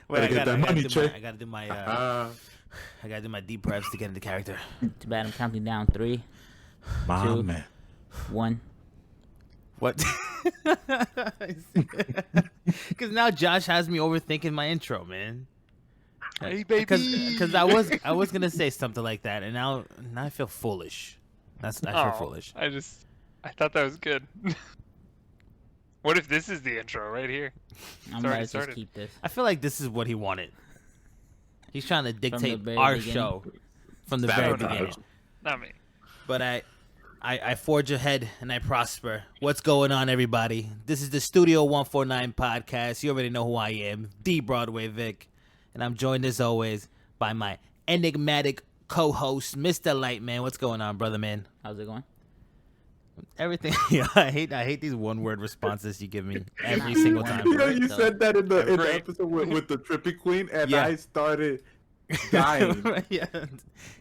Wait, I gotta do my deep breaths to get into character. Too bad I'm counting down 3, 2, man. 1. What? Because now Josh has me overthinking my intro, man. Hey, baby. Because I was gonna say something like that, and now I feel foolish. I feel foolish. I thought that was good. What if this is the intro right here? I'm gonna just keep this. I feel like this is what he wanted. He's trying to dictate our beginning. show from the very No, beginning. Not me. But I forge ahead and I prosper. What's going on, everybody? This is the Studio149 Podcast. You already know who I am, the Broadway Vic. And I'm joined as always by my enigmatic co-host, Mr. Lightman. What's going on, brother man? How's it going? Everything. Yeah, I hate these one-word responses you give me every single time. You know, you said that in the episode with the Trippy Queen, and I started dying. Yeah,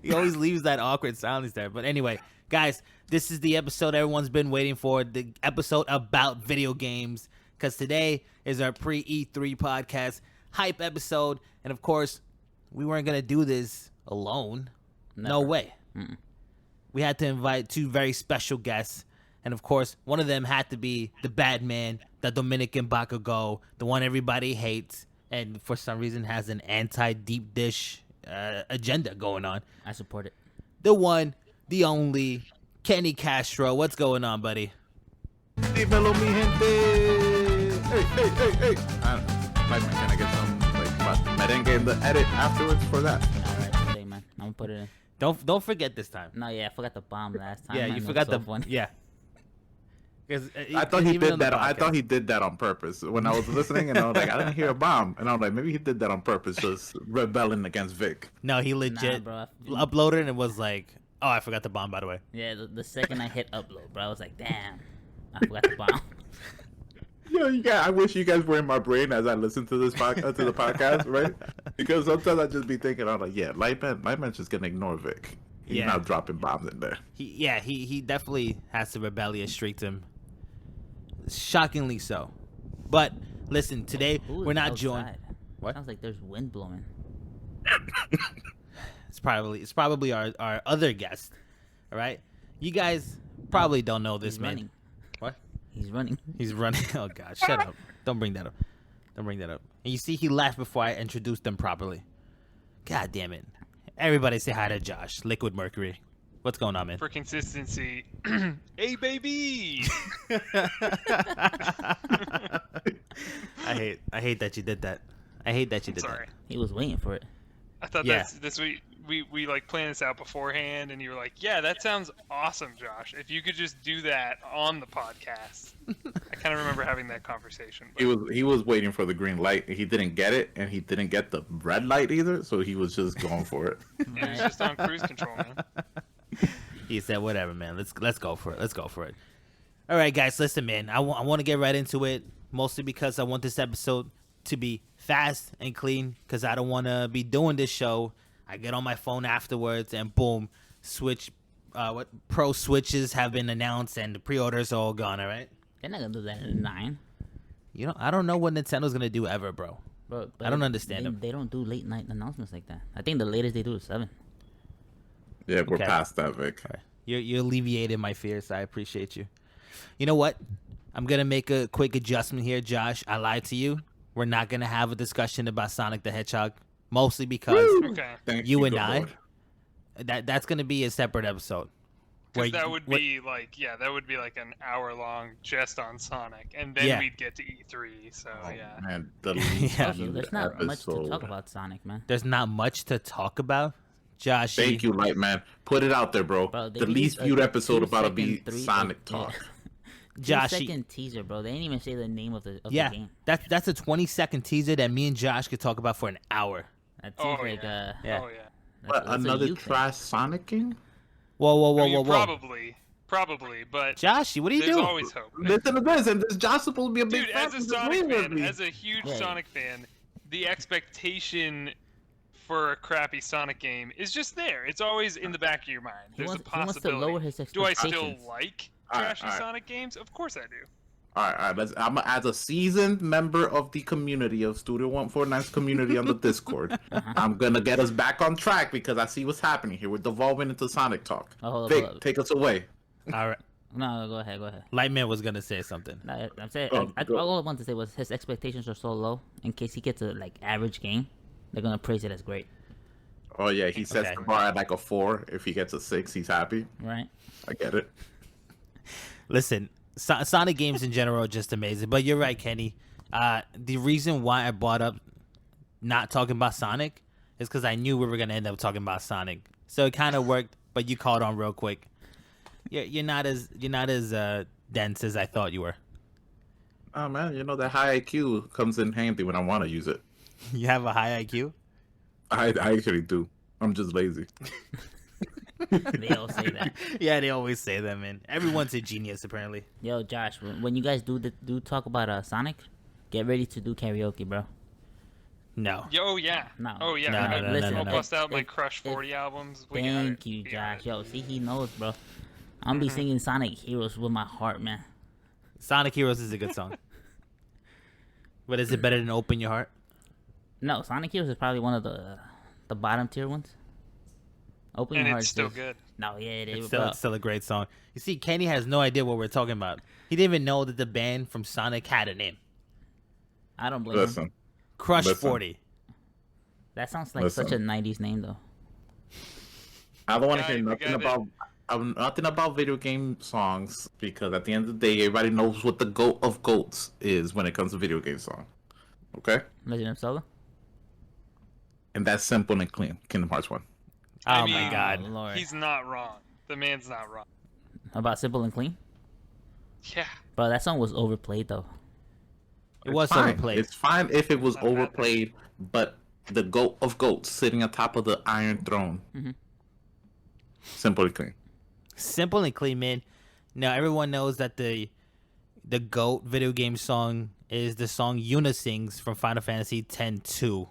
he always leaves that awkward silence there. But anyway, guys, this is the episode everyone's been waiting for, the episode about video games, because today is our pre-E3 podcast hype episode, and of course, we weren't going to do this alone. Never. No way. Mm-mm. We had to invite 2 very special guests, and of course, one of them had to be the bad man, the Dominican Bakugo, the one everybody hates, and for some reason has an anti-deep dish agenda going on. I support it. The one, the only, Kenny Castro. What's going on, buddy? Dímelo, mi gente. Hey. Can I get some merengue in the edit afterwards for that? All right, today, man. I'm gonna put it in. Don't forget this time. No, yeah, I forgot the bomb last time. Yeah, man. you That's forgot so the funny. yeah. Because I thought he did that. I thought he did that on purpose. When I was listening, and I was like, I didn't hear a bomb, and I was like, maybe he did that on purpose, just rebelling against Vic. No, he legit bro. uploaded and it was like, oh, I forgot the bomb, by the way. Yeah, the second I hit upload, bro, I was like, damn, I forgot the bomb. I wish you guys were in my brain as I listen to this to the podcast, right? Because sometimes I just be thinking, I'm like, yeah, Lightman's just gonna ignore Vic. He's not dropping bombs in there. He definitely has a rebellious streak to him. Shockingly so. But listen, today we're not joined. What? Sounds like there's wind blowing. It's probably our other guest. All right, you guys probably don't know this man. Running. What? He's running. He's running. Oh God, shut up! Don't bring that up. And you see, he laughed before I introduced him properly. God damn it! Everybody say hi to Josh, Liquid Mercuri. What's going on, man? For consistency, hey, baby. I hate that you did that. Sorry. He was waiting for it. I thought this we like planned this out beforehand, and you were like, "Yeah, that sounds awesome, Josh. If you could just do that on the podcast." I kind of remember having that conversation. But... He was waiting for the green light. He didn't get it, and he didn't get the red light either. So he was just going for it. He was just on cruise control, man. He said, "Whatever, man. Let's go for it. All right, guys. Listen, man. I want to get right into it, mostly because I want this episode to be fast and clean, because I don't want to be doing this show. I get on my phone afterwards and boom, Pro Switches have been announced and the pre-orders are all gone. All right. They're not gonna do that at 9. I don't know what Nintendo's gonna do ever, bro. Bro, I don't understand them. They don't do late night announcements like that. I think the latest they do is 7. Yeah, we're past that, Vic. Right. You alleviated my fears. I appreciate you. You know what? I'm gonna make a quick adjustment here, Josh. I lied to you. We're not gonna have a discussion about Sonic the Hedgehog, mostly because you and I. That's gonna be a separate episode. That would be like an hour-long just on Sonic, and then we'd get to E3. So man, there's not much to talk about Sonic, man. There's not much to talk about, Josh. Thank you, Lightman. Put it out there, bro. The least viewed episode about to be Sonic talk. Josh, 2-second teaser, bro. They didn't even say the name of the game. That's a 20-second teaser that me and Josh could talk about for an hour. That seems What, another trash Sonic game? Whoa. Probably, but Joshy, what are you doing? There's always hope. Listen to this, and this Josh supposed to be a big fan. As a huge Sonic fan, the expectation for a crappy Sonic game is just there. It's always in the back of your mind. There's a possibility. He wants to lower his do I expectations. still like trashy Sonic games? Of course I do. All right. I'm as a seasoned member of the community of Studio 149's community on the Discord. I'm gonna get us back on track because I see what's happening here. We're devolving into Sonic talk. Vic, take us away. All right. No, go ahead. Lightman was gonna say something. No, I'm saying, all I wanted to say was his expectations are so low. In case he gets a average game, they're gonna praise it as great. Oh yeah, he sets the bar at a 4. If he gets a 6, he's happy. Right. I get it. Listen, Sonic games in general are just amazing. But you're right, Kenny. The reason why I brought up not talking about Sonic is because I knew we were gonna end up talking about Sonic. So it kind of worked, but you caught on real quick. You're not as dense as I thought you were. Oh man, that high IQ comes in handy when I want to use it. You have a high IQ? I actually do. I'm just lazy. They all say that. Yeah, they always say that, man. Everyone's a genius, apparently. Yo, Josh, when you guys do talk about Sonic, get ready to do karaoke, bro. No. Oh yeah. No. Oh yeah. No. I'll bust out my Crush 40 albums. Thank you, Josh. Yo, see, he knows, bro. I'm be singing Sonic Heroes with my heart, man. Sonic Heroes is a good song. But is it better than Open Your Heart? No, Sonic Heroes is probably one of the bottom tier ones. Open Your Heart it's still good. No, yeah, it is. It's still a great song. You see, Kenny has no idea what we're talking about. He didn't even know that the band from Sonic had a name. I don't blame him. Crush 40. That sounds like such a 90s name, though. I don't want to hear nothing about video game songs because at the end of the day, everybody knows what the GOAT of GOATs is when it comes to video game song. Okay? Legend of Zelda? And that's simple and clean. Kingdom Hearts 1. Oh my God. Lord. He's not wrong. The man's not wrong. About Simple and Clean? Yeah. Bro, that song was overplayed, though. It was fine. overplayed. It's fine if it was overplayed, but the GOAT of GOATs sitting on top of the Iron Throne. Mm-hmm. Simple and clean. Simple and clean, man. Now, everyone knows that the GOAT video game song is the song Yuna sings from Final Fantasy X-2.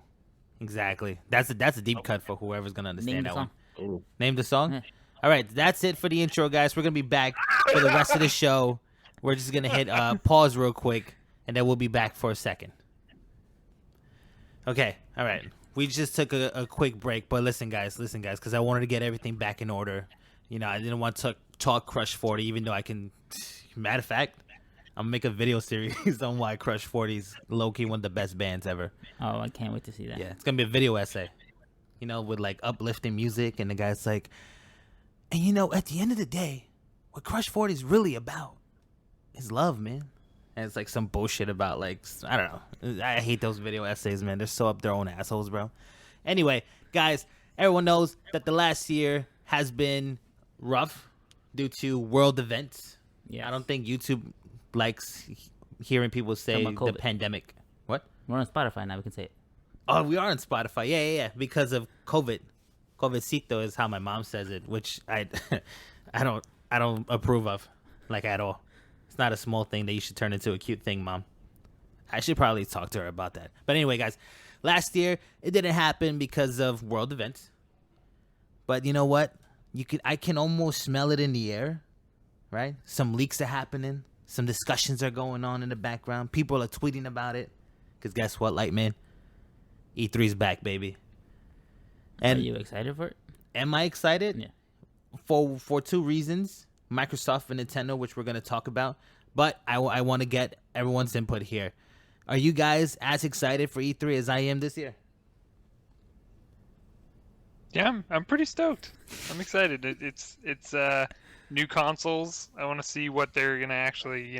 Exactly. That's a deep cut for whoever's going to understand that one. Ooh. Name the song? Yeah. All right, that's it for the intro, guys. We're going to be back for the rest of the show. We're just going to hit pause real quick, and then we'll be back for a second. Okay, all right. We just took a quick break, but listen, guys, because I wanted to get everything back in order. I didn't want to talk Crush 40, even though I can. Matter of fact, I'm going to make a video series on why Crush 40 is low-key one of the best bands ever. Oh, I can't wait to see that. Yeah, it's going to be a video essay, with like uplifting music, and the guy's like, and at the end of the day, what Crush 40 is really about is love, man. And it's like some bullshit about I don't know. I hate those video essays, man. They're so up their own assholes, bro. Anyway, guys, everyone knows that the last year has been rough due to world events. Yeah. I don't think YouTube likes hearing people say the pandemic. What? We're on Spotify now. We can say it. Oh, we are on Spotify. Yeah. Because of COVID. COVIDcito is how my mom says it, which I don't approve of, at all. It's not a small thing that you should turn into a cute thing, Mom. I should probably talk to her about that. But anyway, guys, last year it didn't happen because of world events. But you know what? I can almost smell it in the air, right? Some leaks are happening. Some discussions are going on in the background. People are tweeting about it. Because guess what, Lightman? E3's back, baby. And are you excited for it? Am I excited? Yeah. For two reasons. Microsoft and Nintendo, which we're going to talk about. But I want to get everyone's input here. Are you guys as excited for E3 as I am this year? Yeah, I'm pretty stoked. I'm excited. It's new consoles. I want to see what they're going to actually,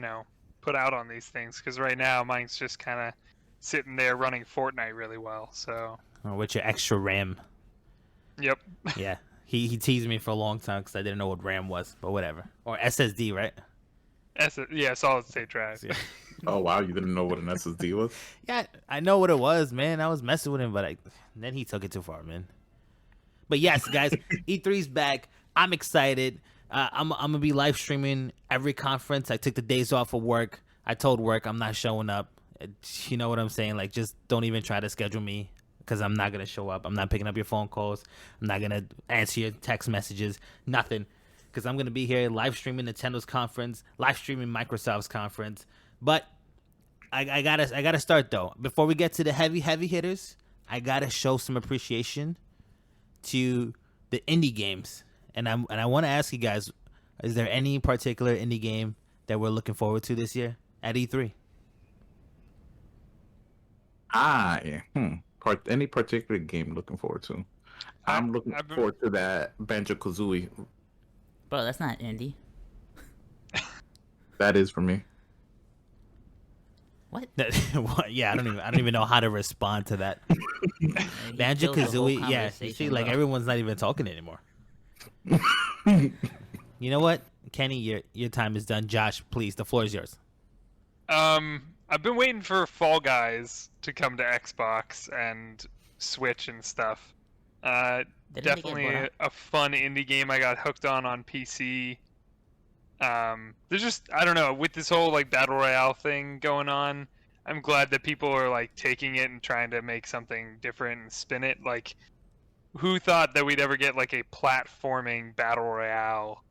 put out on these things. Because right now, mine's just kind of sitting there running Fortnite really well. So. With your extra RAM. Yep. Yeah. He teased me for a long time because I didn't know what RAM was, but whatever. Or SSD, right? Solid state drive. Yeah. Oh wow, you didn't know what an SSD was? Yeah, I know what it was, man. I was messing with him, but then he took it too far, man. But yes, guys, E3's back. I'm excited. I'm gonna be live streaming every conference. I took the days off of work. I told work I'm not showing up. You know what I'm saying? Just don't even try to schedule me. Because I'm not going to show up. I'm not picking up your phone calls. I'm not going to answer your text messages. Nothing. Because I'm going to be here live streaming Nintendo's conference, live streaming Microsoft's conference, But I gotta start though. Before we get to the heavy hitters, I gotta show some appreciation to the indie games, and I want to ask you guys: is there any particular indie game that we're looking forward to this year at E3? Any particular game looking forward to? I'm looking forward to that Banjo-Kazooie. Bro, that's not indie. That is for me. What? Yeah, I don't even know how to respond to that. Banjo-Kazooie, yeah. You see, like, everyone's not even talking anymore. You know what, Kenny, your time is done. Josh, please, the floor is yours. I've been waiting for Fall Guys to come to Xbox and Switch and stuff. Definitely a fun indie game I got hooked on PC. There's just, I don't know, with this whole like battle royale thing going on, I'm glad that people are like taking it and trying to make something different and spin it. Like, who thought that we'd ever get like a platforming battle royale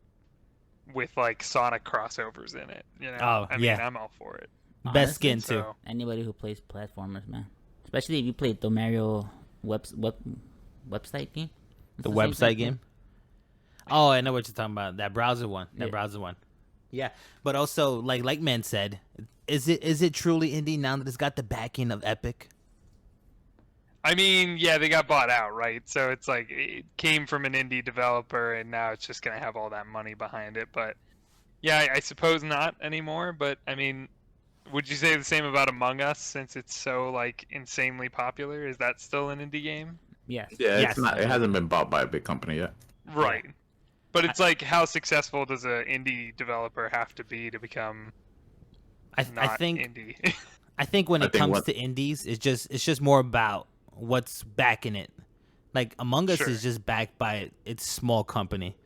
with like Sonic crossovers in it? You know, I mean, I'm all for it. Best skin too. So, Anybody who plays platformers, man, especially if you played the Mario website game. The website game. Oh, I know what you're talking about. That browser one. Yeah, but also, like Lightman said, is it truly indie now that it's got the backing of Epic? I mean, yeah, they got bought out, right? So it's like it came from an indie developer, and now it's just gonna have all that money behind it. But yeah, I suppose not anymore. But I mean, would you say the same about Among Us since it's so like insanely popular? Is that still an indie game? Yes. Yeah, it's not. It hasn't been bought by a big company yet. Right. But it's like, how successful does an indie developer have to be to become I think indie? I think when it comes to indies, it's just more about what's backing it. Like Among Us is just backed by its small company.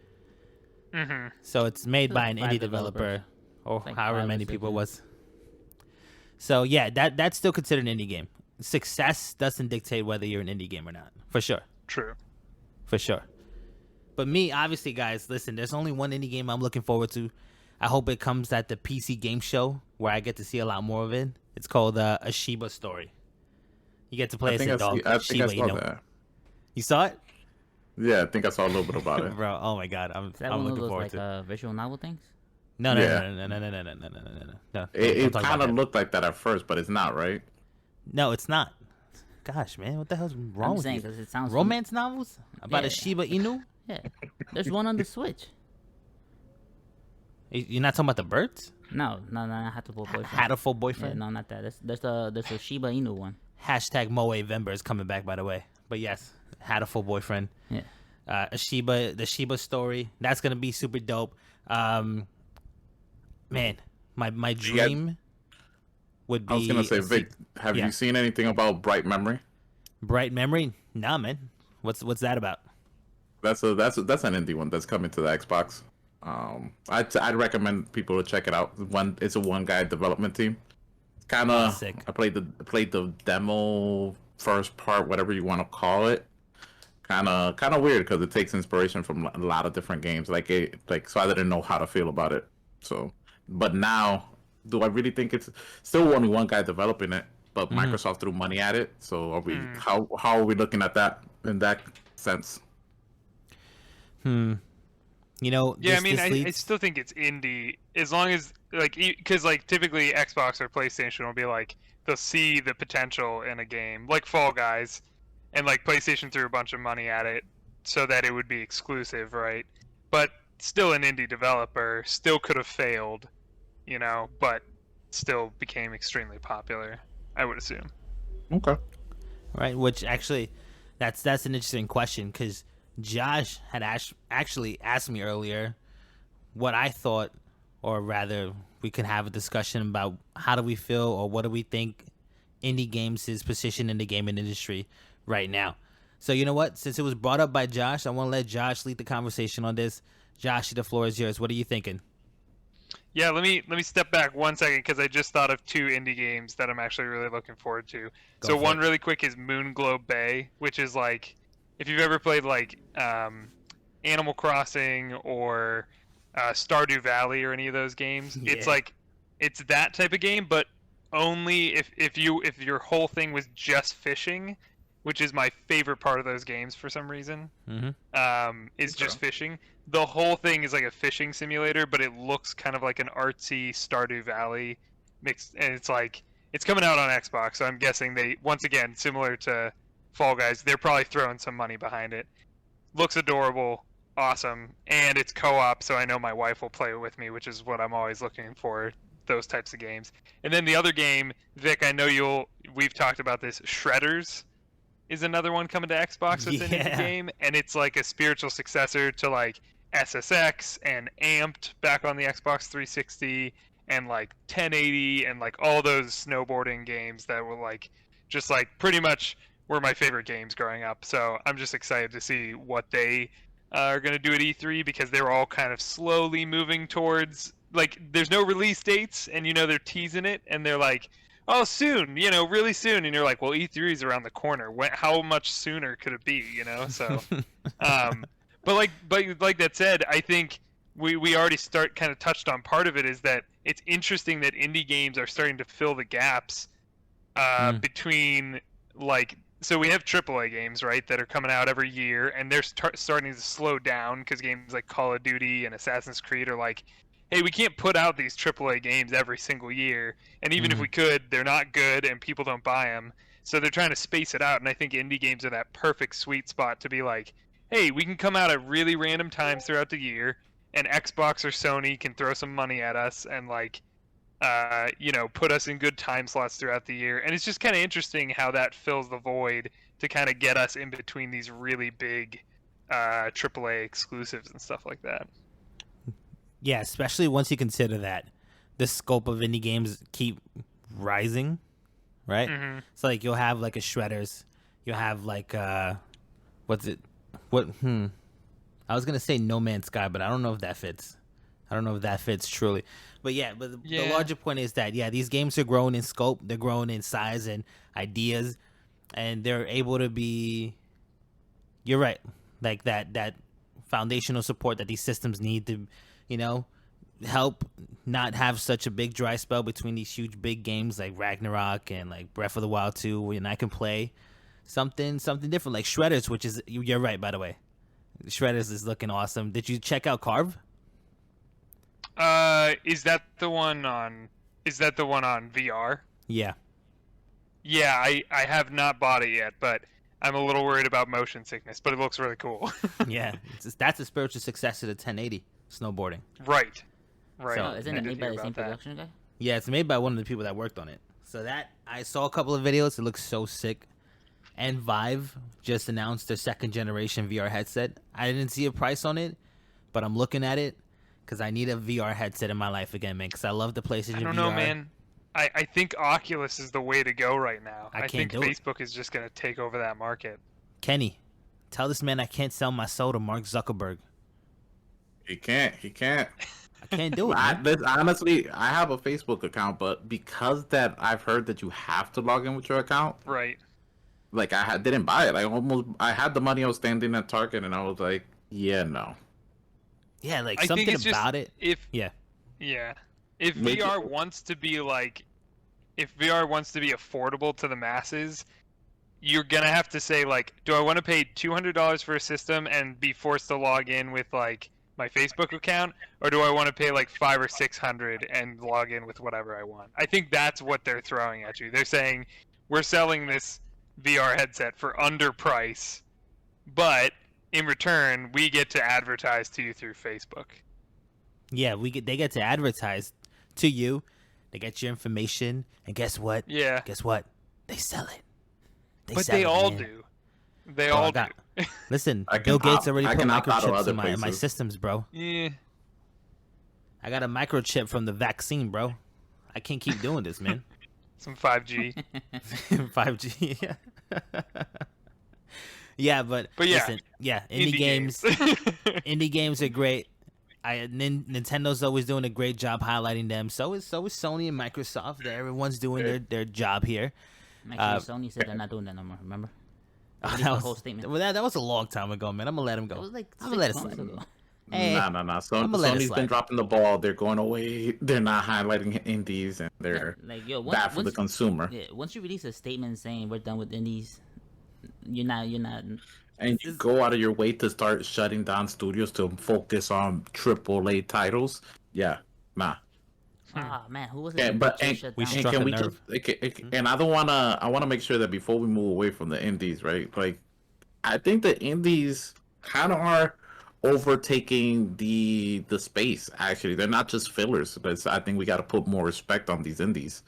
Mm-hmm. So it's made by an indie developer, or like however many people it was. So yeah, that's still considered an indie game. Success doesn't dictate whether you're an indie game or not, for sure. True. For sure. But me, obviously, guys, listen, there's only one indie game I'm looking forward to. I hope it comes at the PC game show where I get to see a lot more of it. It's called A Shiba Story. You get to play as a dog. I think I saw that. You saw it? Yeah, I think I saw a little bit about it. Bro, oh my God. I'm looking forward to it. Visual novel things? No. It kind of looked like that at first, but it's not, right? No, it's not. Gosh, man, what the hell's wrong with you? It sounds romance novels about a Shiba Inu? Yeah, there's one on the Switch. You're not talking about the birds? No, Hatful Boyfriend. Hatful Boyfriend? Yeah, no, not that. There's a Shiba Inu one. Hashtag Moevember is coming back, by the way. But yes, Hatful Boyfriend. Yeah. The Shiba Story. That's gonna be super dope. Man, my dream would be. I was gonna say, Vic, have you seen anything about Bright Memory? Bright Memory? Nah, man. What's that about? That's an indie one that's coming to the Xbox. I'd recommend people to check it out. It's a one guy development team. Kind of sick. I played the demo first part, whatever you want to call it. Kind of weird because it takes inspiration from a lot of different games. So I didn't know how to feel about it. So, but now, do I really think it's still only one guy developing it? But Microsoft threw money at it. So are we? How are we looking at that in that sense? You know, yeah, I mean, I still think it's indie as long as because typically Xbox or PlayStation will be like they'll see the potential in a game like Fall Guys, and like PlayStation threw a bunch of money at it so that it would be exclusive, right? But still, an indie developer still could have failed, you know, but still became extremely popular, I would assume. Okay. Right, which actually, that's an interesting question because Josh had actually asked me earlier what I thought, or rather, we could have a discussion about how do we feel or what do we think indie games is positioned in the gaming industry right now. So you know what? Since it was brought up by Josh, I want to let Josh lead the conversation on this. Josh, the floor is yours. What are you thinking? Yeah, let me step back 1 second because I just thought of two indie games that I'm actually really looking forward to. So one really quick is Moonglow Bay, which is like, if you've ever played like Animal Crossing or Stardew Valley or any of those games, it's like it's that type of game, but only if your whole thing was just fishing, which is my favorite part of those games for some reason. Is just fishing. The whole thing is like a fishing simulator, but it looks kind of like an artsy Stardew Valley mixed, and it's coming out on Xbox, so I'm guessing they, once again, similar to Fall Guys, they're probably throwing some money behind it. Looks adorable, awesome, and it's co-op, so I know my wife will play it with me, which is what I'm always looking for, those types of games. And then the other game, Vic, I know we've talked about this, Shredders is another one coming to Xbox that's an indie game, and it's like a spiritual successor to like SSX and Amped back on the Xbox 360 and like 1080 and like all those snowboarding games that were like just like pretty much were my favorite games growing up. So I'm just excited to see what they are going to do at E3, because they're all kind of slowly moving towards, like, there's no release dates, and they're teasing it, and they're like, oh, soon, really soon, and you're like, well, E3 is around the corner. How much sooner could it be, So, but like that said, I think we already kind of touched on part of it, is that it's interesting that indie games are starting to fill the gaps between, like, so we have AAA games, right, that are coming out every year, and they're starting to slow down because games like Call of Duty and Assassin's Creed are like, hey, we can't put out these AAA games every single year, and even if we could, they're not good and people don't buy them. So they're trying to space it out, and I think indie games are that perfect sweet spot to be like, hey, we can come out at really random times throughout the year, and Xbox or Sony can throw some money at us and like, put us in good time slots throughout the year. And it's just kind of interesting how that fills the void to kind of get us in between these really big AAA exclusives and stuff like that. Yeah, especially once you consider that the scope of indie games keep rising, right? So like you'll have like a Shredders, you'll have like I was gonna say No Man's Sky, but I don't know if that fits. I don't know if that fits truly. But the larger point is that these games are growing in scope, they're growing in size and ideas, and they're able to be, you're right, like that foundational support that these systems need to, help not have such a big dry spell between these huge big games like Ragnarok and like Breath of the Wild 2, and I can play something different like Shredders, which is, you're right, by the way. Shredders is looking awesome. Did you check out Carve? Is that the one on VR? Yeah. Yeah, I have not bought it yet, but I'm a little worried about motion sickness, but it looks really cool. Yeah, that's a spiritual successor to 1080 snowboarding. Right. So isn't it made by the same production guy? Yeah, it's made by one of the people that worked on it. So that, I saw a couple of videos. It looks so sick. And Vive just announced their second generation VR headset. I didn't see a price on it, but I'm looking at it because I need a VR headset in my life again, man, because I love the PlayStation VR. I don't know, man. I think Oculus is the way to go right now. I think do Facebook is just going to take over that market. Kenny, tell this man I can't sell my soul to Mark Zuckerberg. He can't. I can't do it. Honestly, I have a Facebook account, but because that I've heard that you have to log in with your account. Right. Like didn't buy it. I had the money outstanding at Target, and I was like, yeah, no. Yeah, like I something think it's about just, it. If VR wants to be affordable to the masses, you're gonna have to say like, do I want to pay $200 for a system and be forced to log in with like my Facebook account, or do I want to pay like $500 or $600 and log in with whatever I want? I think that's what they're throwing at you. They're saying we're selling this VR headset for under price, but in return we get to advertise to you through Facebook. Yeah, they get to advertise to you. They get your information, and guess what? Yeah. Guess what? They sell it. They all do. They all do. Listen, Bill Gates already put microchips in my places. systems, bro. Yeah. I got a microchip from the vaccine, bro. I can't keep doing this, man. Some 5G. 5G. Yeah, but listen, indie games. Indie games are great. Nintendo's always doing a great job highlighting them. So is Sony and Microsoft. Everyone's doing their job here. Actually, Sony said they're not doing that no more. Remember? That was a long time ago, man. I'm gonna let him go. It was like I'm gonna let it 6 months slide. ago. Nah. Sony's been dropping the ball. They're going away. They're not highlighting indies, and they're bad for the consumer. Yeah, once you release a statement saying we're done with indies, you're not. And you go out of your way to start shutting down studios to focus on AAA titles. Yeah, nah. Ah man, who was it? Yeah, but we struck a nerve. And I don't wanna. I wanna make sure that before we move away from the indies, right? Like, I think the indies kind of are overtaking the space. Actually, they're not just fillers. But I think we got to put more respect on these indies.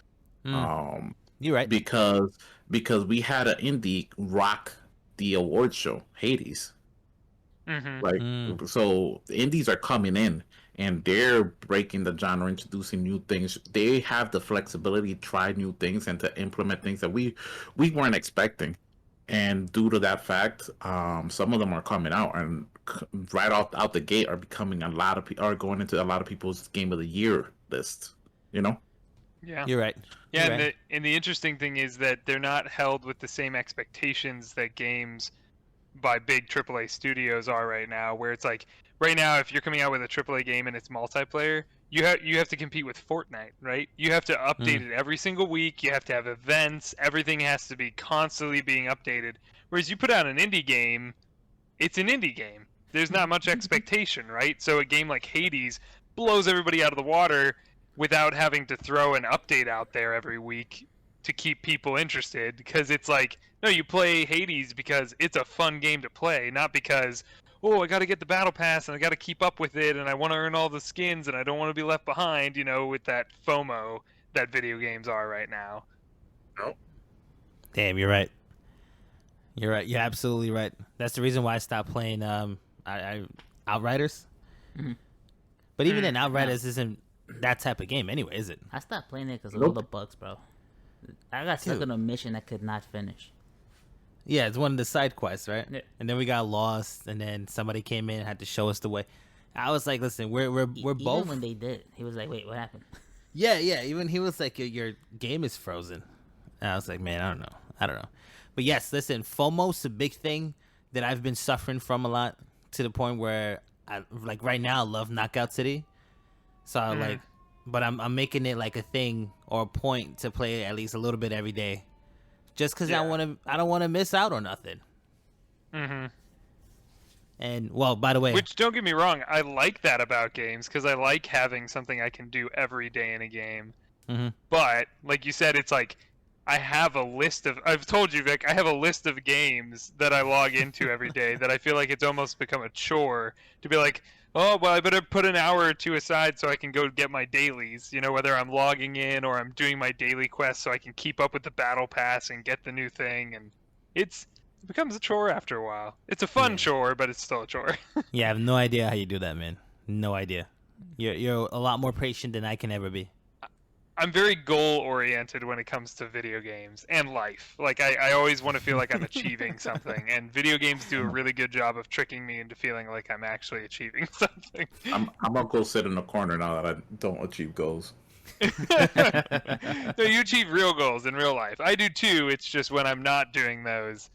You're right. Because we had an indie rock the award show, Hades. So the indies are coming in and they're breaking the genre, introducing new things. They have the flexibility to try new things and to implement things that we weren't expecting. And due to that fact, some of them are coming out and right out the gate are becoming are going into a lot of people's game of the year list. You know? Yeah, you're right. Yeah, and the interesting thing is that they're not held with the same expectations that games by big AAA studios are right now. Where it's like right now, if you're coming out with a AAA game and it's multiplayer, you have to compete with Fortnite, right? You have to update it every single week. You have to have events. Everything has to be constantly being updated. Whereas you put out an indie game, it's an indie game. There's not much expectation, right? So a game like Hades blows everybody out of the water without having to throw an update out there every week to keep people interested, because it's like, no, you play Hades because it's a fun game to play, not because, oh, I got to get the battle pass and I got to keep up with it and I want to earn all the skins and I don't want to be left behind, with that FOMO that video games are right now. No. Damn, you're right. You're right. You're absolutely right. That's the reason why I stopped playing Outriders. Mm-hmm. But even then, Outriders isn't that type of game anyway, is it? I stopped playing it because of all the bugs, bro. I got stuck on a mission I could not finish. Yeah, it's one of the side quests, right? Yeah. And then we got lost, and then somebody came in and had to show us the way. I was like, listen, we're both. Even when they did, he was like, wait, what happened? Yeah. Even he was like, your game is frozen. And I was like, man, I don't know. But yes, listen, FOMO's a big thing that I've been suffering from a lot, to the point where I like right now I love Knockout City. So but I'm making it like a thing or a point to play at least a little bit every day, just because I don't want to miss out on nothing. Mm-hmm. And well, by the way, which don't get me wrong, I like that about games because I like having something I can do every day in a game. Mm-hmm. But like you said, it's like I have a list of. I've told you, Vic, I have a list of games that I log into every day that I feel like it's almost become a chore to be like, oh, well, I better put an hour or two aside so I can go get my dailies, whether I'm logging in or I'm doing my daily quest so I can keep up with the battle pass and get the new thing. And it becomes a chore after a while. It's a fun chore, but it's still a chore. Yeah, I have no idea how you do that, man. No idea. You're a lot more patient than I can ever be. I'm very goal-oriented when it comes to video games and life. Like, I always want to feel like I'm achieving something, and video games do a really good job of tricking me into feeling like I'm actually achieving something. I'm gonna go sit in the corner now that I don't achieve goals. No, you achieve real goals in real life. I do too. It's just when I'm not doing those,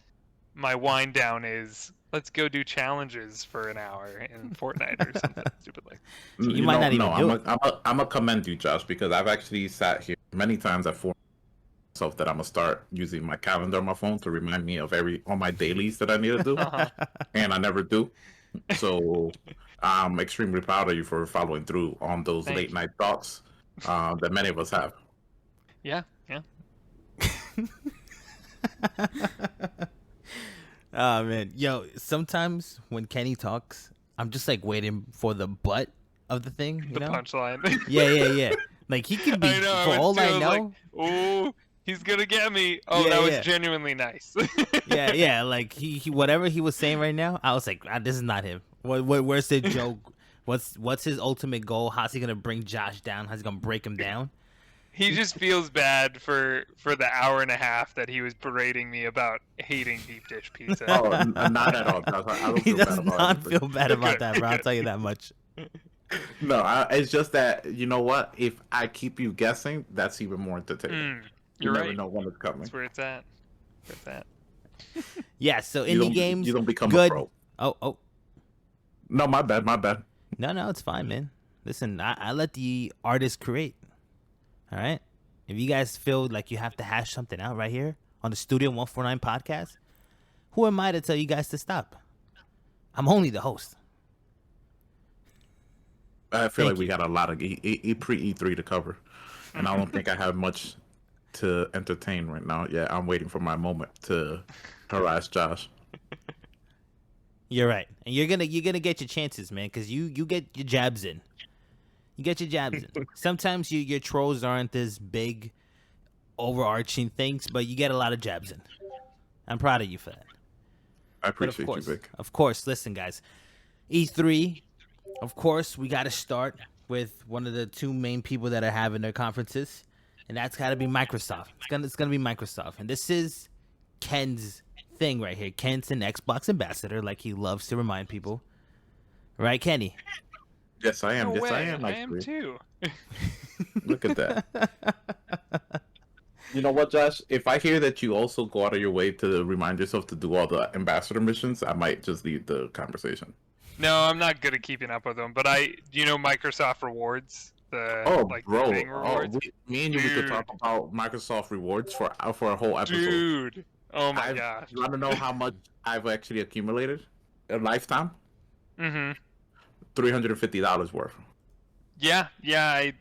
my wind down is, let's go do challenges for an hour in Fortnite or something stupid like that. You might not even do it. I'm gonna commend you, Josh, because I've actually sat here many times at myself that I'm gonna start using my calendar on my phone to remind me of all my dailies that I need to do, and I never do. So I'm extremely proud of you for following through on those late night thoughts that many of us have. Yeah. Oh man, yo! Sometimes when Kenny talks, I'm just like waiting for the butt of the thing. The punchline. Yeah. Like he could be. I know, for all I know. Like, oh, he's gonna get me. Oh, that was genuinely nice. Yeah. Like he whatever he was saying right now, I was like, this is not him. Where's the joke? What's his ultimate goal? How's he gonna bring Josh down? How's he gonna break him down? He just feels bad for the hour and a half that he was berating me about hating deep dish pizza. Oh, not at all. He does not feel bad about that, bro. I'll tell you that much. No, it's just that, you know what? If I keep you guessing, that's even more entertaining. You're you right. never know when it's coming. That's where it's at. Yeah, so indie games. You don't become good. a pro. Oh. No, my bad. No, it's fine, man. Listen, I let the artist create. All right? If you guys feel like you have to hash something out right here on the Studio 149 podcast, who am I to tell you guys to stop? I'm only the host. I feel like we got a lot of pre-E3 to cover. And I don't think I have much to entertain right now. Yeah, I'm waiting for my moment to harass Josh. You're right. And you're gonna get your chances, man, because you get your jabs in. You get your jabs in. Sometimes your trolls aren't this big, overarching things, but you get a lot of jabs in. I'm proud of you for that. I appreciate you, Vic. Of course, listen, guys. E3, of course, we got to start with one of the two main people that are having their conferences, and that's got to be Microsoft. It's gonna be Microsoft, and this is Ken's thing right here. Ken's an Xbox ambassador, like he loves to remind people. Right, Kenny? Yes, I am. No yes, way. I am. I am too. Look at that. You know what, Josh? If I hear that you also go out of your way to remind yourself to do all the ambassador missions, I might just leave the conversation. No, I'm not good at keeping up with them. But Microsoft rewards. The bro! thing rewards. Me and you, we could talk about Microsoft rewards for a whole episode. Dude, oh my gosh! You want to know how much I've actually accumulated a lifetime? Mm-hmm. $350 worth. Yeah, I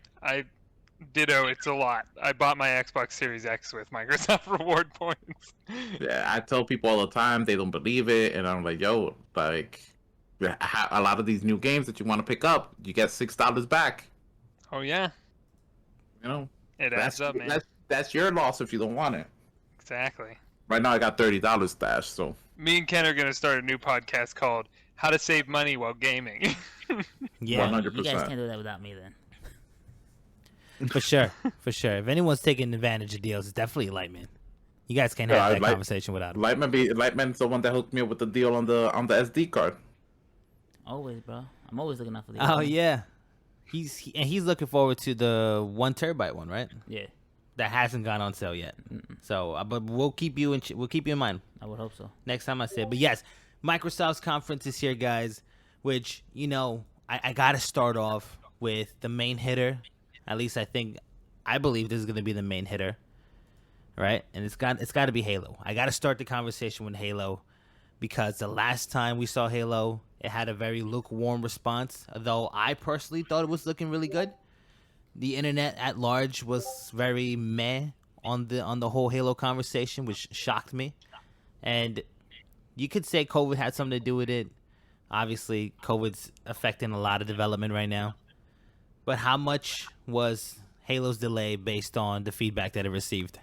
ditto. It's a lot. I bought my Xbox Series X with Microsoft reward points. Yeah, I tell people all the time, they don't believe it, and I'm like, yo, like, a lot of these new games that you want to pick up, you get $6 back. Oh yeah. You know, it adds up, man. That's your loss if you don't want it. Exactly. Right now, I got $30 stashed, so. Me and Ken are gonna start a new podcast called "How to Save Money While Gaming." Yeah, 100%. You guys can't do that without me then. for sure. If anyone's taking advantage of deals, it's definitely Lightman. You guys can't have that conversation without him. Lightman's the one that hooked me up with the deal on the SD card. Always, bro. I'm always looking out for the. Oh yeah, he's looking forward to the 1 terabyte one, right? Yeah. That hasn't gone on sale yet. So, but we'll keep you in mind. I would hope so. Next time I say it. But yes, Microsoft's conference is here, guys. Which I gotta start off with the main hitter. At least I believe this is gonna be the main hitter, right? And it's got to be Halo. I gotta start the conversation with Halo because the last time we saw Halo, it had a very lukewarm response. Though I personally thought it was looking really good. The internet at large was very meh on the whole Halo conversation, which shocked me. And you could say COVID had something to do with it. Obviously, COVID's affecting a lot of development right now. But how much was Halo's delay based on the feedback that it received?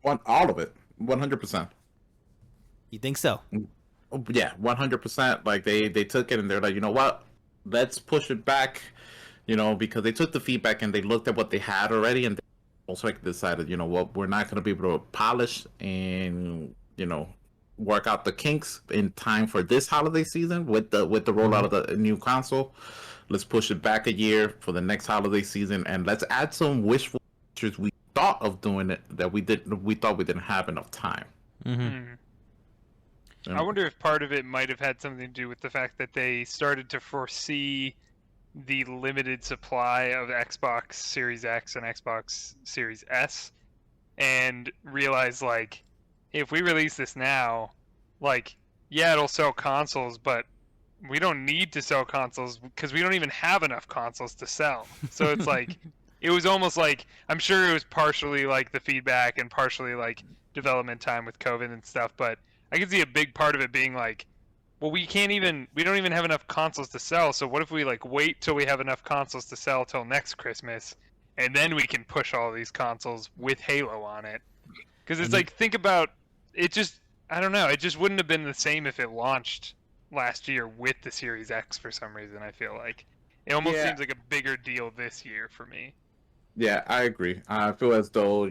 All of it, 100%. You think so? Yeah, 100%. Like they took it and they're like, you know what? Let's push it back. Because they took the feedback and they looked at what they had already, and they also decided, you know what, we're not going to be able to polish and work out the kinks in time for this holiday season with the rollout of the new console. Let's push it back a year for the next holiday season, and let's add some wishful features we thought of doing it that we thought we didn't have enough time. I wonder if part of it might have had something to do with the fact that they started to foresee the limited supply of Xbox Series X and Xbox Series S and realized, like, if we release this now, like, yeah, it'll sell consoles, but we don't need to sell consoles because we don't even have enough consoles to sell. So it's like, it was almost like, I'm sure it was partially like the feedback and partially like development time with COVID and stuff, but I can see a big part of it being like, well, we don't even have enough consoles to sell, so what if we like wait till we have enough consoles to sell till next Christmas, and then we can push all these consoles with Halo on it? Because it's like, think about it, just, I don't know, it just wouldn't have been the same if it launched last year with the Series X for some reason. I feel like it almost seems like a bigger deal this year for me. Yeah, I agree. I feel as though,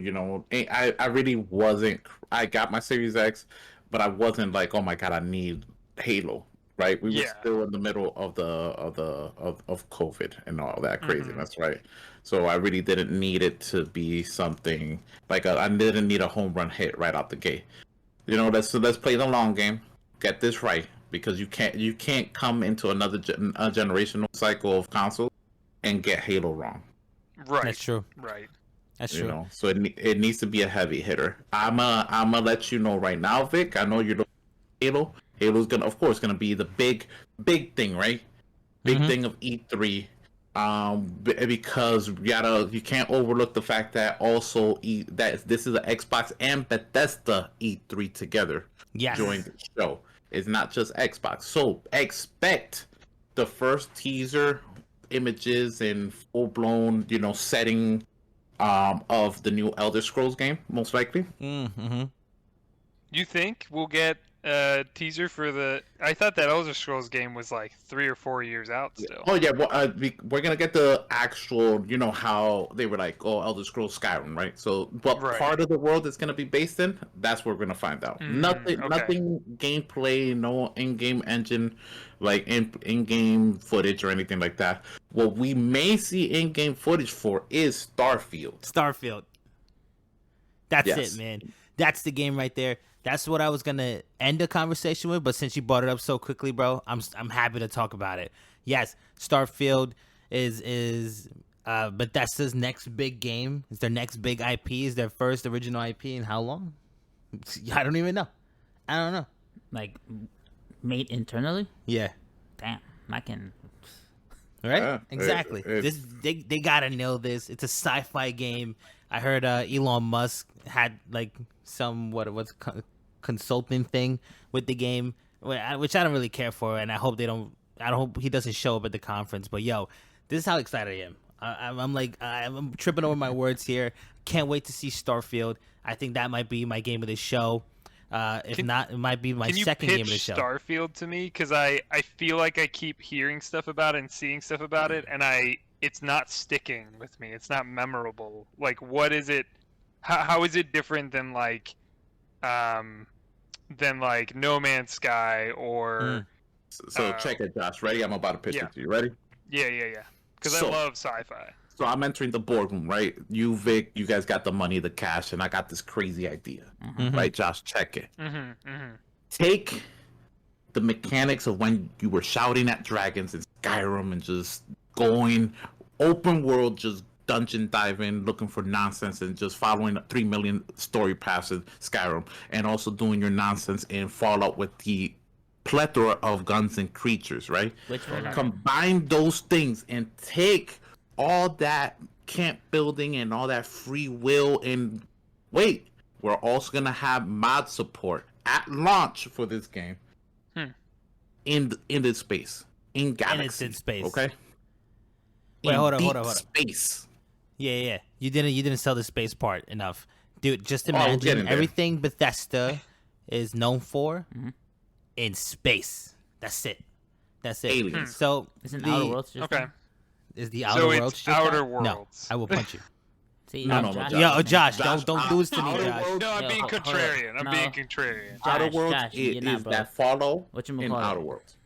I really wasn't, I got my Series X, but I wasn't like, oh my god, I need Halo, right? We were still in the middle of of COVID and all that craziness, right? So I really didn't need it to be something like I didn't need a home run hit right out the gate. Let's play the long game, get this right, because you can't come into another generational cycle of consoles and get Halo wrong. Right. That's true. Right. That's You true. know, so it needs to be a heavy hitter. I'ma let you know right now, Vic. I know you're Halo. Halo's gonna be the big thing, right? Big thing of E3. Because you can't overlook the fact that also that this is an Xbox and Bethesda E3 together. Yes. During the show. It's not just Xbox. So expect the first teaser images and full blown, setting of the new Elder Scrolls game, most likely. Mm-hmm. You think we'll get a teaser for the? I thought that Elder Scrolls game was like 3 or 4 years out still. Oh yeah, well, we're gonna get the actual, how they were like, Elder Scrolls Skyrim, right? So, what part of the world it's gonna be based in? That's what we're gonna find out. Nothing gameplay, no in-game engine, like in-game footage or anything like that. What we may see in-game footage for is Starfield. That's it, man. That's the game right there. That's what I was gonna end the conversation with, but since you brought it up so quickly, bro, I'm happy to talk about it. Yes, Starfield is Bethesda's next big game. It's their next big IP. Is their first original IP in how long? I don't even know. I don't know. Like, made internally? Yeah. Damn, I can. Right? Yeah, Exactly. They gotta know this. It's a sci-fi game. I heard Elon Musk had like some consulting thing with the game, which I don't really care for, and I hope he doesn't show up at the conference. But yo, this is how excited I am. I'm tripping over my words here. Can't wait to see Starfield. I think that might be my game of the show. If not, it might be my second game of the show. Can you pitch Starfield to me? Because I feel like I keep hearing stuff about it and seeing stuff about it, and it's not sticking with me. It's not memorable. Like, what is it? How is it different than like No Man's Sky or? So check it, Josh. Ready? I'm about to pitch it to you. Ready? Yeah. Because I love sci-fi. So I'm entering the boardroom, right? You, Vic, you guys got the money, the cash, and I got this crazy idea, right? Josh, check it. Take the mechanics of when you were shouting at dragons in Skyrim and just going open world, just dungeon diving, looking for nonsense, and just following 3 million story paths in Skyrim, and also doing your nonsense in Fallout with the plethora of guns and creatures, right? Combine those things and take all that camp building and all that free will, and wait, we're also gonna have mod support at launch for this game in this space, in galaxy, and it's in space. Okay. Wait, hold on. Space. Yeah. You didn't sell the space part enough, dude. Just imagine everything Bethesda is known for in space. That's it. Aliens. So Isn't Outer Worlds just Okay. Is the Outer Worlds it's just Outer out? Worlds. No, I will punch you. See, No, Josh, don't do this to me, Josh. No, I'm being hold on. contrarian. I'm No. being contrarian. Outer Worlds you're not, is bro. that follow Whatchamacallit? in Outer Worlds.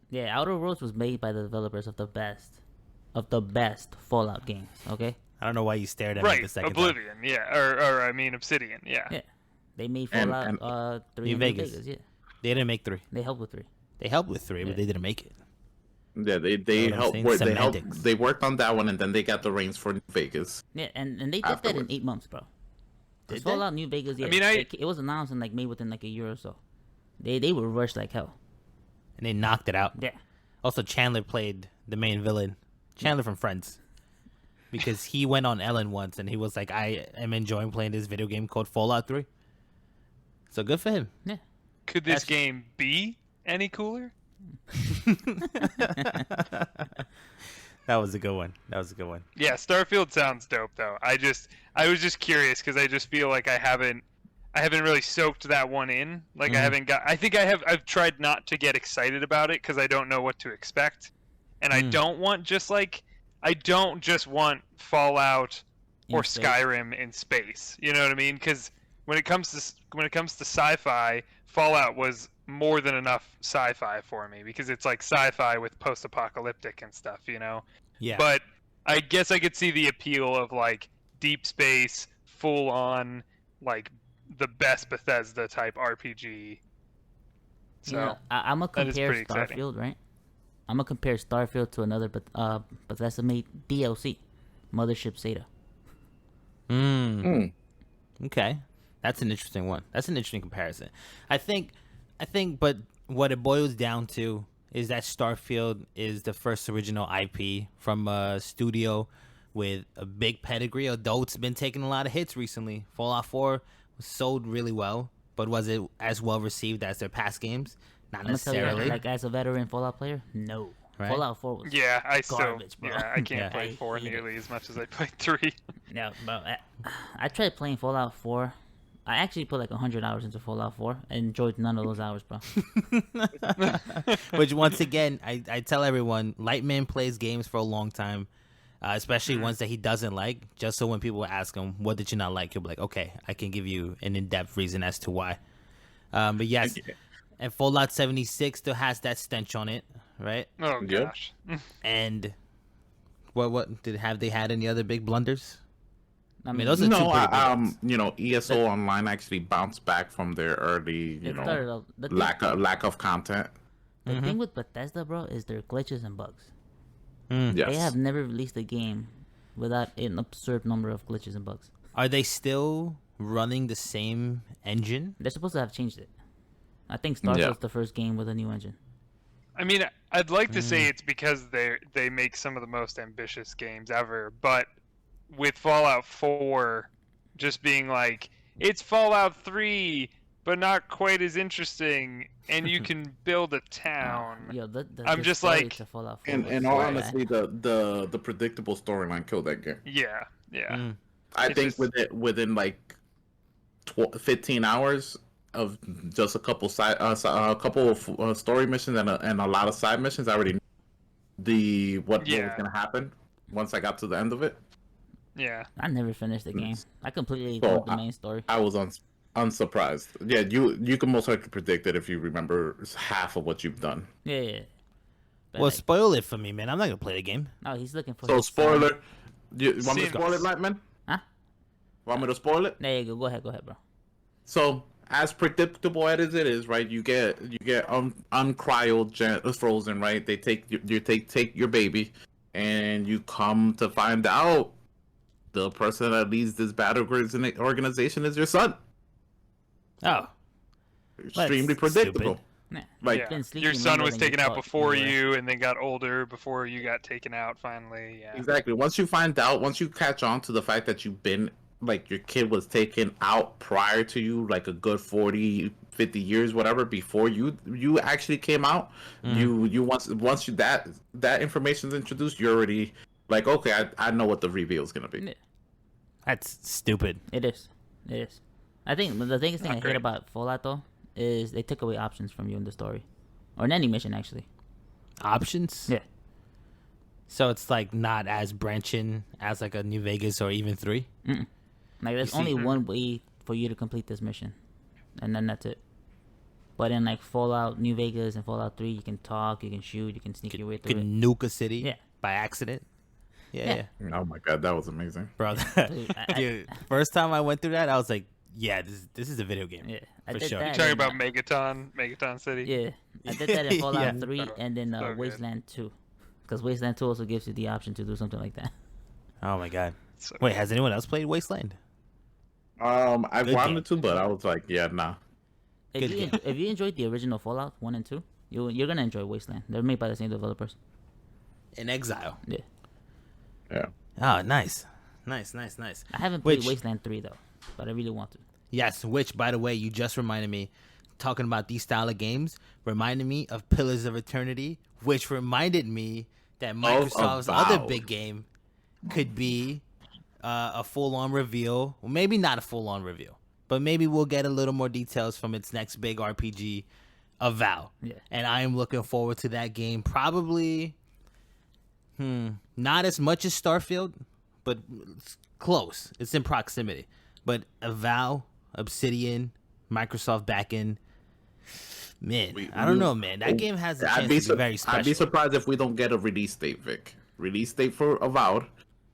Yeah, Outer Worlds was made by the developers of the best Fallout games. Okay. I don't know why you stared at me the Right, second time. Oblivion, yeah, or I mean Obsidian, yeah. Yeah, they made And- Fallout 3 New in Vegas. Vegas. Yeah, They didn't make 3. they helped with 3. They helped with 3, but they didn't make it. Yeah, they know what I'm saying? Semantics. they worked on that one, and then they got the reins for New Vegas. Yeah, and they did that in Afterwards. 8 months, bro. Did they? Fallout New Vegas. Yeah, I mean, it was announced and like made within like a year or so. They were rushed like hell. And they knocked it out. Yeah. Also, Chandler played the main villain. Chandler from Friends. Because he went on Ellen once and he was like, I am enjoying playing this video game called Fallout 3. So good for him. Yeah. Could this game be any cooler? That was a good one. Yeah, Starfield sounds dope though. I was just curious because I just feel like I haven't really soaked that one in. Like I've tried not to get excited about it because I don't know what to expect, and I don't just want Fallout or In space. Skyrim in space. You know what I mean? Because when it comes to sci-fi, Fallout was more than enough sci-fi for me because it's like sci-fi with post-apocalyptic and stuff, you know. Yeah. But I guess I could see the appeal of like deep space, full on, like the best Bethesda type RPG So Yeah, I'm gonna that is compare pretty exciting. Starfield, right? I'm gonna compare Starfield to another, Bethesda made DLC, Mothership Zeta. Okay, that's an interesting one. That's an interesting comparison. I think, but what it boils down to is that Starfield is the first original IP from a studio with a big pedigree, although it's been taking a lot of hits recently. Fallout 4 was sold really well, but was it as well received as their past games? Not I'm gonna tell you, necessarily. like as a veteran Fallout player, no. Right? Fallout 4 was Yeah, I garbage, bro. I can't Yeah. play I 4 hate it. nearly as much as I played 3. No, bro. I tried playing Fallout 4. I actually put like 100 hours into Fallout 4 and enjoyed none of those hours, bro. Which once again, I tell everyone, Lightman plays games for a long time, especially ones that he doesn't like. Just so when people ask him, "What did you not like?" he'll be like, "Okay, I can give you an in-depth reason as to why." But yes, and Fallout 76 still has that stench on it, right? Oh Yeah. gosh. And what did they had any other big blunders? I mean, mean, those are two pretty big ones. ESO Online actually bounced back from their early, it started off, the thing, lack of content. the thing with Bethesda, bro, is their glitches and bugs. Yes. They have never released a game without an absurd number of glitches and bugs. Are they still running the same engine? They're supposed to have changed it. I think Starfield's the first game with a new engine. I mean, I'd like to say it's because they make some of the most ambitious games ever, but with Fallout 4 just being like, it's Fallout 3, but not quite as interesting, and you can build a town. Yo, I'm the just story like- to Fallout 4 And was in so all bad. honesty, the predictable storyline killed that game. Yeah. I It's think just- within like 15 hours of just a couple of story missions and a lot of side missions, I already knew what was Yeah. gonna happen once I got to the end of it. Yeah. I never finished the game. I completely So, ignored the main story. I was unsurprised. Yeah, you can most likely predict it if you remember half of what you've done. Yeah. But Well, like, spoil it for me, man. I'm not gonna play the game. no, he's looking for. So his spoiler, son. you want me to Seems- spoil it, Lightman? Huh? Want me to spoil it? There you go. Go ahead, bro. So as predictable as it is, right? You get uncryogenic frozen, right? They take take your baby, and you come to find out the person that leads this battle organization is your son. Oh, Extremely That's predictable. stupid. Nah, Like- he's been Your sleeping son longer was than taken out thought, before anyway. you, and then got older before you got taken out finally. Yeah. Exactly. Once you catch on to the fact that you've been like your kid was taken out prior to you, like a good 40, 50 years, whatever, before you actually came out, you once you that information is introduced, you're already like, okay, I know what the reveal is gonna be. Yeah. That's stupid. It is. I think the biggest thing Not I great. hate about Fallout though is they took away options from you in the story, or in any mission actually. Options? Yeah. So it's like not as branching as like a New Vegas or even 3? Like there's see- only one way for you to complete this mission, and then that's it. But in like Fallout New Vegas and Fallout 3, you can talk, you can shoot, you can sneak your way You through it. can nuke a city Yeah. by accident. Yeah. Yeah. Oh my god, that was amazing. Bro, Dude, dude, first time I went through that, I was like, yeah, this is a video game. Yeah, I For did sure. that. You talking in, about Megaton City? Yeah, I did that in Fallout Yeah. 3 and then So good. Wasteland 2, because Wasteland 2 also gives you the option to do something like that. Oh my god. So- Wait, has anyone else played Wasteland? I Good wanted game. to, but I was like, yeah, nah. Good game. If you enjoyed the original Fallout 1 and 2, you're gonna enjoy Wasteland. They're made by the same developers. In Exile. Yeah, Yeah. Oh, nice. Nice. I haven't played Which- Wasteland 3 though, but I really want to. Yes, which, by the way, you just reminded me, talking about these style of games, reminded me of Pillars of Eternity, which reminded me that Microsoft's other Avowed. big game could be a full-on reveal. Well, maybe not a full-on reveal, but maybe we'll get a little more details from its next big RPG, Avowed. Yeah. And I am looking forward to that game. Probably, not as much as Starfield, but it's close. It's in proximity. But Avowed, Obsidian, Microsoft backend. Man, I don't know, man. That game has a chance to be very special. I'd be surprised if we don't get a release date, Vic. Release date for Avowed.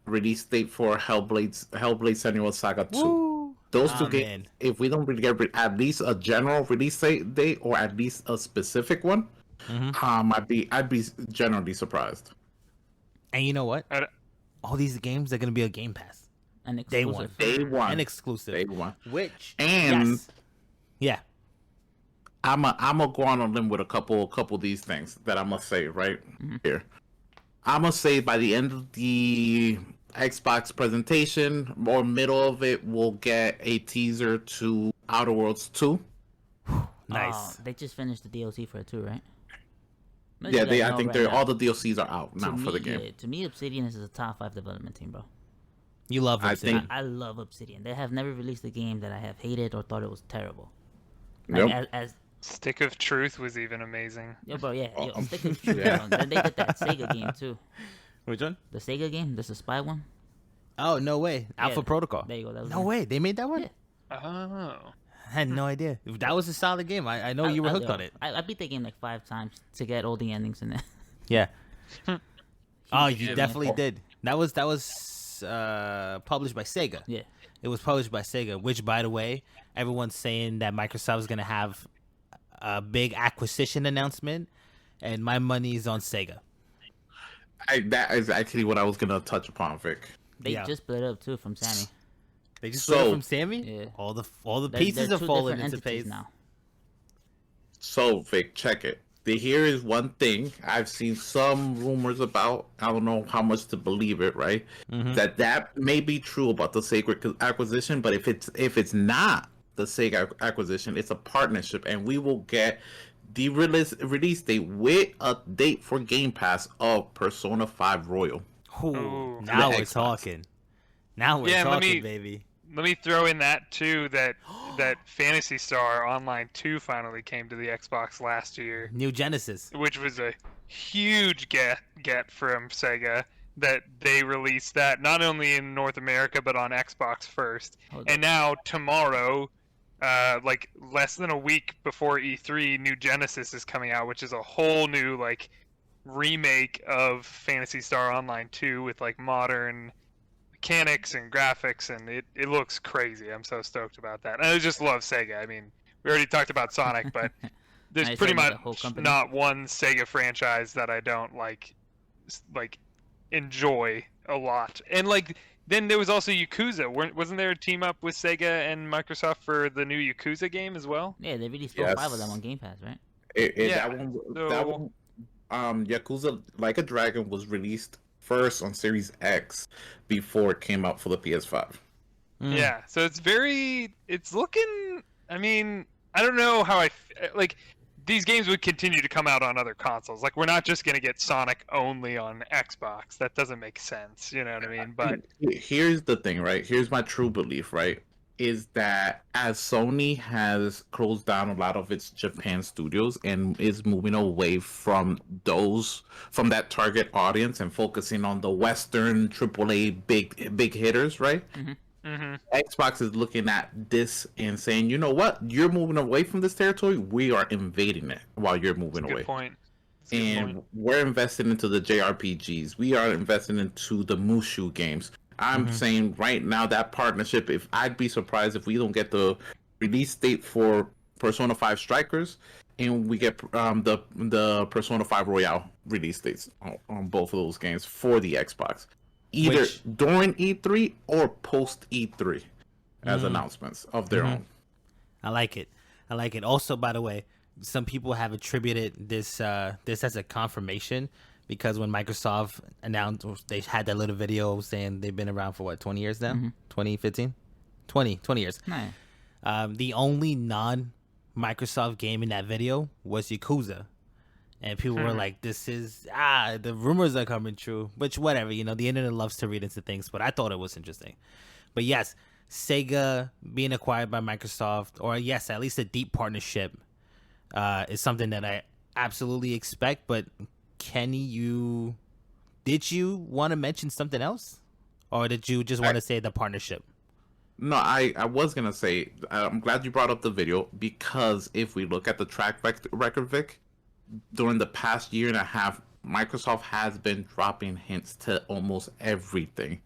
Release date for Hellblade Senua's Saga 2. Woo! Those two Oh, games, man. if we don't really get at least a general release date or at least a specific one, I'd be generally surprised. And you know what? I don't- All these games are gonna be a Game Pass. An Day exclusive. Day one. And exclusive. Day one. Which And yes. Yeah. I'm gonna go on a limb with a couple of these things that I'm gonna say right here. I'm gonna say by the end of the Xbox presentation or middle of it, we'll get a teaser to Outer Worlds 2. Nice. Oh, they just finished the DLC for it too, right? Yeah, I think all the DLCs are out now for the game. Yeah, to me, Obsidian is a top 5 development team, bro. You love I Obsidian. think- I love Obsidian. They have never released a game that I have hated or thought it was terrible. Nope. As Stick of Truth was even amazing. yo, bro, yeah, yo, Oh, stick with Truth, yeah. bro. Then they did that Sega game too. Which one? The Sega game, this is a spy one. Oh, no way. Alpha Yeah, Protocol. There you go. That was No it. way. They made that one? Yeah. Oh. I had no idea. That was a solid game. I know you were hooked yo, on it. I beat the game like 5 times to get all the endings in it. Yeah. Oh, Huge you fan. definitely did. That was published by Sega. Yeah. It was published by Sega, which, by the way, everyone's saying that Microsoft is going to have a big acquisition announcement, and my money is on Sega. That is actually what I was gonna touch upon, Vic. They Yeah. just split up too from Sammy. They just So- split it from Sammy? Yeah. All the They're- pieces they're are two falling different into entities place. now. So, Vic, check it. Here is one thing I've seen some rumors about. I don't know how much to believe it, right? That may be true about the Sega acquisition, but if it's not the Sega acquisition, it's a partnership, and we will get the release date with a date for Game Pass of Persona 5 Royal. Ooh, Ooh. now The we're Xbox. talking. Now we're Yeah, let talking, me- baby. Let me throw in that too. That Phantasy Star Online 2 finally came to the Xbox last year, New Genesis. which was a huge get from Sega. That they released that not only in North America but on Xbox first, Hold and now tomorrow, like less than a week before E3, New Genesis is coming out, which is a whole new like remake of Phantasy Star Online 2 with like modern mechanics and graphics, and it looks crazy. I'm so stoked about that. And I just love Sega. I mean, we already talked about Sonic, but there's Nice pretty having the much whole company. not one Sega franchise that I don't like enjoy a lot. And like then there was also Yakuza. Wasn't there a team up with Sega and Microsoft for the new Yakuza game as well? Yeah, they released all 5 of them Yes. on Game Pass, right? Yeah, That one, Yakuza Like a Dragon was released first on Series X before it came out for the PS5. Yeah, so it's looking. I mean, I don't know how like these games would continue to come out on other consoles. Like we're not just gonna get Sonic only on Xbox. That doesn't make sense. You know what I mean? But Here's the thing, right? Here's my true belief, right? Is that as Sony has closed down a lot of its Japan studios and is moving away from that target audience and focusing on the Western AAA big hitters, right? Xbox is looking at this and saying, you know what? You're moving away from this territory. We are invading it while you're moving away. good point. That's a good And point. we're investing into the JRPGs. We are investing into the Mushu games. I'm saying right now that partnership, if I'd be surprised if we don't get the release date for Persona 5 Strikers and we get the Persona 5 Royale release dates on both of those games for the Xbox. Either Which- during E3 or post E3 as announcements of their own. I like it. I like it. Also, by the way, some people have attributed this as a confirmation because when Microsoft announced, they had that little video saying they've been around for what, 20 years now? 2015? 20 years. Nice. The only non-Microsoft game in that video was Yakuza. And people were like, this is, the rumors are coming true. Which, whatever, the internet loves to read into things. But I thought it was interesting. But yes, Sega being acquired by Microsoft, or yes, at least a deep partnership, is something that I absolutely expect. But Kenny, did you want to mention something else? Or did you just want to say the partnership? No, I was going to say, I'm glad you brought up the video because if we look at the track record, Vic, during the past year and a half, Microsoft has been dropping hints to almost everything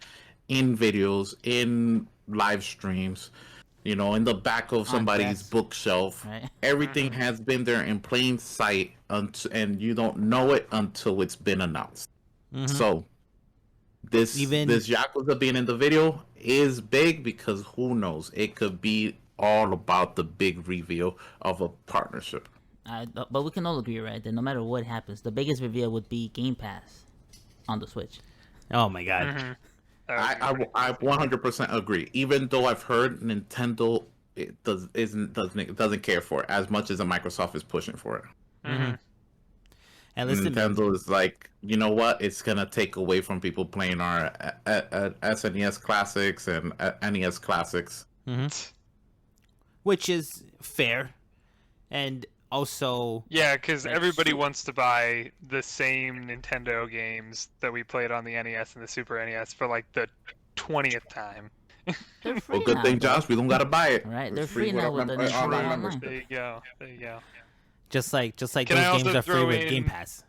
in videos, in live streams, in the back of somebody's desk. bookshelf. Right. Everything has been there in plain sight, and you don't know it until it's been announced. So this Yakuza being in the video is big because who knows? It could be all about the big reveal of a partnership. But we can all agree, right, that no matter what happens, the biggest reveal would be Game Pass on the Switch. Oh my god. I 100% agree. Even though I've heard Nintendo doesn't care for it as much as Microsoft is pushing for it. And listen, Nintendo is like, you know what? It's gonna take away from people playing our SNES classics and NES classics, which is fair, and also Yeah, because everybody wants to buy the same Nintendo games that we played on the NES and the Super NES for like the 20th time. Well, good thing, Josh, we don't gotta buy it. Right, they're free now with the Nintendo Online. There you go. There you go. just like Can those I games also are free throw with Game in- Pass.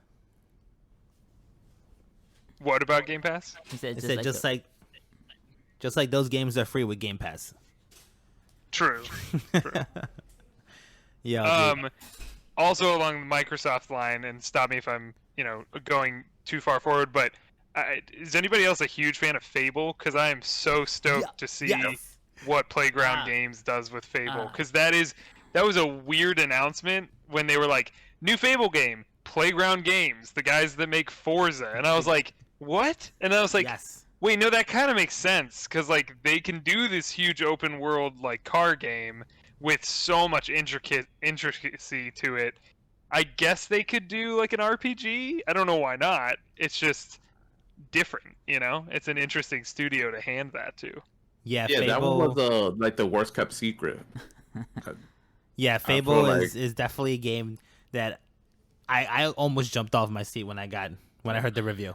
What about Game Pass? He said It said just like those games are free with Game Pass. True. Yeah. dude. Also along the Microsoft line, and stop me if I'm, going too far forward, but is anybody else a huge fan of Fable? Because I am so stoked to see what Playground Games does with Fable. Because that was a weird announcement when they were like, new Fable game, Playground Games, the guys that make Forza. And I was like, what? And I was like, wait, no, that kind of makes sense. Because, like, they can do this huge open world, like, car game with so much intricacy to it. I guess they could do, like, an RPG. I don't know why not. It's just different, It's an interesting studio to hand that to. Yeah, That Fable. one was like the worst kept secret. Yeah, Fable like- is definitely a game that I almost jumped off my seat when I heard the review.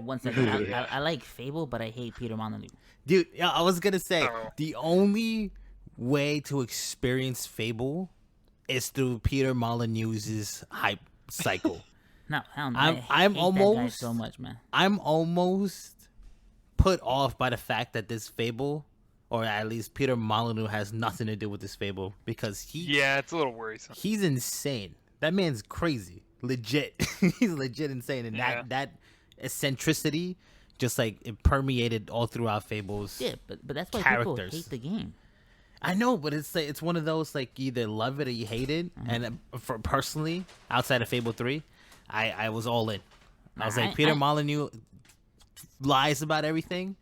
One second, I like Fable, but I hate Peter Molyneux. Dude, yeah, I was gonna say Oh. the only way to experience Fable is through Peter Molyneux's hype cycle. No, hell no. I'm I hate that guy almost- so much, man. I'm almost put off by the fact that this Fable, or at least Peter Molyneux, has nothing to do with this Fable because Yeah, it's a little worrisome. he's insane. That man's crazy, legit. He's legit insane, and Yeah. that eccentricity just like it permeated all throughout Fable's. Yeah, but that's why characters. people hate the game. I know, but it's one of those like you either love it or you hate it. And for personally, outside of Fable 3, I was all in. I was like, Peter Molyneux lies about everything,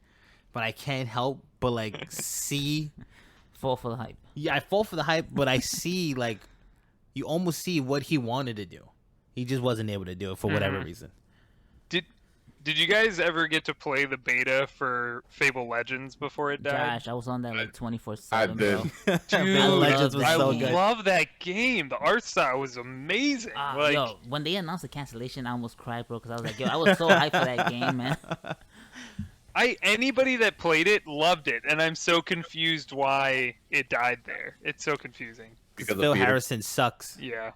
but I can't help but like see. Fall for the hype. Yeah, I fall for the hype, but I see like you almost see what he wanted to do. He just wasn't able to do it for whatever reason. Did you guys ever get to play the beta for Fable Legends before it died? Josh, I was on that like 24/7. I did. Bro. Dude, Legends was I so good. love that game. The art style was amazing. Yo, when they announced the cancellation, I almost cried, bro, because I was like, yo, I was so hyped for that game, man. Anybody that played it loved it, and I'm so confused why it died there. It's so confusing. Because of Phil Peter. Harrison sucks. Yeah.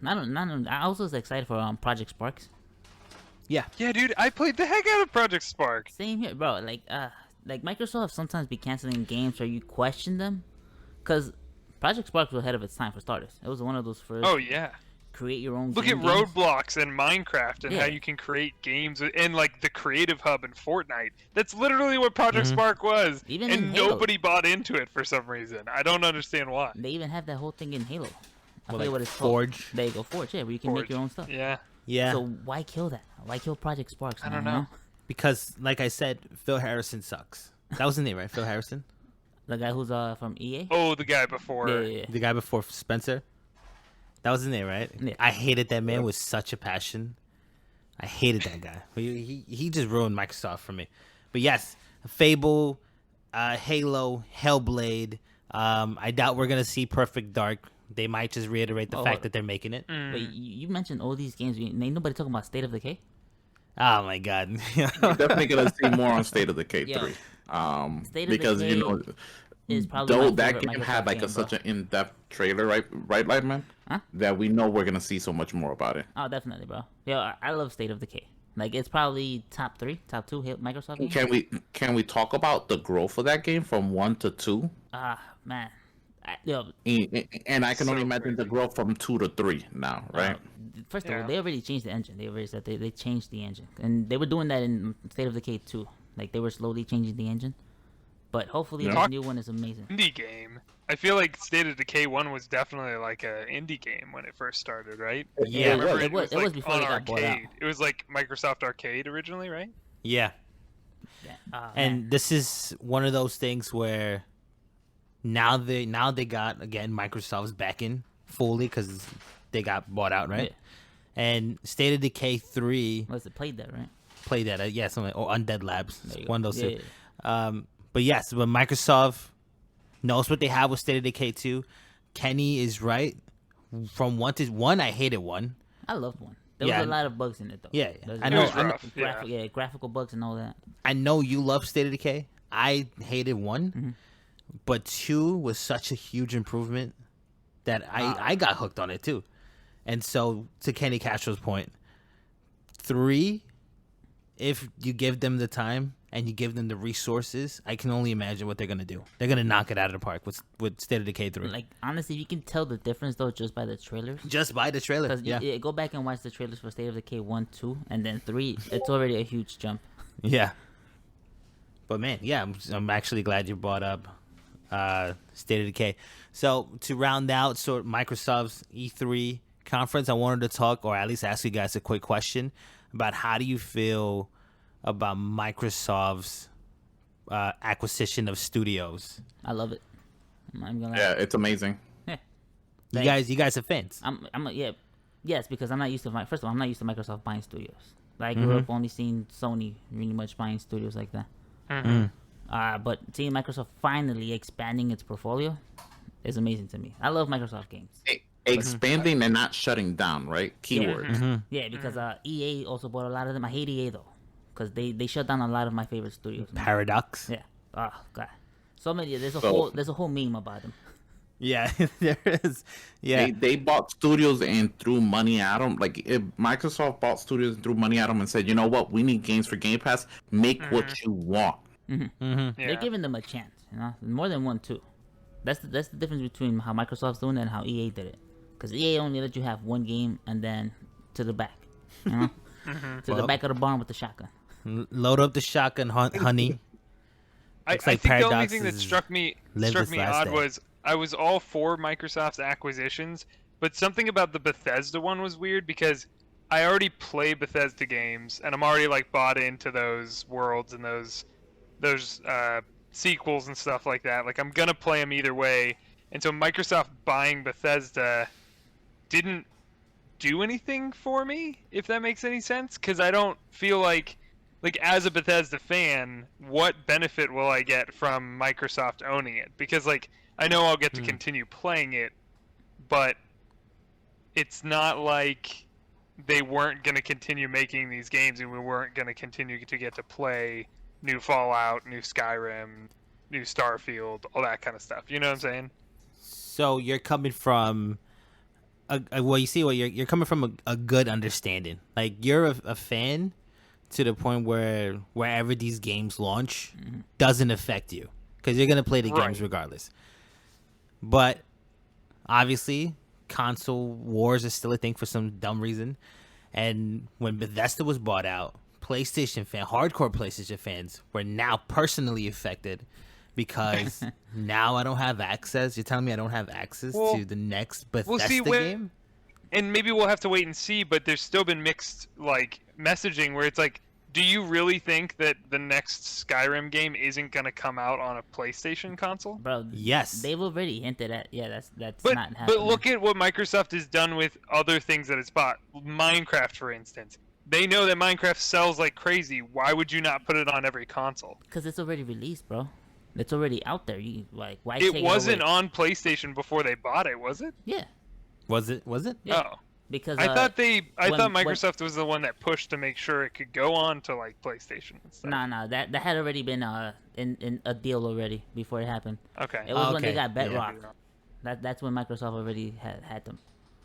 I also was excited for Project Sparks. Yeah. Yeah, dude, I played the heck out of Project Spark. Same here, bro. Like Microsoft sometimes be canceling games or you question them, because Project Sparks was ahead of its time for starters. It was one of those first. Oh yeah. Create your own. Look at game games. Roblox and Minecraft and how you can create games and like the Creative Hub and Fortnite. That's literally what Project Spark was. Even in and Halo. nobody bought into it for some reason. I don't understand why. They even have that whole thing in Halo. I Well, forget like what it's called. Forge? There you go, Forge. Yeah, where you can make your own stuff. Yeah. Yeah. So why kill that? Why kill Project Sparks? I man, don't know. Because, like I said, Phil Harrison sucks. That was his name, right? Phil Harrison? The guy who's from EA. Oh, the guy before. Yeah. The guy before Spencer? That was his name, right? Yeah. I hated that man with such a passion. I hated that guy. He just ruined Microsoft for me. But yes, Fable, Halo, Hellblade. I doubt we're going to see Perfect Dark. They might just reiterate the fact that they're making it. But you mentioned all these games. Ain't nobody talking about State of Decay. Oh, my God. We're definitely gonna see more on State of Decay Yeah. 3. State of Because Decay is probably though my that favorite game Microsoft had like game, such bro. an in-depth trailer, right, Lightman? Huh? That we know we're gonna see so much more about it. Oh, definitely, bro. Yo, I love State of Decay. Like it's probably top 2 Microsoft games. Can we talk about the growth of that game from 1 to 2? Man. And I can only So imagine the growth from 2 to 3 now, right? First of all, they already changed the engine. They already said they changed the engine, and they were doing that in State of Decay 2. Like they were slowly changing the engine, but hopefully the new one is amazing. Indie game. I feel like State of Decay 1 was definitely like an indie game when it first started, right? Yeah, I it was like before on they got bought out. arcade. It was like Microsoft Arcade originally, right? Yeah. And this is one of those things where now they got again Microsoft's backing fully because they got bought out, right? Yeah. And State of Decay 3 Was it played that right? played that, yeah, something or Undead Labs, There you one go. of those two. Yeah. But yes, but Microsoft knows what they have with State of Decay 2. Kenny is right. From 1 to 1, I hated 1. I loved 1. There Yeah. was a lot of bugs in it though. Yeah, There's I a know- lot of I know- rough, yeah. graphical bugs and all that. I know you love State of Decay. I hated 1, but 2 was such a huge improvement that I got hooked on it too. And so, to Kenny Castro's point, 3, if you give them the time and you give them the resources, I can only imagine what they're gonna do. They're gonna knock it out of the park with State of Decay 3. Like honestly, you can tell the difference though just by the trailers. Just by the trailer, Because yeah, go back and watch the trailers for State of Decay 1, 2, and then 3. It's already a huge jump. yeah. But man, yeah, I'm actually glad you brought up State of Decay. So to round out Microsoft's E3 conference, I wanted to talk, or at least ask you guys a quick question about how do you feel about Microsoft's acquisition of studios? I love it. I'm gonna. Yeah, it's amazing. You guys are fans. Yes, because I'm not used to first of all, I'm not used to Microsoft buying studios. Like, I grew up only seeing Sony really much buying studios like that. But seeing Microsoft finally expanding its portfolio is amazing to me. I love Microsoft games. Expanding and not shutting down, right? Keyword. Yeah, because EA also bought a lot of them. I hate EA though, because they shut down a lot of my favorite studios. Man. Paradox. Yeah. Oh god. So many. There's a whole meme about them. Yeah, there is. Yeah, They bought studios and threw money at them. Like, if Microsoft bought studios and threw money at them and said, you know what, we need games for Game Pass. Make what you want. They're giving them a chance, more than one too. That's the difference between how Microsoft's doing it and how EA did it. Because EA only let you have one game and then to the back, to the back of the barn with the shotgun. load up the shotgun, honey. I Looks like think the only Paradox thing that is struck me lived his last odd day. was I was all for Microsoft's acquisitions, but something about the Bethesda one was weird because I already play Bethesda games and I'm already like bought into those worlds and those sequels and stuff like that. Like I'm gonna play them either way, and so Microsoft buying Bethesda didn't do anything for me, if that makes any sense, because I don't feel like as a Bethesda fan, what benefit will I get from Microsoft owning it? Because like I know I'll get to continue playing it, but it's not like they weren't going to continue making these games and we weren't going to continue to get to play new Fallout, new Skyrim, new Starfield, all that kind of stuff. You know what I'm saying? So you're coming from you're coming from a good understanding. Like you're a fan to the point where wherever these games launch doesn't affect you because you're gonna play the games regardless. But obviously, console wars is still a thing for some dumb reason. And when Bethesda was bought out, hardcore PlayStation fans were now personally affected because now I don't have access. You're telling me I don't have access to the next Bethesda game? And maybe we'll have to wait and see, but there's still been mixed like messaging where it's like, do you really think that the next Skyrim game isn't going to come out on a PlayStation console? Bro, yes. They've already hinted at, that's But, not happening. but look at what Microsoft has done with other things that it's bought. Minecraft, for instance. They know that Minecraft sells like crazy. Why would you not put it on every console? Because it's already released, bro. It's already out there. Why It take wasn't it away? on PlayStation before they bought it, was it? Yeah. Was it? Yeah. Oh. Because I thought when Microsoft was the one that pushed to make sure it could go on to like PlayStation and stuff. Nah, that had already been in a deal already before it happened. Okay. It was when they Okay. got Bedrock. That's when Microsoft already had them.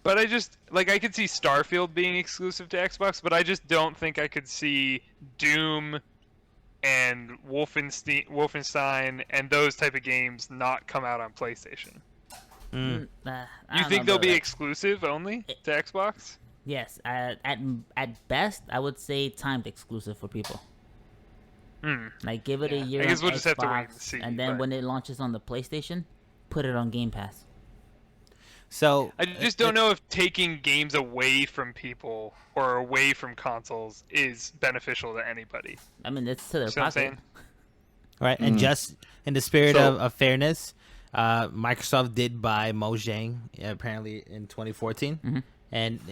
But I just I could see Starfield being exclusive to Xbox, but I just don't think I could see Doom and Wolfenstein and those type of games not come out on PlayStation. You think they'll be exclusive only to Xbox? Yes, at best, I would say timed exclusive for people. Like, give it a year. I guess on we'll Xbox, just have to wait and see. And then when it launches on the PlayStation, put it on Game Pass. So I just don't know if taking games away from people or away from consoles is beneficial to anybody. I mean, it's to their See what I'm pocket. saying? Right, and just in the spirit of fairness, Microsoft did buy Mojang apparently in 2014,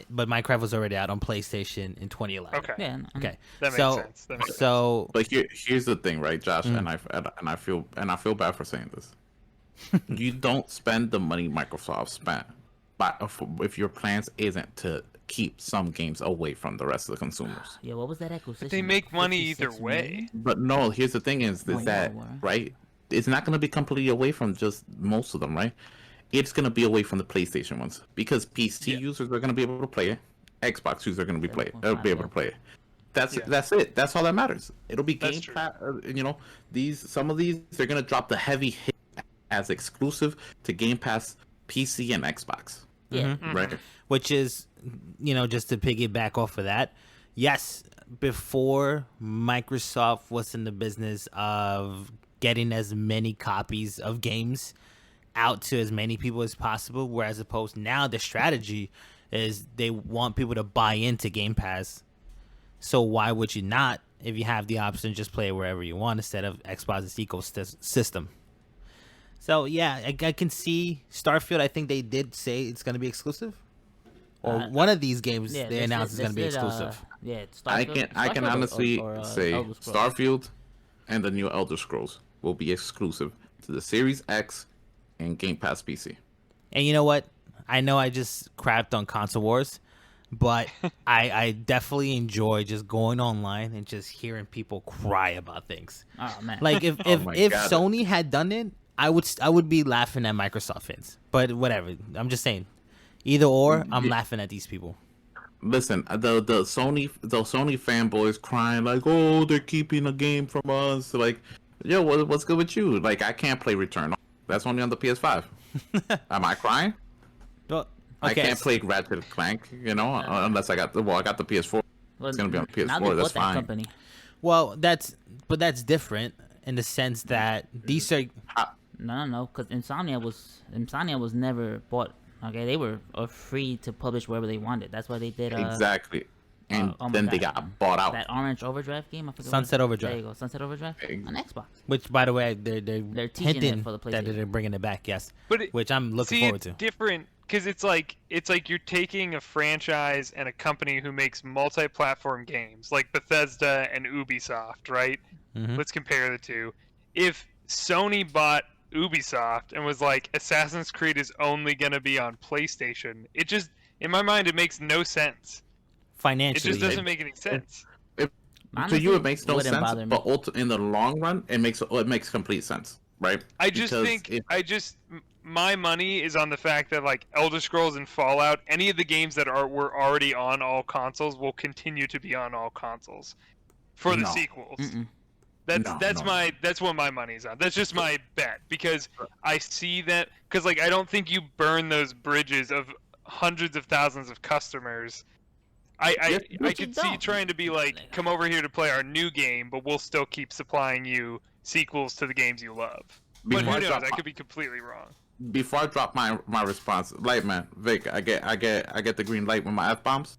but Minecraft was already out on PlayStation in 2011. Okay. Yeah. Okay. That makes sense. That makes so, But here's the thing, right, Josh? And I feel bad for saying this. You don't spend the money Microsoft spent, but if your plans isn't to keep some games away from the rest of the consumers. Yeah, what was that acquisition? But they make money either 56 way. million? But no, here's the thing is that right? It's not going to be completely away from just most of them, right? It's going to be away from the PlayStation ones because PC users are going to be able to play it. Xbox users are going to be able to play it. That's it. That's all that matters. It'll be Game Pass. Some of these they're going to drop the heavy hit as exclusive to Game Pass, PC, and Xbox. Yeah. Right. which is, just to piggyback off of that, yes, before Microsoft was in the business of getting as many copies of games out to as many people as possible, whereas opposed now the strategy is they want people to buy into Game Pass. So why would you not, if you have the option, just play it wherever you want instead of Xbox's ecosystem? So yeah, I can see Starfield. I think they did say it's going to be exclusive, or one of these games they announced is going to be exclusive. Starfield, I can honestly say Elder Scrolls. Starfield and the new Elder Scrolls will be exclusive to the Series X and Game Pass PC. And you know what? I know I just crapped on Console Wars, but I definitely enjoy just going online and just hearing people cry about things. Oh man! Like if Sony had done it, I would be laughing at Microsoft fans. But whatever. I'm just saying, either or, I'm laughing at these people. Listen, the Sony fanboys crying like, oh, they're keeping a game from us. Like, yo, what's good with you? Like, I can't play Return. That's only on the PS5. Am I crying? Well, I can't play Ratchet and Clank, unless I got the PS4. It's gonna be on PS4. That's fine. Company. Well, that's different in the sense that these are. No, because Insomnia was never bought. Okay, they were free to publish wherever they wanted. That's why they did. Exactly. And then they got bought out. That Orange Overdrive game, I forgot. Sunset Overdrive. There you go, Sunset Overdrive on Xbox. Which, by the way, they're teaching hinting it for the that PlayStation. they're bringing it back. Yes, But which I'm looking forward to. It's different because it's like you're taking a franchise and a company who makes multi-platform games like Bethesda and Ubisoft, right? Mm-hmm. Let's compare the two. If Sony bought Ubisoft and was like, Assassin's Creed is only going to be on PlayStation, it just, in my mind, it makes no sense. Financially, it just doesn't make any sense. To you, it makes no sense, but in the long run, it makes complete sense, right? I just think my money is on the fact that like Elder Scrolls and Fallout, any of the games that were already on all consoles will continue to be on all consoles for the sequels. Mm-mm. That's what my money's on. That's just my bet because I see that because like I don't think you burn those bridges of hundreds of thousands of customers. I could see you trying to be like, come over here to play our new game, but we'll still keep supplying you sequels to the games you love. But who knows? I could be completely wrong. Before I drop my response, Lightman, Vic, I get the green light with my F-bombs.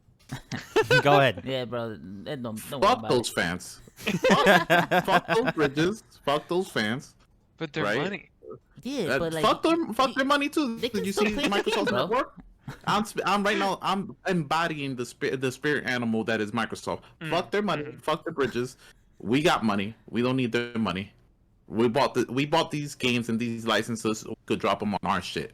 Go ahead. Yeah, bro. Don't Fuck those fans. Fuck those bridges. Fuck those fans. But their money. Yeah, but like fuck their money too. Did you see Microsoft's network? I'm right now. I'm embodying the spirit animal that is Microsoft. Fuck their money. Fuck the bridges. We got money. We don't need their money. We bought these games and these licenses. We could drop them on our shit.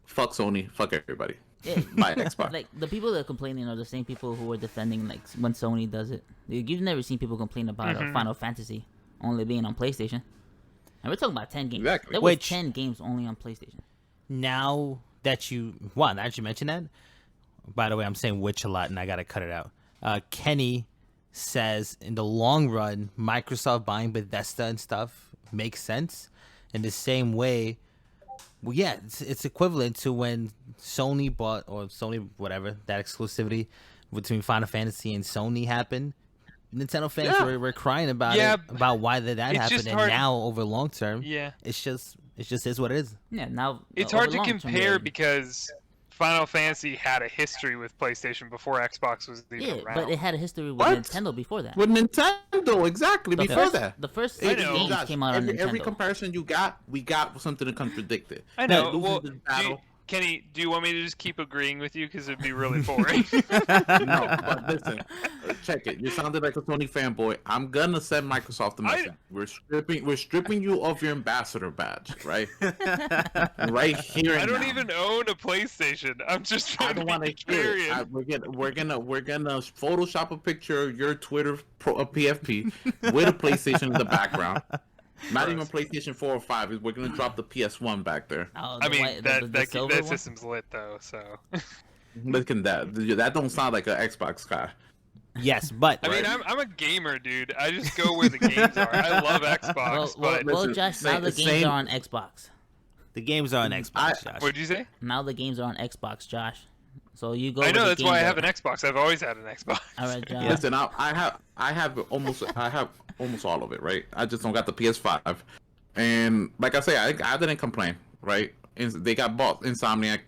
Fuck Sony. Fuck everybody. Yeah, my Xbox. Like the people that are complaining are the same people who are defending like when Sony does it. You've never seen people complain about Final Fantasy only being on PlayStation. And we're talking about 10 games. Exactly. There was 10 games only on PlayStation. Now that you want. Did you mention that? By the way, I'm saying which a lot, and I gotta cut it out. Kenny says, in the long run, Microsoft buying Bethesda and stuff makes sense. In the same way, well, yeah, it's equivalent to when Sony bought, or Sony, whatever, that exclusivity between Final Fantasy and Sony happened. Nintendo fans were crying about it, about why that happened, and now over long term, it's just is what it is. Yeah, now it's hard to compare because Final Fantasy had a history with PlayStation before Xbox was even around. But it had a history with Nintendo before that. With Nintendo, exactly, before that. The first 6 games came out on Nintendo. Every comparison you got, we got something to contradict it. I know. Well, Kenny, do you want me to just keep agreeing with you? Because it'd be really boring. No, but listen, check it. You sounded like a Sony fanboy. I'm gonna send Microsoft the message. We're stripping you of your ambassador badge, right? Right here. I don't even own a PlayStation. I'm just trying to be curious. We're gonna Photoshop a picture of your Twitter PFP with a PlayStation in the background. Not even PlayStation 4 or 5. We're gonna drop the PS1 back there. I mean, that system's lit though. So look at that. That don't sound like an Xbox guy. Yes, but I mean, I'm a gamer, dude. I just go where the games are. I love Xbox. Well, Josh, now the games are on Xbox. The games are on Xbox, Josh. What'd you say? Now the games are on Xbox, Josh. So you go. I know, that's why I have an Xbox. I've always had an Xbox. All right, Josh. Listen, I have almost all of it, right? I just don't got the PS5, and like I say, I didn't complain, right? They got bought. Insomniac,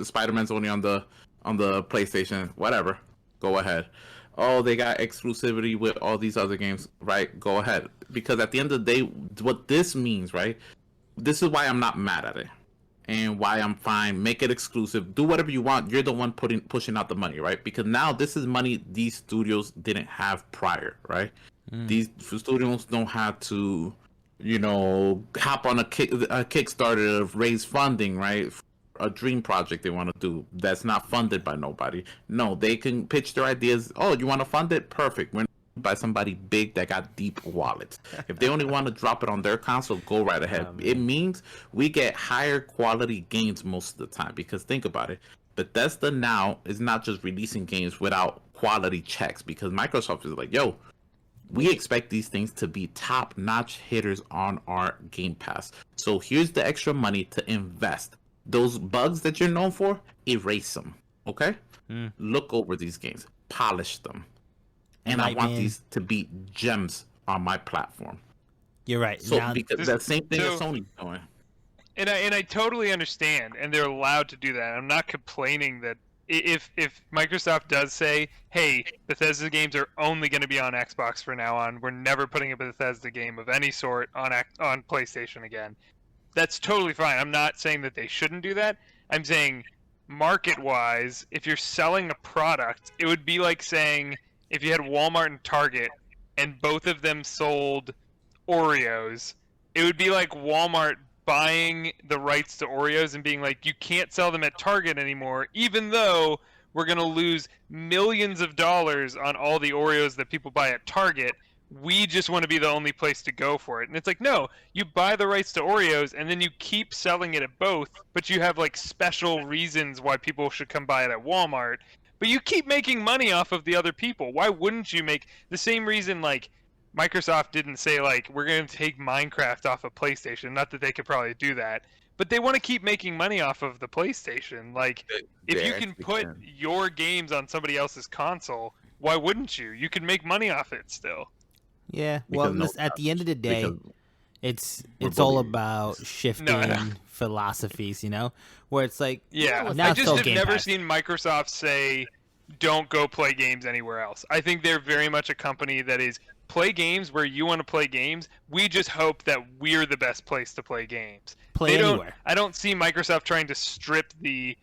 Spider-Man's only on the PlayStation. Whatever, go ahead. Oh, they got exclusivity with all these other games, right? Go ahead, because at the end of the day, what this means, right? This is why I'm not mad at it. And why I'm fine, make it exclusive, do whatever you want. You're the one pushing out the money, right? Because now this is money these studios didn't have prior, right? These studios don't have to, hop on a Kickstarter to raise funding, right? A dream project they want to do that's not funded by nobody. No, they can pitch their ideas. Oh, you want to fund it? Perfect. We're by somebody big that got deep wallets. If they only want to drop it on their console, go right ahead. It means we get higher quality games most of the time, because think about it, Bethesda now is not just releasing games without quality checks, because Microsoft is like, yo, we expect these things to be top-notch hitters on our Game Pass. So here's the extra money to invest. Those bugs that you're known for, erase them, okay? Look over these games, polish them. And I want these to be gems on my platform. You're right. So because that same thing that Sony's doing. And I totally understand, and they're allowed to do that. I'm not complaining that if Microsoft does say, hey, Bethesda games are only going to be on Xbox from now on, we're never putting a Bethesda game of any sort on PlayStation again. That's totally fine. I'm not saying that they shouldn't do that. I'm saying market-wise, if you're selling a product, it would be like saying, if you had Walmart and Target and both of them sold Oreos, it would be like Walmart buying the rights to Oreos and being like, you can't sell them at Target anymore, even though we're going to lose millions of dollars on all the Oreos that people buy at Target. We just want to be the only place to go for it. And it's like, no, you buy the rights to Oreos and then you keep selling it at both, but you have like special reasons why people should come buy it at Walmart. But you keep making money off of the other people. Why wouldn't you make the same reason? Like Microsoft didn't say like we're going to take Minecraft off of PlayStation. Not that they could probably do that, but they want to keep making money off of the PlayStation. Like if you can put your games on somebody else's console, why wouldn't you? You can make money off it still. Yeah. Well, at the end of the day, it's all about shifting philosophies, where it's like, I just have never seen Microsoft say, don't go play games anywhere else. I think they're very much a company that is play games where you want to play games. We just hope that we're the best place to play games. Play anywhere. I don't see Microsoft trying to strip the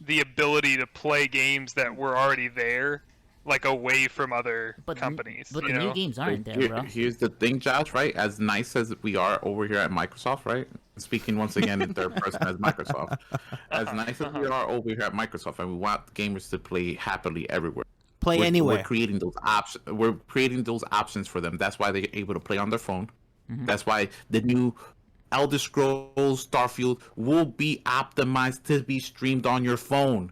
ability to play games that were already there, like away from other companies. But the new games aren't there, bro. Here's the thing, Josh, right? As nice as we are over here at Microsoft, right? Speaking once again in third person as Microsoft. As nice as we are over here at Microsoft, and we want gamers to play happily everywhere. Anywhere. We're creating those options. We're creating those options for them. That's why they're able to play on their phone. That's why the new Elder Scrolls Starfield will be optimized to be streamed on your phone,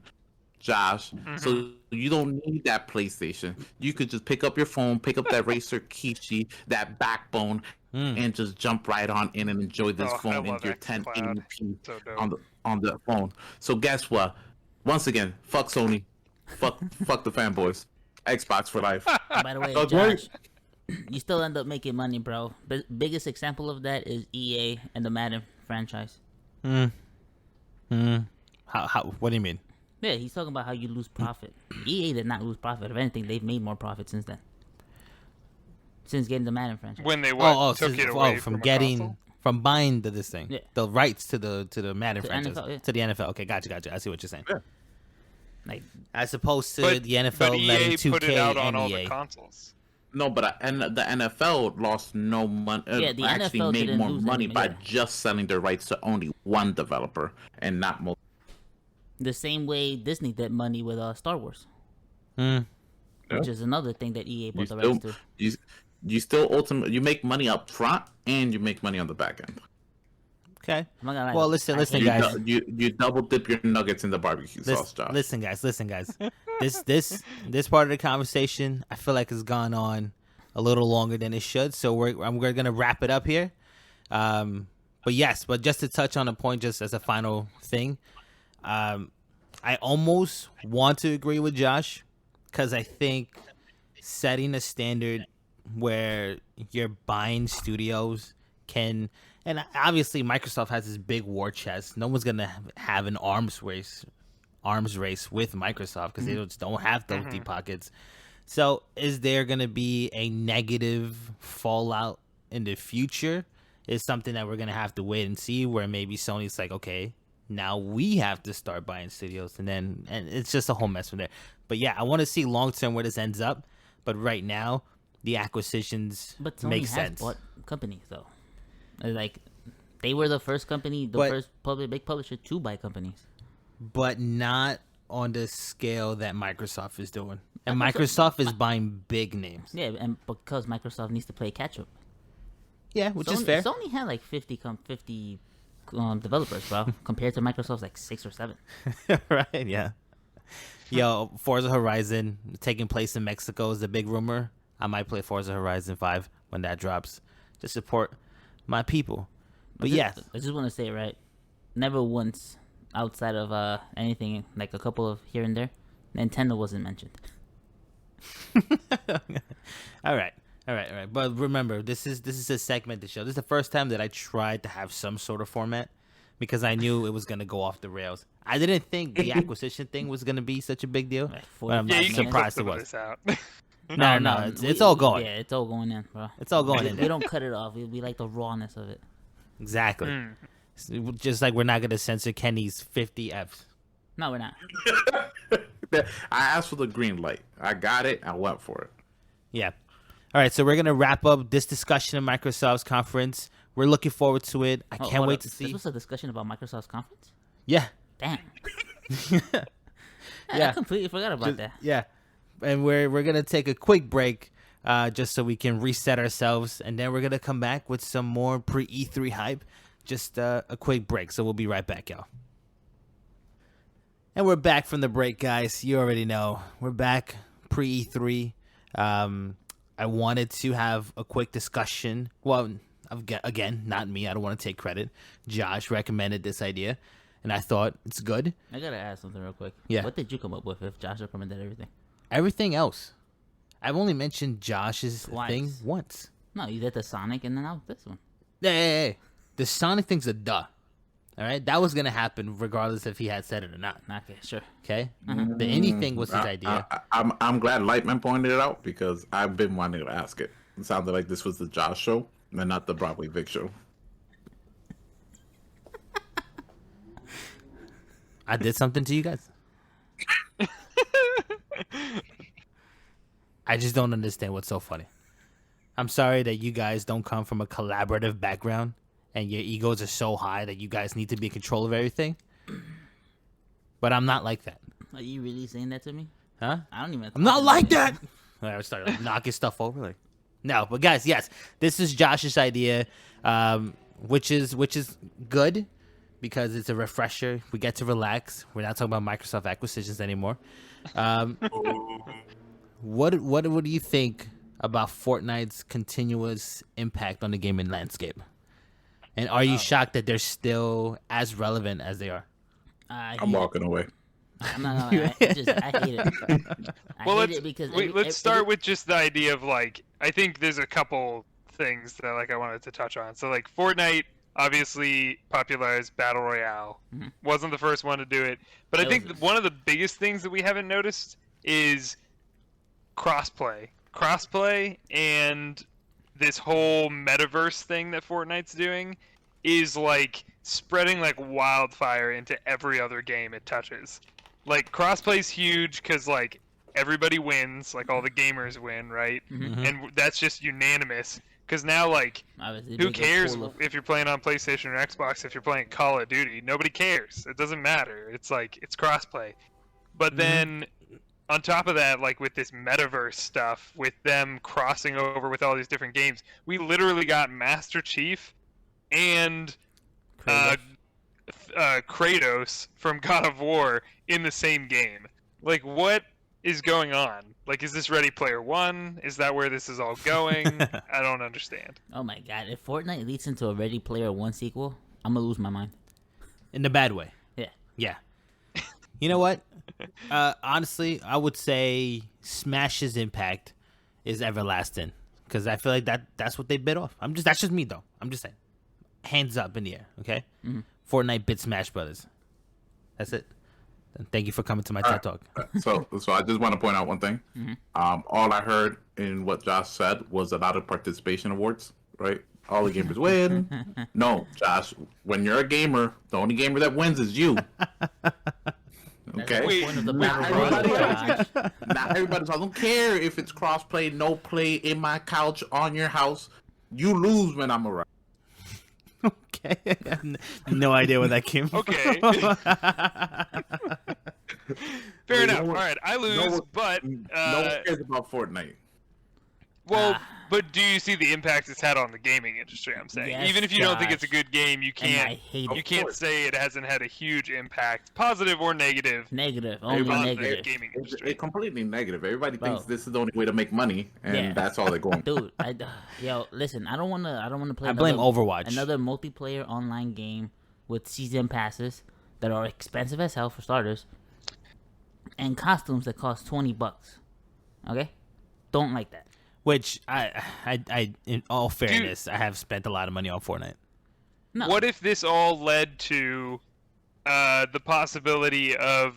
Josh. So you don't need that PlayStation. You could just pick up your phone, pick up that Racer Kishi, that backbone, and just jump right on in and enjoy this phone in your 1080p on the phone. So guess what? Once again, fuck Sony, fuck the fanboys. Xbox for life. By the way, Josh, you still end up making money, bro. But biggest example of that is EA and the Madden franchise. How? What do you mean? Yeah, he's talking about how you lose profit. EA did not lose profit. If anything, they've made more profit since then. Since getting the Madden franchise. When they took it away from buying this thing, the rights to the Madden franchise, NFL, to the NFL. Okay, gotcha. I see what you're saying. Yeah. Like as opposed to the NFL letting 2K put it out on and all EA. the consoles. No, but and the NFL lost no money. The actually NFL made didn't more lose money any, by yeah. just selling their rights to only one developer and not multiple. The same way Disney did money with Star Wars. Which is another thing that EA bought the rights to. You still ultimately you make money up front and you make money on the back end. Okay. I'm not gonna lie, Well, listen, guys. You double dip your nuggets in the barbecue sauce, Josh. Listen, guys. This part of the conversation, I feel like has gone on a little longer than it should. So we're gonna wrap it up here. But just to touch on a point, just as a final thing, I almost want to agree with Josh because I think setting a standard where you're buying studios can. And obviously, Microsoft has this big war chest. No one's gonna have an arms race with Microsoft because they just don't have those deep pockets. So, is there gonna be a negative fallout in the future? Is something that we're gonna have to wait and see. Where maybe Sony's like, okay, now we have to start buying studios, and it's just a whole mess from there. But yeah, I want to see long term where this ends up. But right now, the acquisitions make sense. Bought companies though. Like, they were the first company, first big publisher to buy companies. But not on the scale that Microsoft is doing. And Microsoft is buying big names. Yeah, and because Microsoft needs to play catch-up. Yeah, which is fair. Sony had like 50 developers, bro, compared to Microsoft's like 6 or 7. Right, yeah. Yo, Forza Horizon taking place in Mexico is the big rumor. I might play Forza Horizon 5 when that drops to support my people. But I just want to say, right, never once outside of anything like a couple of here and there, Nintendo wasn't mentioned. All right. But remember, this is a segmented show. This is the first time that I tried to have some sort of format because I knew it was gonna go off the rails. I didn't think the acquisition thing was gonna be such a big deal. But I'm not surprised it was. No, it's all going. Yeah, it's all going in, bro. It's all going in. We don't cut it off. We like the rawness of it. Exactly. Just like we're not gonna censor Kenny's 50 Fs. No, we're not. I asked for the green light. I got it. I went for it. Yeah. All right, so we're gonna wrap up this discussion of Microsoft's conference. We're looking forward to it. I can't wait to see. This was a discussion about Microsoft's conference? Yeah. Damn. Yeah. I completely forgot about that. Yeah. And we're gonna take a quick break, just so we can reset ourselves, and then we're gonna come back with some more pre-E3 hype. Just a quick break, so we'll be right back, y'all. And we're back from the break, guys. You already know we're back pre-E3. I wanted to have a quick discussion. Well, again, not me. I don't want to take credit. Josh recommended this idea, and I thought it's good. I gotta ask something real quick. Yeah. What did you come up with if Josh recommended everything? Everything else. I've only mentioned Josh's thing once. No, you did the Sonic and then now this one. Hey. The Sonic thing's a duh. All right? That was going to happen regardless if he had said it or not. Okay, sure. Okay? The indie thing was his idea. I'm glad Lightman pointed it out because I've been wanting to ask it. It sounded like this was the Josh show and not the Broadway Vic show. I did something to you guys. I just don't understand what's so funny. I'm sorry that you guys don't come from a collaborative background and your egos are so high that you guys need to be in control of everything. But I'm not like that. Are you really saying that to me? Huh? I don't even. I'm not like that. I started knocking stuff over. No, but guys, yes, this is Josh's idea. which is good because it's a refresher. We get to relax. We're not talking about Microsoft acquisitions anymore. What do you think about Fortnite's continuous impact on the gaming landscape? And are you shocked that they're still as relevant as they are? I'm walking away. No, I hate it. Let's start with just the idea of like, I think there's a couple things that like I wanted to touch on. So like Fortnite obviously popularized Battle Royale. Mm-hmm. Wasn't the first one to do it, but I think one of the biggest things that we haven't noticed is crossplay, and this whole metaverse thing that Fortnite's doing is like spreading like wildfire into every other game it touches. Like crossplay's huge because like everybody wins, like all the gamers win, right? Mm-hmm. And that's just unanimous. Because now, like, who cares if you're playing on PlayStation or Xbox? If you're playing Call of Duty, nobody cares. It doesn't matter. It's like it's crossplay. But then on top of that, like with this metaverse stuff, with them crossing over with all these different games, we literally got Master Chief and Kratos from God of War in the same game. Like, what is going on? Like, is this Ready Player One? Is that where this is all going? I don't understand. Oh my god, if Fortnite leads into a Ready Player One sequel, I'm gonna lose my mind. In the bad way. Yeah. You know what? Honestly, I would say Smash's impact is everlasting. Because I feel like that's what they bit off. That's just me though. I'm just saying. Hands up in the air, okay? Mm-hmm. Fortnite bit Smash Brothers. That's it. Thank you for coming to my TED Talk. So I just want to point out one thing. Mm-hmm. All I heard in what Josh said was a lot of participation awards, right? All the gamers win. No, Josh, when you're a gamer, the only gamer that wins is you. Okay? Not everybody. I don't care if it's cross-play, no play, in my couch, on your house. You lose when I'm around. Okay. No idea where that came from. Okay. Fair enough. All right, I lose, but no one cares about Fortnite. Well, but do you see the impact it's had on the gaming industry? I'm saying, yes, even if you don't think it's a good game, you can't say it hasn't had a huge impact, positive or negative. Only negative. Gaming industry. It's completely negative. Everybody thinks this is the only way to make money, and that's all they're going. Dude, listen, I don't want to play. I blame Overwatch. Another multiplayer online game with season passes that are expensive as hell for starters, and costumes that cost $20. Okay, don't like that. Which I in all fairness, I have spent a lot of money on Fortnite. No. What if this all led to the possibility of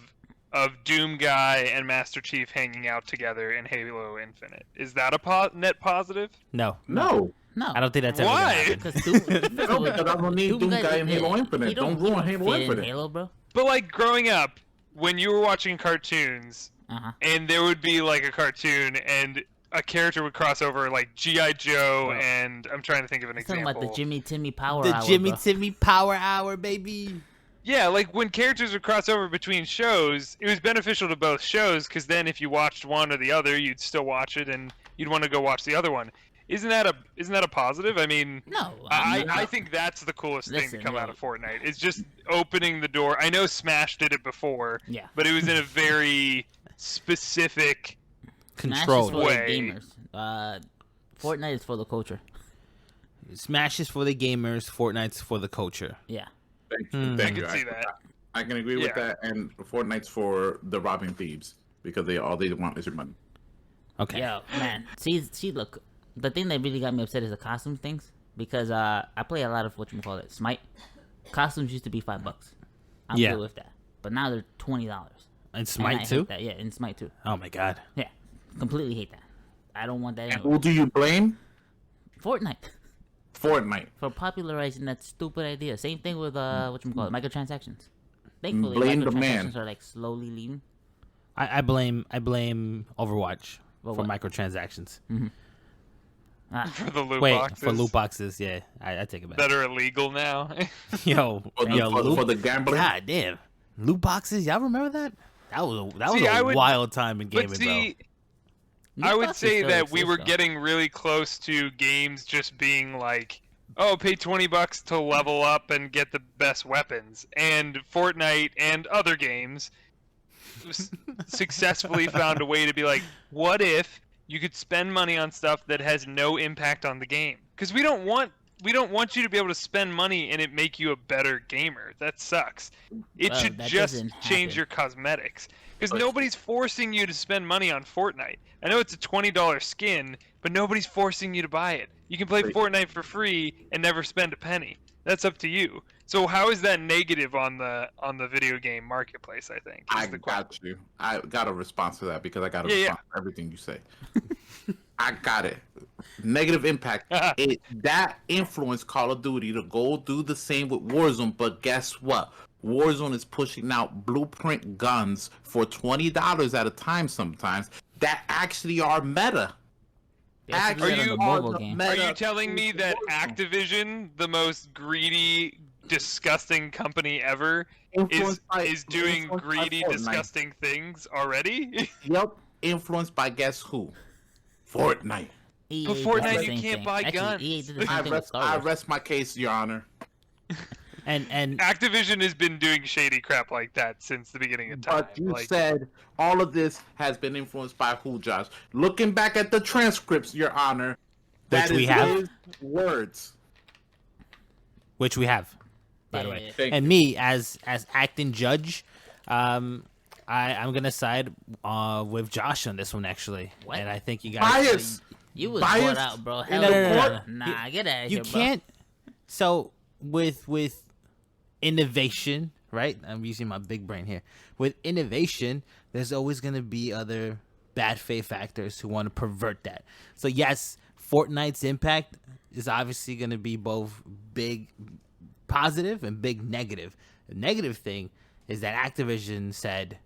Doom Guy and Master Chief hanging out together in Halo Infinite? Is that a net positive? No. I don't think that's ever gonna happen. Because I don't need Doom Guy in Halo Infinite. Don't ruin Halo Infinite. Halo, bro. But like growing up, when you were watching cartoons, and there would be like a cartoon and a character would cross over like G.I. Joe, and I'm trying to think of an example. Talking about the Jimmy Timmy Power Hour. The Jimmy Timmy Power Hour, baby. Yeah, like when characters would cross over between shows, it was beneficial to both shows because then if you watched one or the other, you'd still watch it and you'd want to go watch the other one. Isn't that a positive? I mean, no. I think that's the coolest thing to come out of Fortnite. It's just opening the door. I know Smash did it before, but it was in a very specific, controlled way. Gamers. Fortnite is for the culture. Smash is for the gamers. Fortnite's for the culture. Yeah. Thank I you. can see that. I can agree with that. And Fortnite's for the robbing thieves because all they want is your money. Okay. Yo, man. See, look. The thing that really got me upset is the costume things because I play a lot of Smite. Costumes used to be $5. I'm good with that, but now they're $20. And Smite too? Yeah, in Smite too. Oh my god. Yeah, completely hate that. I don't want that. And who do you blame? Fortnite. For popularizing that stupid idea. Same thing with microtransactions. Thankfully, blame microtransactions the man. are like slowly leaving. I blame Overwatch for microtransactions. Mm-hmm. For the loot boxes. For loot boxes, yeah. I take it back. That are illegal now. For the gambling. God damn. Loot boxes, y'all remember that? That was a wild time in gaming, bro. I would say that we were getting really close to games just being like oh, pay $20 to level up and get the best weapons. And Fortnite and other games successfully found a way to be like, what if you could spend money on stuff that has no impact on the game? Because we don't want you to be able to spend money and it make you a better gamer. That sucks. It should just change your cosmetics. Because nobody's forcing you to spend money on Fortnite. I know it's a $20 skin, but nobody's forcing you to buy it. You can play Fortnite for free and never spend a penny. That's up to you. So how is that negative on the video game marketplace, I think? I got you. I got a response to that because I got a response to everything you say. I got it. Negative impact. That influenced Call of Duty to go do the same with Warzone, but guess what? Warzone is pushing out blueprint guns for $20 at a time sometimes that actually are meta. Are you telling me that Activision, the most greedy, disgusting company ever, is doing greedy, disgusting things already? Yep. Influenced by guess who? Fortnite. But Fortnite, you can't buy guns. I rest my case, Your Honor. And Activision has been doing shady crap like that since the beginning of time. But you said all of this has been influenced by who, Josh? Looking back at the transcripts, Your Honor, which we have his words. Which we have, by the way. And you. Me as acting judge, I'm gonna side with Josh on this one actually. What? And I think you guys Bias. You was brought out, bro. Hell No. Nah, get out of You here, can't. So with innovation, right? I'm using my big brain here. With innovation, there's always going to be other bad faith factors who want to pervert that. So yes, Fortnite's impact is obviously going to be both big positive and big negative. The negative thing is that Activision said,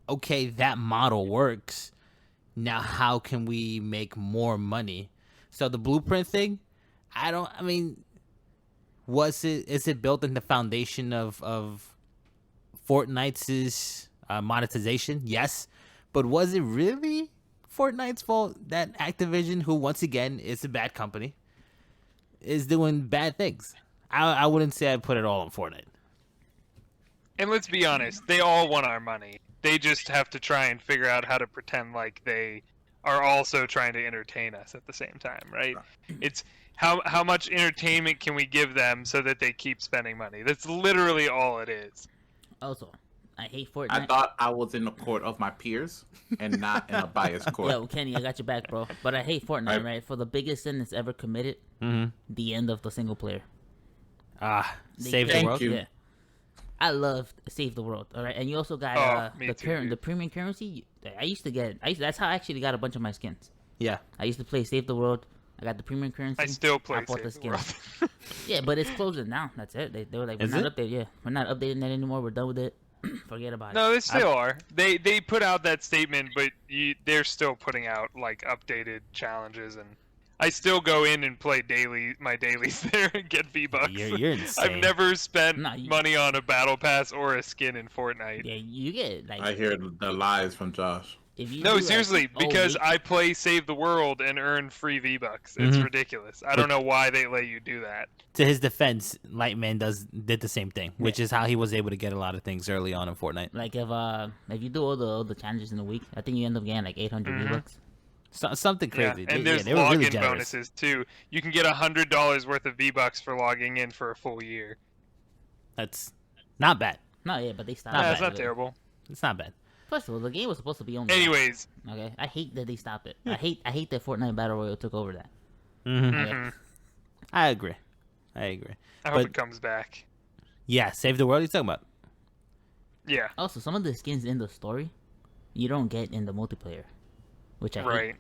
okay, that model works. Now how can we make more money? So the blueprint thing, is it built in the foundation of Fortnite's monetization? Yes. But was it really Fortnite's fault that Activision, who once again is a bad company, is doing bad things? I wouldn't say I'd put it all on Fortnite. And let's be honest, they all want our money. They just have to try and figure out how to pretend like they are also trying to entertain us at the same time, right? It's how much entertainment can we give them so that they keep spending money? That's literally all it is. Also, I hate Fortnite. I thought I was in the court of my peers and not in a biased court. Yo, Kenny, I got your back, bro. But I hate Fortnite, right? For the biggest sin that's ever committed, the end of the single player. Save the world? Yeah. I loved Save the World, all right? And you also got the premium currency. That's how I actually got a bunch of my skins. Yeah. I used to play Save the World. I got the premium currency. I still play I bought Save the the skins. World. Yeah, but it's closing now. That's it. They were like, we're not updating. Yeah, we're not updating that anymore. We're done with it. Forget about it. No, they still are. They put out that statement, but they're still putting out like updated challenges, and I still go in and play my dailies there and get V-Bucks. You're insane. I've never spent money on a battle pass or a skin in Fortnite. Yeah, you get like. I hear the lies from Josh. No, seriously, because I play Save the World and earn free V-Bucks. It's ridiculous. I don't know why they let you do that. To his defense, Lightman did the same thing, which is how he was able to get a lot of things early on in Fortnite. Like if you do all the challenges in a week, I think you end up getting like 800 V-Bucks. Something crazy. Yeah, and there's login bonuses too. You can get $100 worth of V-Bucks for logging in for a full year. That's not bad. No, yeah, but they stopped. That's not terrible. It's not bad. First of all, the game was supposed to be only. Anyways, okay, I hate that they stopped it. I hate that Fortnite Battle Royale took over that. Okay. I agree. I hope it comes back. Yeah, Save the World. You're talking about? Yeah. Also, some of the skins in the story, you don't get in the multiplayer, which I hate.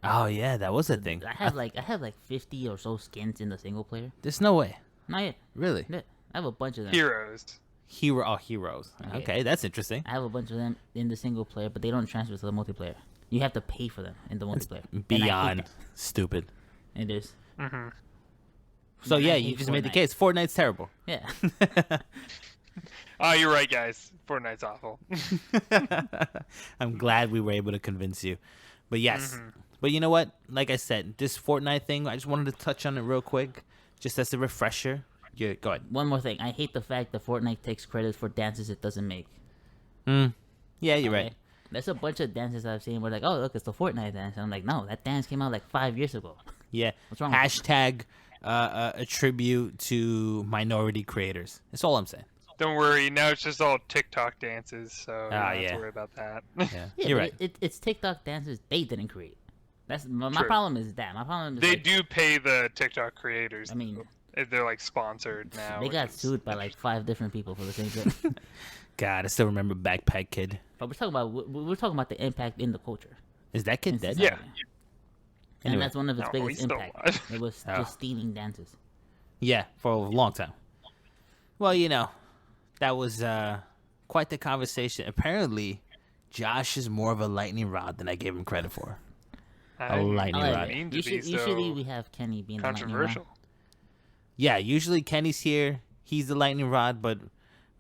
Oh yeah, that was a thing. I have like 50 or so skins in the single player. There's no way. Not yet. Really? Yeah, I have a bunch of them. Heroes. Heroes. Okay, that's interesting. I have a bunch of them in the single player, but they don't transfer to the multiplayer. You have to pay for them in the multiplayer. Beyond stupid. It is. So yeah, you just made the case. Fortnite's terrible. Yeah. Oh, you're right, guys. Fortnite's awful. I'm glad we were able to convince you. But yes. But you know what? Like I said, this Fortnite thing, I just wanted to touch on it real quick. just as a refresher. Yeah, go ahead. One more thing. I hate the fact that Fortnite takes credit for dances it doesn't make. Yeah, you're right. There's a bunch of dances I've seen where like, oh, look, it's the Fortnite dance. And I'm like, no, that dance came out like 5 years ago. Yeah. What's wrong? Hashtag a tribute to minority creators. That's all I'm saying. Don't worry, now it's just all TikTok dances, so you don't have to worry about that. Yeah, Yeah, you're but right. It's TikTok dances they didn't create. That's my True. problem is that. My problem is They like, do pay the TikTok creators. I mean, they're like sponsored now. they which got is- sued by like 5 different people for the same thing. God, I still remember Backpack Kid. But we're talking about the impact in the culture. Is that kid in dead? society. Yeah. And Anyway. that's one of its No, biggest he's still impacts. alive. It was Oh. just stealing dances. Yeah, for a long time. Well, that was quite the conversation. Apparently, Josh is more of a lightning rod than I gave him credit for. I lightning didn't rod. mean to Usually, be so usually we have Kenny being the lightning rod. controversial. Yeah, usually Kenny's here. He's the lightning rod, but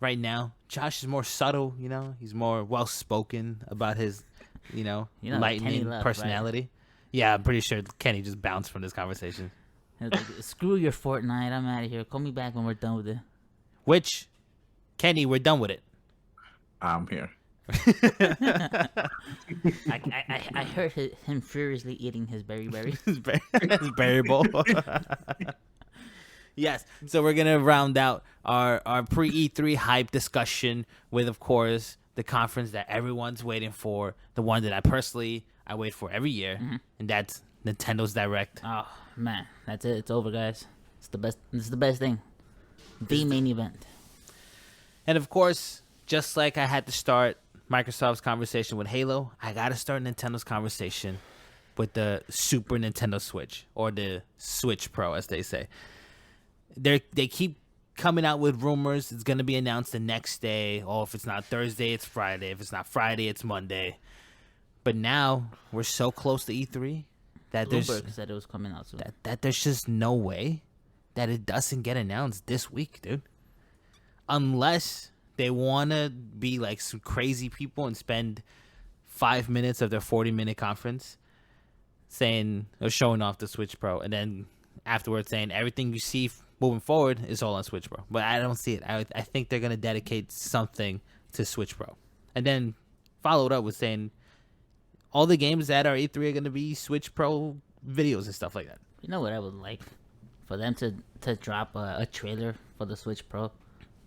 right now, Josh is more subtle, He's more well-spoken about his, Kenny lightning left, personality. Yeah, I'm pretty sure Kenny just bounced from this conversation. And it's like, screw your Fortnite. I'm out of here. Call me back when we're done with it. Which, Kenny, we're done with it. I'm here. I heard him furiously eating his berry. His berry bowl. Yes, so we're gonna round out our pre-E3 hype discussion with, of course, the conference that everyone's waiting for, the one that I wait for every year, and that's Nintendo's Direct. Oh man, that's it. It's over, guys. It's the best. It's the best thing. The main event. And of course, just like I had to start Microsoft's conversation with Halo, I gotta start Nintendo's conversation with the Super Nintendo Switch, or the Switch Pro, as they say. They keep coming out with rumors. It's gonna be announced the next day. Oh, if it's not Thursday, it's Friday. If it's not Friday, it's Monday. But now we're so close to E3 that Bloomberg said it was coming out soon. that there's just no way that it doesn't get announced this week, dude. Unless they want to be like some crazy people and spend 5 minutes of their 40-minute conference saying or showing off the Switch Pro, and then afterwards saying everything you see moving forward is all on Switch Pro. But I don't see it. I think they're going to dedicate something to Switch Pro. And then follow it up with saying all the games that are E3 are going to be Switch Pro videos and stuff like that. You know what I would like? For them to drop a trailer for the Switch Pro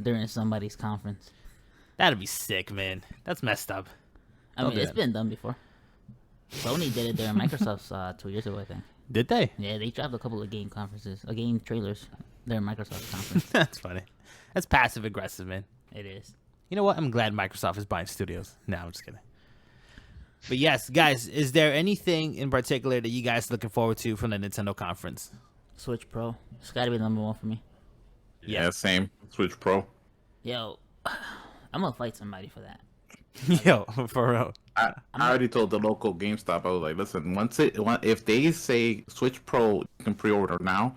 during somebody's conference. That'd be sick, man. That's messed up. I Don't mean, do it's that. been done before. Sony did it during Microsoft's 2 years ago, I think. Did they? Yeah, they dropped a couple of game trailers during Microsoft's conference. That's funny. That's passive aggressive, man. It is. You know what? I'm glad Microsoft is buying studios. No, I'm just kidding. But yes, guys, is there anything in particular that you guys looking forward to from the Nintendo conference? Switch Pro. It's got to be number 1 for me. Yeah, same. Switch Pro. Yo, I'm going to fight somebody for that. Yo, for real. I already told the local GameStop, I was like, listen, if they say Switch Pro you can pre-order now,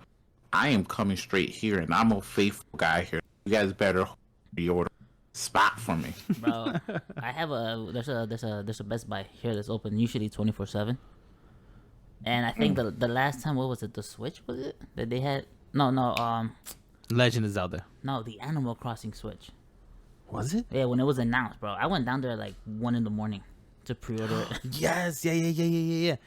I am coming straight here, and I'm a faithful guy here. You guys better pre-order spot for me. Bro, I have there's a Best Buy here that's open usually 24/7. And I think the last time, what was it? The Switch, was it? That they had Legend of Zelda. no, the Animal Crossing Switch. Was it? Yeah, when it was announced, bro. I went down there at like 1 a.m. to pre-order it. Yes. Yeah.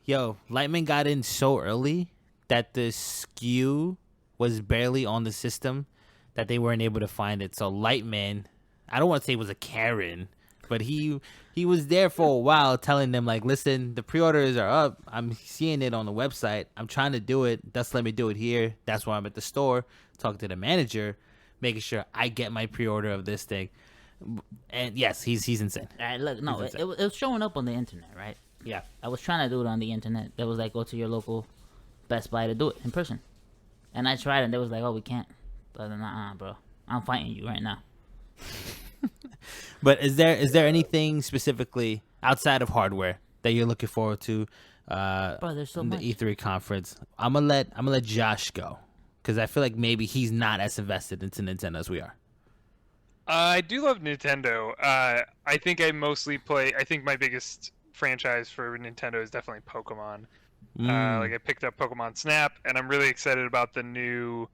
Yo, Lightman got in so early that the SKU was barely on the system that they weren't able to find it. So Lightman, I don't want to say it was a Karen, but he was there for a while telling them, like, listen, the pre-orders are up. I'm seeing it on the website. I'm trying to do it. Just let me do it here. That's why I'm at the store, talking to the manager, making sure I get my pre-order of this thing. And yes, he's insane. Look, no, He's it was showing up on the internet, right? Yeah. I was trying to do it on the internet. That was like, go to your local Best Buy to do it in person. And I tried, and they was like, oh, we can't. But bro. I'm fighting you right now. But is there anything specifically outside of hardware that you're looking forward to? Bro, there's so in the much. E3 conference. I'm gonna let Josh go because I feel like maybe he's not as invested into Nintendo as we are. I do love Nintendo. I think I mostly play. I think my biggest franchise for Nintendo is definitely Pokemon. Like I picked up Pokemon Snap, and I'm really excited about the new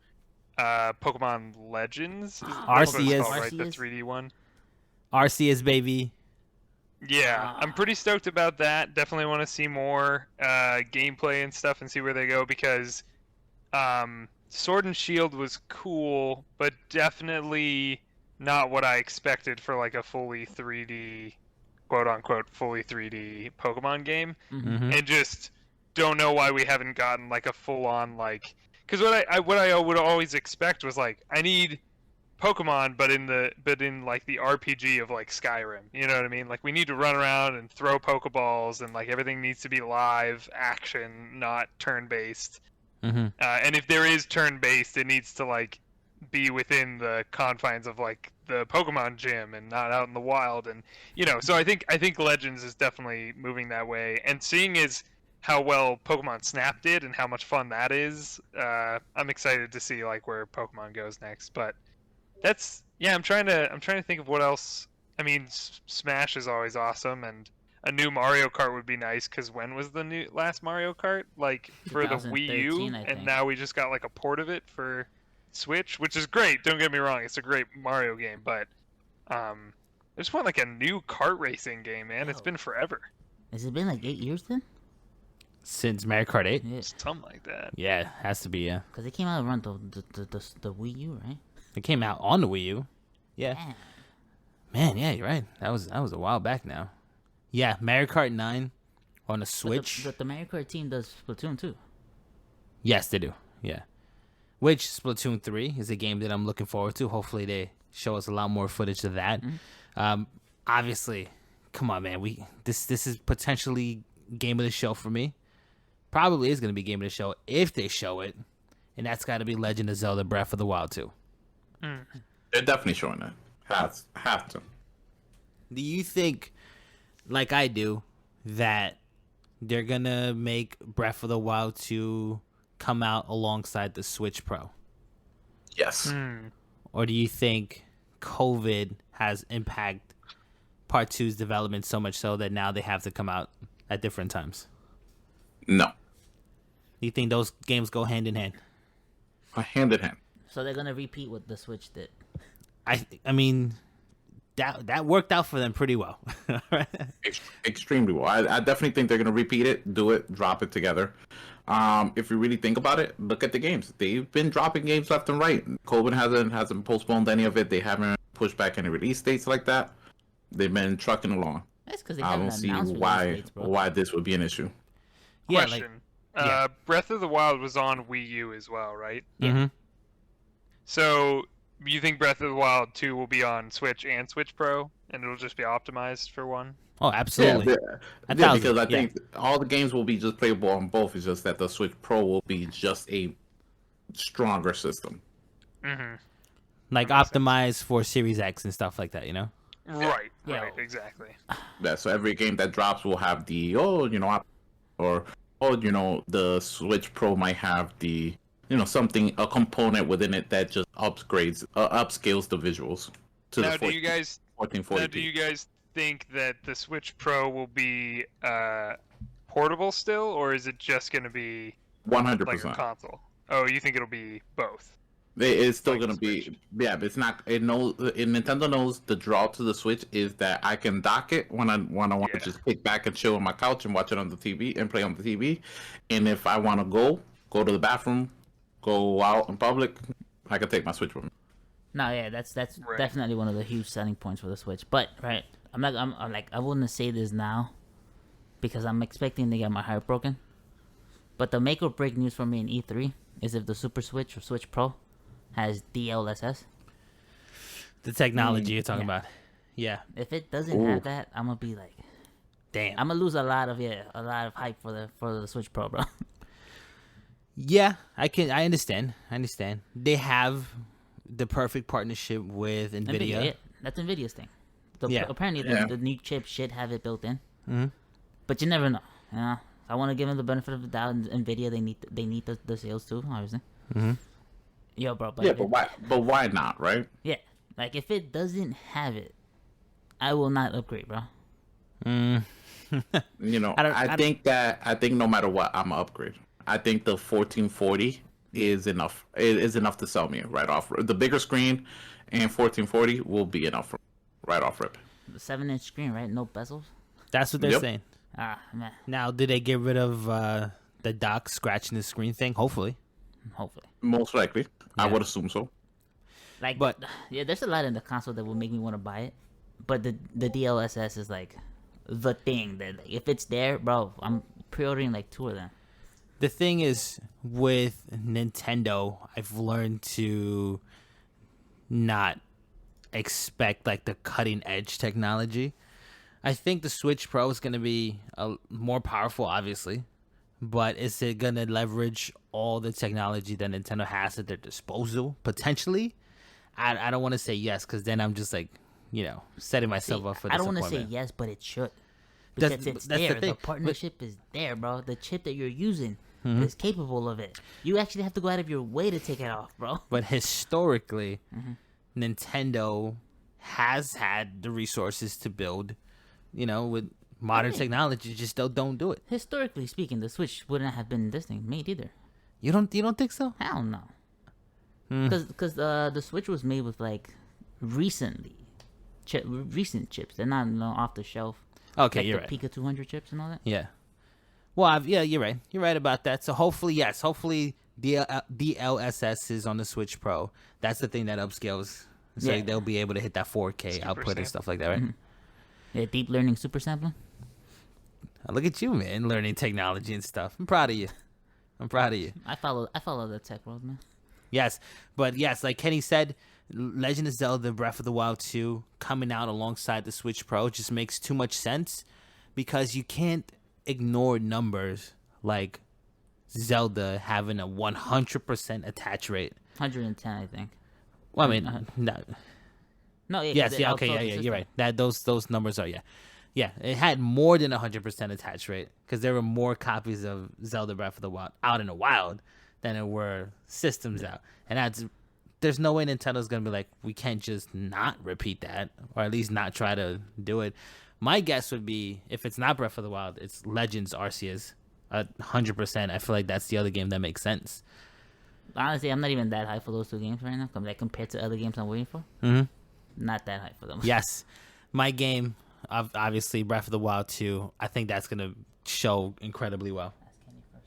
Pokemon Legends. That's what it's Arceus. called, right? The Arceus? 3D one. Arceus, baby. Yeah, I'm pretty stoked about that. Definitely want to see more gameplay and stuff and see where they go because Sword and Shield was cool, but definitely not what I expected for like a fully 3D, quote unquote, fully 3D Pokemon game. Mm-hmm. And just don't know why we haven't gotten like a full on like. Because what I would always expect was like I need Pokemon, but in like the RPG of like Skyrim, you know what I mean? Like we need to run around and throw Pokeballs, and like everything needs to be live action, not turn based. Mm-hmm. And if there is turn based, it needs to like be within the confines of like the Pokemon gym and not out in the wild, and you know. So I think Legends is definitely moving that way, and seeing is how well Pokemon Snap did and how much fun that is. I'm excited to see like where Pokemon goes next, but. That's I'm trying to think of what else. I mean, Smash is always awesome, and a new Mario Kart would be nice. Because when was the last Mario Kart? Like for the Wii U, and now we just got like a port of it for Switch, which is great. Don't get me wrong, it's a great Mario game, but I just want like a new kart racing game, man. Yo. It's been forever. Has it been like 8 years then? Since Mario Kart 8? Yeah, Something like that. Yeah, has to be, yeah. because it came out around the Wii U, right? It came out on the Wii U. Yeah. Yeah. Man, yeah, you're right. That was a while back now. Yeah, Mario Kart 9 on the Switch. But the Mario Kart team does Splatoon too. Yes, they do. Yeah. Which Splatoon 3 is a game that I'm looking forward to. Hopefully they show us a lot more footage of that. Mm-hmm. Obviously, come on, man. This is potentially game of the show for me. Probably is going to be game of the show if they show it. And that's got to be Legend of Zelda Breath of the Wild 2. They're definitely showing that. Have to. Do you think, like I do, that they're going to make Breath of the Wild 2 come out alongside the Switch Pro? Yes. Or do you think COVID has impacted Part 2's development so much so that now they have to come out at different times? No. Do you think those games go hand in hand? Hand in hand. So they're gonna repeat what the Switch did. I mean, that worked out for them pretty well. Extremely well. I definitely think they're going to repeat it, do it, drop it together. If you really think about it, look at the games. They've been dropping games left and right. COVID hasn't postponed any of it. They haven't pushed back any release dates like that. They've been trucking along. That's because they I haven't don't see announced why release dates, bro. why this would be an issue. Yeah, Question. yeah. Breath of the Wild was on Wii U as well, right? Mm-hmm. So you think Breath of the Wild 2 will be on Switch and Switch Pro, and it'll just be optimized for one? Oh, absolutely. Because I think all the games will be just playable on both. It's just that the Switch Pro will be just a stronger system. Mm-hmm. Like optimized for Series X and stuff like that, you know? Right, Yeah. right, exactly. Yeah, so every game that drops will have the the Switch Pro might have the a component within it that just upscales the visuals to Now, the 14, do you guys 1440p. now, do you guys think that the Switch Pro will be portable still, or is it just going to be 100%. like a console? Oh, you think it'll be both? It's still Like gonna the be, Switch. but it's not. Nintendo knows the draw to the Switch is that I can dock it when I want to Yeah. just kick back and chill on my couch and watch it on the TV and play on the TV, and if I want to go to the bathroom, go out in public, I can take my Switch with me. No, yeah, that's Right. definitely one of the huge selling points for the Switch. But right, I'm like I wouldn't say this now because I'm expecting to get my heart broken. But the make or break news for me in E3 is if the Super Switch or Switch Pro has DLSS. The technology you're talking Yeah. about. Yeah. If it doesn't have that, I'm gonna be like, Damn. I'm gonna lose a lot of hype for the Switch Pro, bro. Yeah, I understand. They have the perfect partnership with Nvidia. Yeah, that's Nvidia's thing. Yeah. Apparently, Yeah. the new chip should have it built in. Mm-hmm. But you never know. I want to give them the benefit of the doubt. Nvidia, they need the sales too, obviously. Mm-hmm. Yo, bro. Yeah, but why not, right? Yeah, like if it doesn't have it, I will not upgrade, bro. You know, I think no matter what, I'm an upgrade. I think the 1440 is enough. It is enough to sell me right off. The bigger screen and 1440 will be enough right off rip. The 7-inch screen, right? No bezels. That's what they're saying. Ah, man. Now, did they get rid of the dock scratching the screen thing? Hopefully. Most likely. Yeah. I would assume so. But yeah, there's a lot in the console that will make me want to buy it. But the DLSS is like the thing that if it's there, bro, I'm pre-ordering like 2 of them. The thing is, with Nintendo, I've learned to not expect like the cutting edge technology. I think the Switch Pro is going to be more powerful, obviously, but is it going to leverage all the technology that Nintendo has at their disposal potentially? I don't want to say yes, because then I'm just like, you know, setting myself up for I don't disappointment. want to say yes, but it should. Because it's there. The partnership is there, bro. The chip that you're using is capable of it. You actually have to go out of your way to take it off, bro. But historically, Nintendo has had the resources to build, you know, with modern technology. Just don't do it. Historically speaking, the Switch wouldn't have been this thing made either. You don't think so? Hell no. Because the Switch was made with like recent chips. They're not off the shelf. Okay, like you're the right. Pika 200 chips and all that. Yeah. Well, yeah, you're right. You're right about that. So hopefully, yes. Hopefully, DLSS is on the Switch Pro. That's the thing that upscales. So they'll be able to hit that 4K output and stuff like that, right? Yeah, deep learning super sampling. Look at you, man, learning technology and stuff. I'm proud of you. I follow the tech world, man. Yes, but yes, like Kenny said, Legend of Zelda Breath of the Wild 2 coming out alongside the Switch Pro just makes too much sense because you can't ignore numbers like Zelda having a 100% attach rate. 110, I think. Well, I mean, no. No, yeah. Yes, yeah, okay, yeah, you're right. That those numbers are, yeah, it had more than 100% attach rate because there were more copies of Zelda Breath of the Wild out in the wild than there were systems out, and there's no way Nintendo's gonna be like, we can't just not repeat that, or at least not try to do it. My guess would be if it's not Breath of the Wild, it's Legends Arceus, 100%. I feel like that's the other game that makes sense. Honestly, I'm not even that hyped for those 2 games right now, like compared to other games I'm waiting for. Not that hyped for them. Yes, my game, obviously Breath of the Wild 2. I think that's gonna show incredibly well. Ask Kenny first.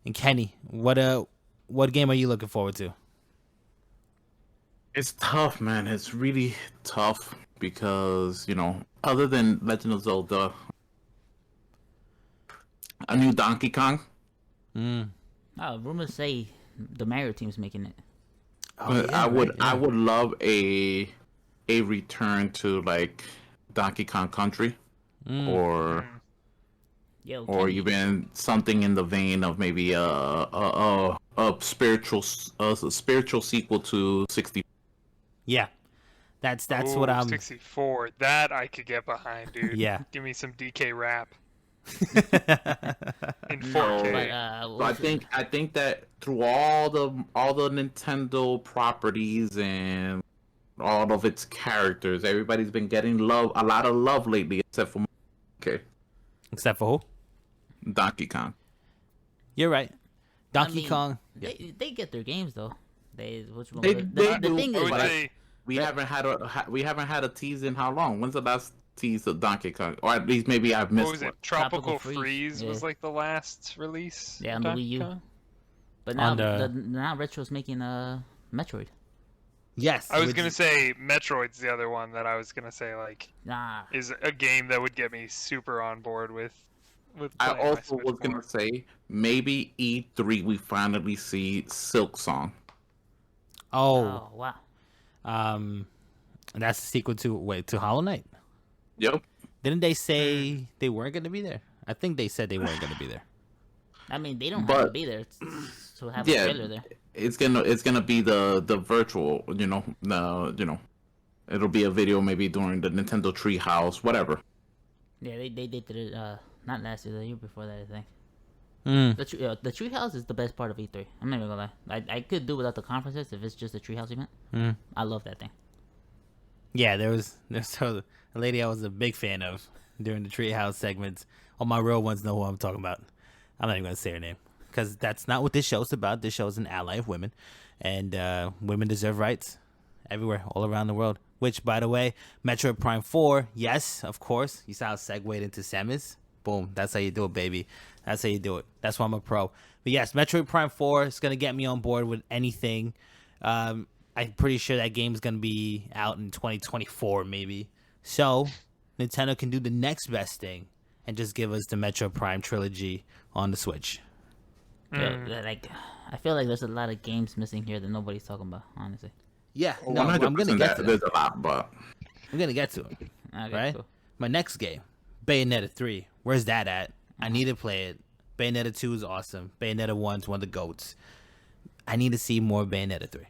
And Kenny, what game are you looking forward to? It's tough, man. It's really tough because, you know, other than Legend of Zelda, a new Donkey Kong. Oh, rumors say the Mario team's making it. I would love a return to like Donkey Kong Country, or even something in the vein of maybe a spiritual sequel to 64. Yeah, that's what I'm. 64. That I could get behind, dude. Yeah. Give me some DK rap. In 4K. So I think that through all the Nintendo properties and all of its characters, everybody's been getting a lot of love lately, except for Except for who? Donkey Kong. You're right. Donkey Kong. They get their games though. They the do, thing is, we haven't had a tease in how long? When's the last tease of Donkey Kong? Or at least maybe I've missed. What was it? one. Tropical Freeze was like the last release. Yeah, on the Wii U. But now now Retro's making Metroid. Yes. I was gonna say Metroid's the other one that I was gonna say Nah. is a game that would get me super on board with. I playing my also Switch was gonna more. say maybe E3 we finally see Silk Song. Oh, Wow. that's the sequel to Hollow Knight. Yep. Didn't they say they weren't going to be there? I think they said they weren't going to be there. I mean, they don't have to be there to have a trailer there. It's gonna be the virtual, it'll be a video maybe during the Nintendo Treehouse, whatever. Yeah, they did it not last year, the year before that, I think. The Treehouse is the best part of E3. I'm not even gonna lie. I could do without the conferences if it's just a Treehouse event. I love that thing. Yeah, there's a lady I was a big fan of during the treehouse segments. All my real ones know who I'm talking about. I'm not even going to say her name because that's not what this show's about. This show's an ally of women, and women deserve rights everywhere, all around the world. Which, by the way, Metroid Prime 4, yes, of course. You saw how it segued into Samus? Boom. That's how you do it, baby. That's how you do it. That's why I'm a pro. But yes, Metroid Prime 4 is going to get me on board with anything. I'm pretty sure that game is going to be out in 2024, maybe. So, Nintendo can do the next best thing and just give us the Metroid Prime trilogy on the Switch. Yeah, I feel like there's a lot of games missing here that nobody's talking about, honestly. Yeah, no, I'm going to get to There's a lot, but... I'm going to get to it. Okay, right? cool. My next game, Bayonetta 3. Where's that at? I need to play it. Bayonetta 2 is awesome. Bayonetta 1's one of the GOATs. I need to see more Bayonetta 3.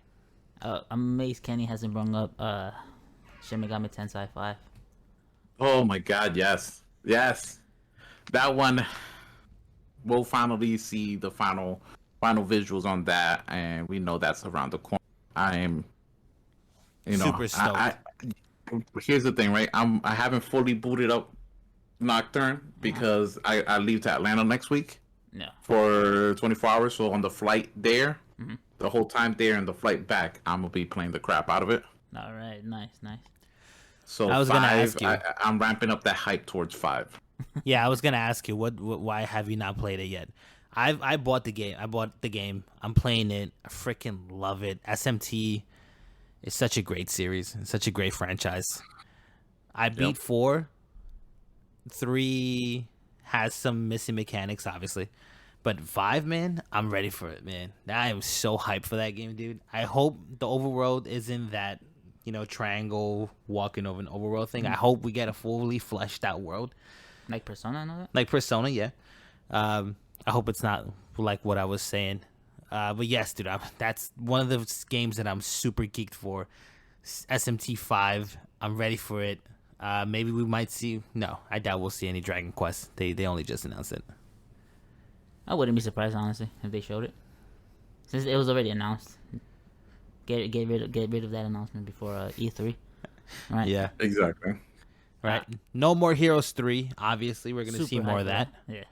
I'm amazed Kenny hasn't brought up Shin Megami Tensei 5. Oh my god, yes. Yes. That one, we'll finally see the final visuals on that, and we know that's around the corner. I am, super stoked. Here's the thing, right? I haven't fully booted up Nocturne because I leave to Atlanta next week. Yeah. For 24 hours. So on the flight there, the whole time there and the flight back, I'm gonna be playing the crap out of it. All right, nice. So I was gonna ask you. I'm ramping up that hype towards 5. Yeah, I was gonna ask you why have you not played it yet? I bought the game. I'm playing it. I freaking love it. SMT is such a great series. It's such a great franchise. I beat 4. 3 has some missing mechanics, obviously. But 5, man, I'm ready for it, man. I am so hyped for that game, dude. I hope the overworld isn't that, triangle walking over an overworld thing. I hope we get a fully fleshed out world. Like Persona and all that? Like Persona, yeah. I hope it's not like what I was saying. But yes, dude, that's one of the games that I'm super geeked for. SMT 5, I'm ready for it. Maybe we might see... No, I doubt we'll see any Dragon Quest. They only just announced it. I wouldn't be surprised, honestly, if they showed it. Since it was already announced. Get rid of that announcement before E3. Right? Yeah. Exactly. Right. No more Heroes 3. Obviously, we're going to see more of that. Yeah.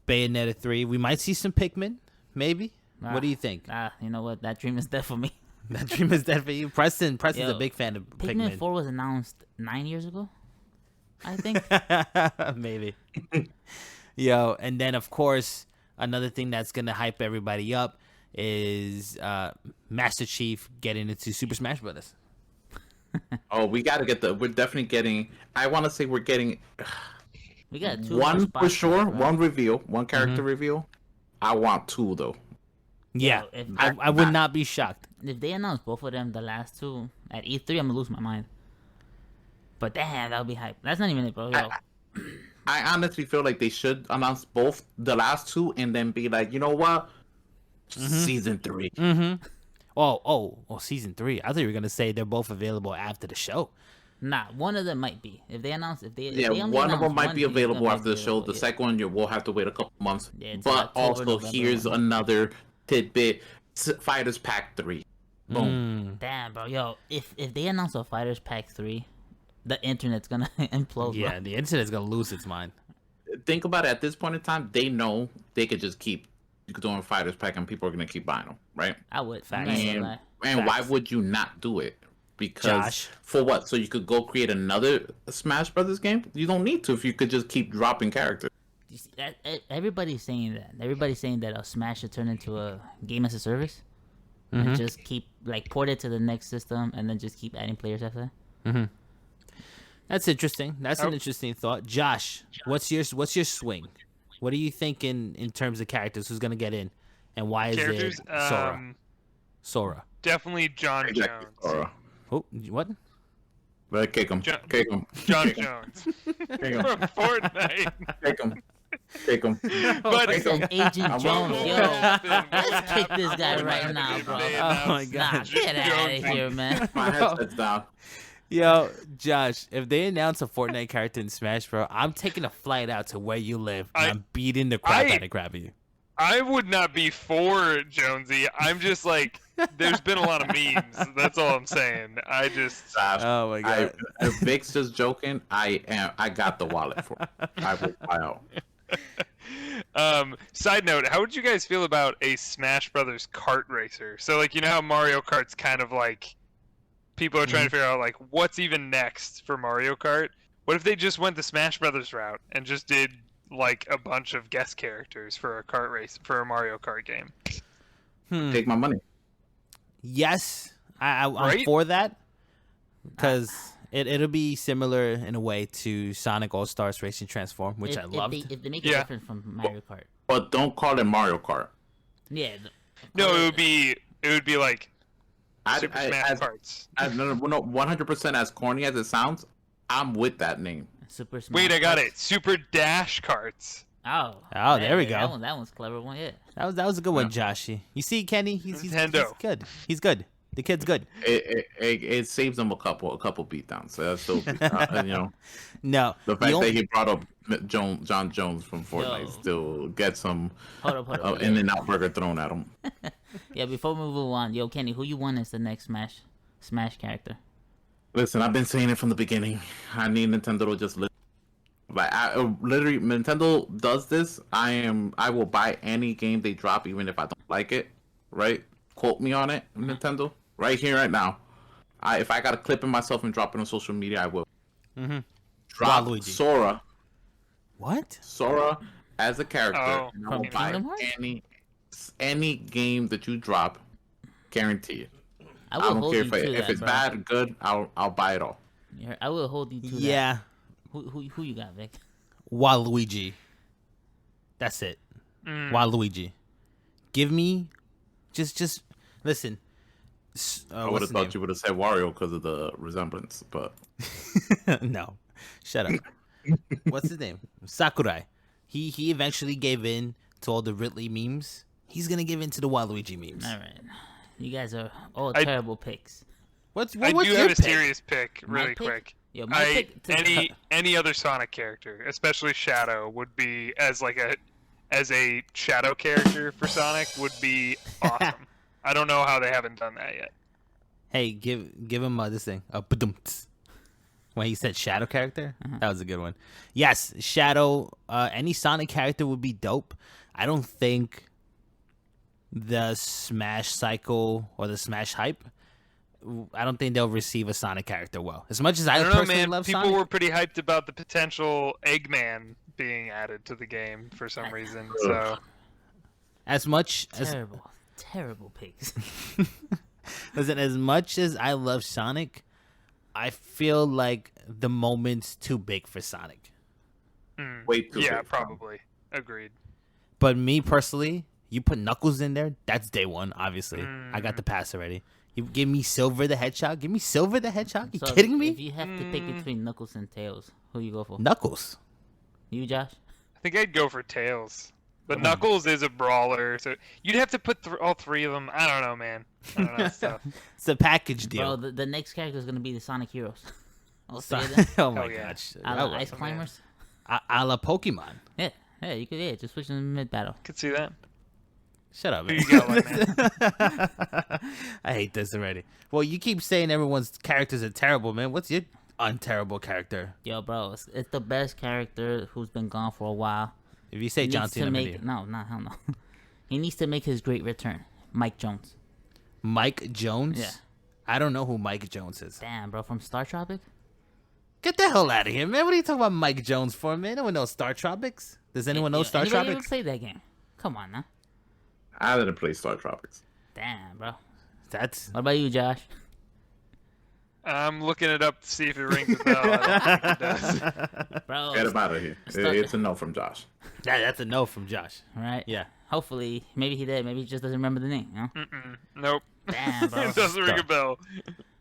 Bayonetta 3. We might see some Pikmin. Maybe. What do you think? You know what? That dream is dead for me. That dream is dead for you? Preston's a big fan of Pikmin. Pikmin 4 was announced 9 years ago, I think. Maybe. Yo, and then, of course, another thing that's going to hype everybody up is Master Chief getting into Super Smash Brothers. Oh, we got to get we're definitely getting, I want to say we're getting we got 2 one for sure, right? One reveal, one character reveal. I want 2, though. Yeah, I would not be shocked. If they announce both of them, the last 2, at E3, I'm going to lose my mind. But damn, that would be hype. That's not even it, bro. Yo. I honestly feel like they should announce both the last 2 and then be like, you know what? Season 3. Oh, season 3. I thought you were gonna say they're both available after the show. Nah, one of them might be. If they one of them might be available after the show. The second one, we'll have to wait a couple months. Yeah, but also, here's another tidbit: Fighters Pack 3. Boom. Damn, bro. Yo, if they announce a Fighters Pack 3, the internet's gonna implode. Yeah, bro. the internet's gonna lose its mind. Think about it. At this point in time, they know they could just keep doing Fighters Pack and people are gonna keep buying them, right? I would. And why would you not do it? Because for what? So you could go create another Smash Brothers game? You don't need to if you could just keep dropping characters. You see, everybody's saying that. Everybody's saying that Smash should turn into a game as a service and just keep port it to the next system and then just keep adding players after that. That's interesting. That's an interesting thought. Josh, what's your swing? What are you thinking in terms of characters? Who's gonna get in, and why is it Sora? Sora. Definitely John Jones. Sora. Oh, what? But kick him. Kick him. John Jones. Kick him. From Fortnite. Kick him. Kick him. But Agent Jones, yo. Let's kick this guy right now, bro. Oh my god. Nah, get out of here, man. My headset's down. Yo, Josh, if they announce a Fortnite character in Smash, bro, I'm taking a flight out to where you live and I'm beating the crap out of you. I would not be for Jonesy. I'm just There's been a lot of memes. That's all I'm saying. I just. Josh, Oh my god. if Vic's just joking, I got the wallet for it. I will buy out. Side note, how would you guys feel about a Smash Brothers kart racer? So, like, you know how Mario Kart's kind of like people are trying to figure out like what's even next for Mario Kart? What if they just went the Smash Brothers route and just did like a bunch of guest characters for a kart race for a Mario Kart game? Take my money. Yes, I'm Right? for that because it'll be similar in a way to Sonic All Stars Racing Transform, which I loved. If they make it Yeah. different from Mario Kart. But don't call it Mario Kart. Yeah. No, it would be like Super Smash as, Karts. no, 100% as corny as it sounds, I'm with that name. Super Smash. Wait, I got Bros. it. Super Dash Karts. Oh. Oh, there we go. That one's a clever one. Yeah. That was a good one, Joshy. You see, Kenny, he's Nintendo. good. He's good. The kid's good. It saves them a couple beatdowns. So that's still, No, the fact only- that he brought up John Jones from Fortnite Yo. still gets some Hold up. In-N-Out burger thrown at him. Yeah. Before we move on, yo, Kenny, who you want as the next Smash character? Listen, I've been saying it from the beginning. I need Nintendo to just literally Nintendo does this. I will buy any game they drop, even if I don't like it. Right? Quote me on it, Nintendo. Right here, right now. If I got to clip it myself and drop it on social media, I will. Mm-hmm. Drop Waluigi. Sora. What? Sora as a character. Oh, And I will from buy Kingdom Hearts? any game that you drop. Guarantee it. I I will don't hold care you if to that, it's bro. bad, good. I'll buy it all. I will hold you to that. Yeah, Who you got, Vic? Waluigi. That's it. Waluigi. Give me, just listen. I would have thought you would have said Wario because of the resemblance, but No, shut up. What's his name? Sakurai. He eventually gave in to all the Ridley memes. He's gonna give in to the Waluigi memes. All right. You guys are all I- terrible picks. What's I what's do your have a pick? serious pick, My really pick? quick. Yo, my pick. Any other Sonic character, especially Shadow, would be as a Shadow character for Sonic would be awesome. I don't know how they haven't done that yet. Hey, give him this thing. Ba-dum-ts. When he said Shadow character, that was a good one. Yes, Shadow. Any Sonic character would be dope. I don't think the Smash cycle or the Smash hype. I don't think they'll receive a Sonic character well. As much as I I don't know, personally man. love People Sonic, were pretty hyped about the potential Eggman being added to the game for some reason. So as much as Terrible picks. listen, as much as I love Sonic, I feel like the moment's too big for Sonic. wait too yeah, big. probably agreed. But me personally, you put Knuckles in there, that's day one, obviously. I got the pass already. You give me Silver the Hedgehog? Give me Silver the Hedgehog? You So kidding me? If you have to pick between Knuckles and Tails, who you go for? Knuckles. You, Josh? I think I'd go for Tails. But Knuckles is a brawler, so you'd have to put all three of them. I don't know, man. I don't know. It's tough. It's a package Bro, deal. the next character is gonna be the Sonic Heroes. I'll So- say that. oh my Hell yeah. gosh. Ice climbers. A la Pokemon. Yeah, you could. Yeah, just switch them mid battle. Could see that. Shut up, Who man. you got, Lightman? I hate this already. Well, you keep saying everyone's characters are terrible, man. What's your unterrible character? Yo, bro, it's the best character who's been gone for a while. If you say He John needs to Cena, make hell no. He needs to make his great return. Mike Jones. Mike Jones? Yeah. I don't know who Mike Jones is. Damn, bro, from Star Tropic. Get the hell out of here, man. What are you talking about Mike Jones for, man? No one knows Star Tropics. Does anyone know Star Anybody ever Tropics? played that game? Come on, now. I didn't play Star Tropics. Damn, bro. That's What about you, Josh? I'm looking it up to see if it rings a bell. I don't think it does. Bro, Get him out of here. It's a no from Josh. that's a no from Josh. right? Yeah. Hopefully, maybe he did. Maybe he just doesn't remember the name. You know? Nope. Damn, bro. It doesn't ring a bell.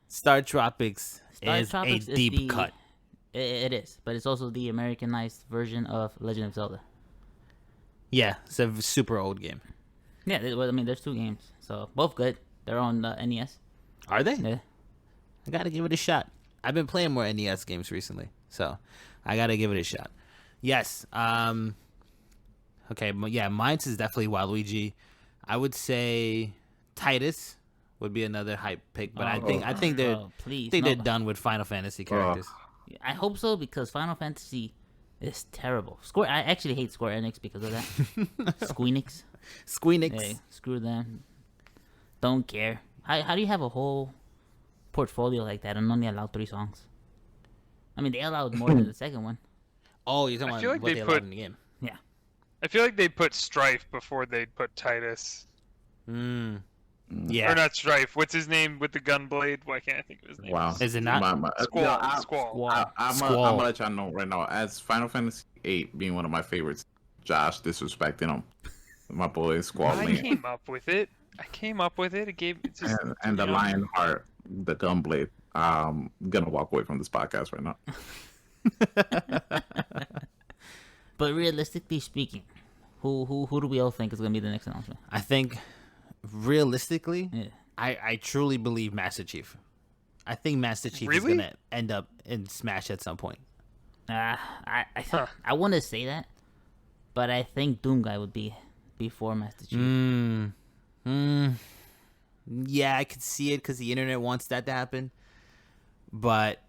Star Tropics Star is Tropics a is deep the- cut. It is, but it's also the Americanized version of Legend of Zelda. Yeah, it's a super old game. Yeah, well, I mean, there's two games, so both good. They're on the NES. Are they? Yeah. I gotta give it a shot. I've been playing more NES games recently, so I gotta give it a shot. Yes. Okay. Yeah, mine's is definitely Waluigi. I would say Titus would be another hype pick, but I think they're done with Final Fantasy characters. I hope so because Final Fantasy is terrible. I actually hate Square Enix because of that. Squeenix. Hey, screw them. Don't care. How do you have a whole portfolio like that and only allow 3 songs? I mean, they allowed more than the second one. Oh, you're talking about what they allowed in the game. Yeah. I feel like they'd put Strife before they'd put Titus. Yeah. Or not Strife. What's his name with the gun blade? Why can't I think of his name? Wow. Is it not? Squall. I'm gonna let y'all know right now. As Final Fantasy VIII being one of my favorites, Josh disrespecting him. My boy Squall. I came up with it. It gave it's just, and the Lionheart, the gunblade. I'm gonna walk away from this podcast right now. But realistically speaking, who do we all think is gonna be the next announcement? I think, realistically, I truly believe Master Chief. I think Master Chief is gonna end up in Smash at some point. I want to say that, but I think Doom Guy would be before Master Chief. Yeah, I could see it because the internet wants that to happen. But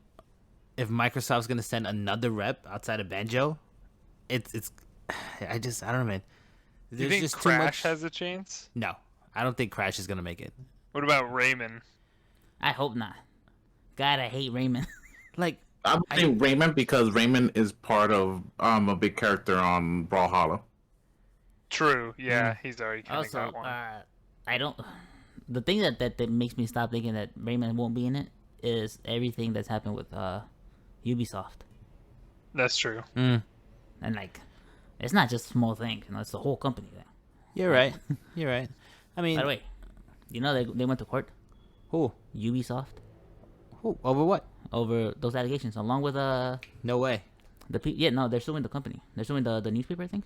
if Microsoft's gonna send another rep outside of Banjo, it's I don't know, man. Do you think Crash has a chance? No, I don't think Crash is gonna make it. What about Rayman? I hope not. God, I hate Rayman. Like, I think Rayman because Rayman is part of a big character on Brawlhalla. True. Yeah, he's already kind of also, got one. I don't. The thing that makes me stop thinking that Rayman won't be in it is everything that's happened with Ubisoft. That's true. And like, it's not just a small thing. You know, it's the whole company. You're right. You're right. I mean, by the way, you know they went to court. Who? Ubisoft. Who? Over what? Over those allegations, along with No way. They're suing the company. They're suing the newspaper, I think.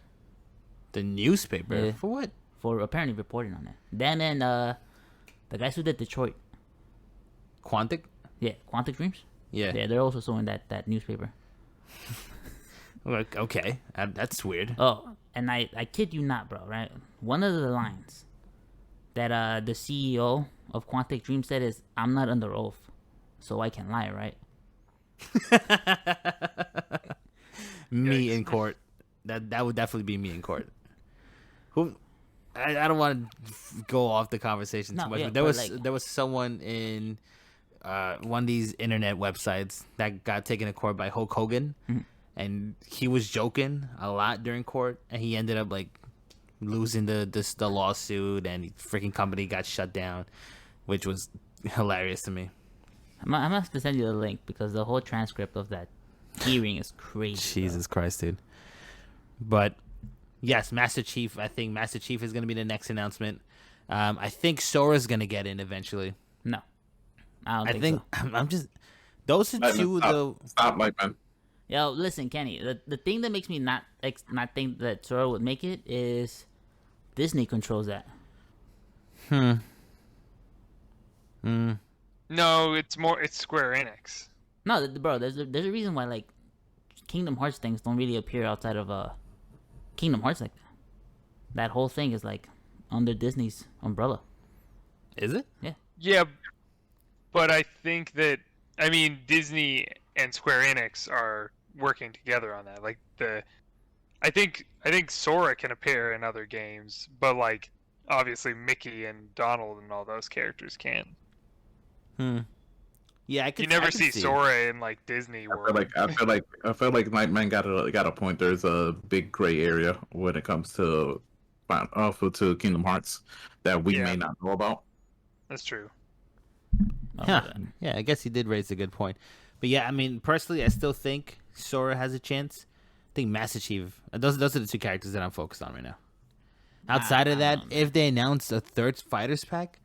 The newspaper? Yeah. For what? For apparently reporting on it. Them and the guys who did Detroit. Quantic? Yeah, Quantic Dreams. Yeah. Yeah, they're also suing that newspaper. Okay, that's weird. Oh, and I kid you not, bro. Right, one of the lines that the CEO of Quantic Dream said is, "I'm not under oath, so I can lie." Right? Me in court. That would definitely be me in court. Who? I don't want to go off the conversation too much, but there was someone in one of these internet websites that got taken to court by Hulk Hogan, and he was joking a lot during court, and he ended up like losing the lawsuit, and the freaking company got shut down, which was hilarious to me. I'm gonna have to send you the link because the whole transcript of that hearing is crazy. Jesus Christ, dude. But yes, Master Chief. I think Master Chief is going to be the next announcement. I think Sora's going to get in eventually. No, I don't think so. I'm just those are two of the Stop, Lightman. Yo, listen, Kenny. The thing that makes me not think that Sora would make it is Disney controls that. No, it's Square Enix. No, bro. There's a reason why like Kingdom Hearts things don't really appear outside of Kingdom Hearts like that. That whole thing is like under Disney's umbrella. Is it? Yeah. Yeah, but I think that Disney and Square Enix are working together on that. Like I think Sora can appear in other games, but like obviously Mickey and Donald and all those characters can. Yeah, I could. You never see Sora in like Disney World. I feel like Lightman got a point. There's a big gray area when it comes to Kingdom Hearts that we may not know about. That's true. Yeah, I guess he did raise a good point. But yeah, I mean, personally, I still think Sora has a chance. I think Master Chief. Those are the two characters that I'm focused on right now. Outside of that, if they announced a third Fighters pack,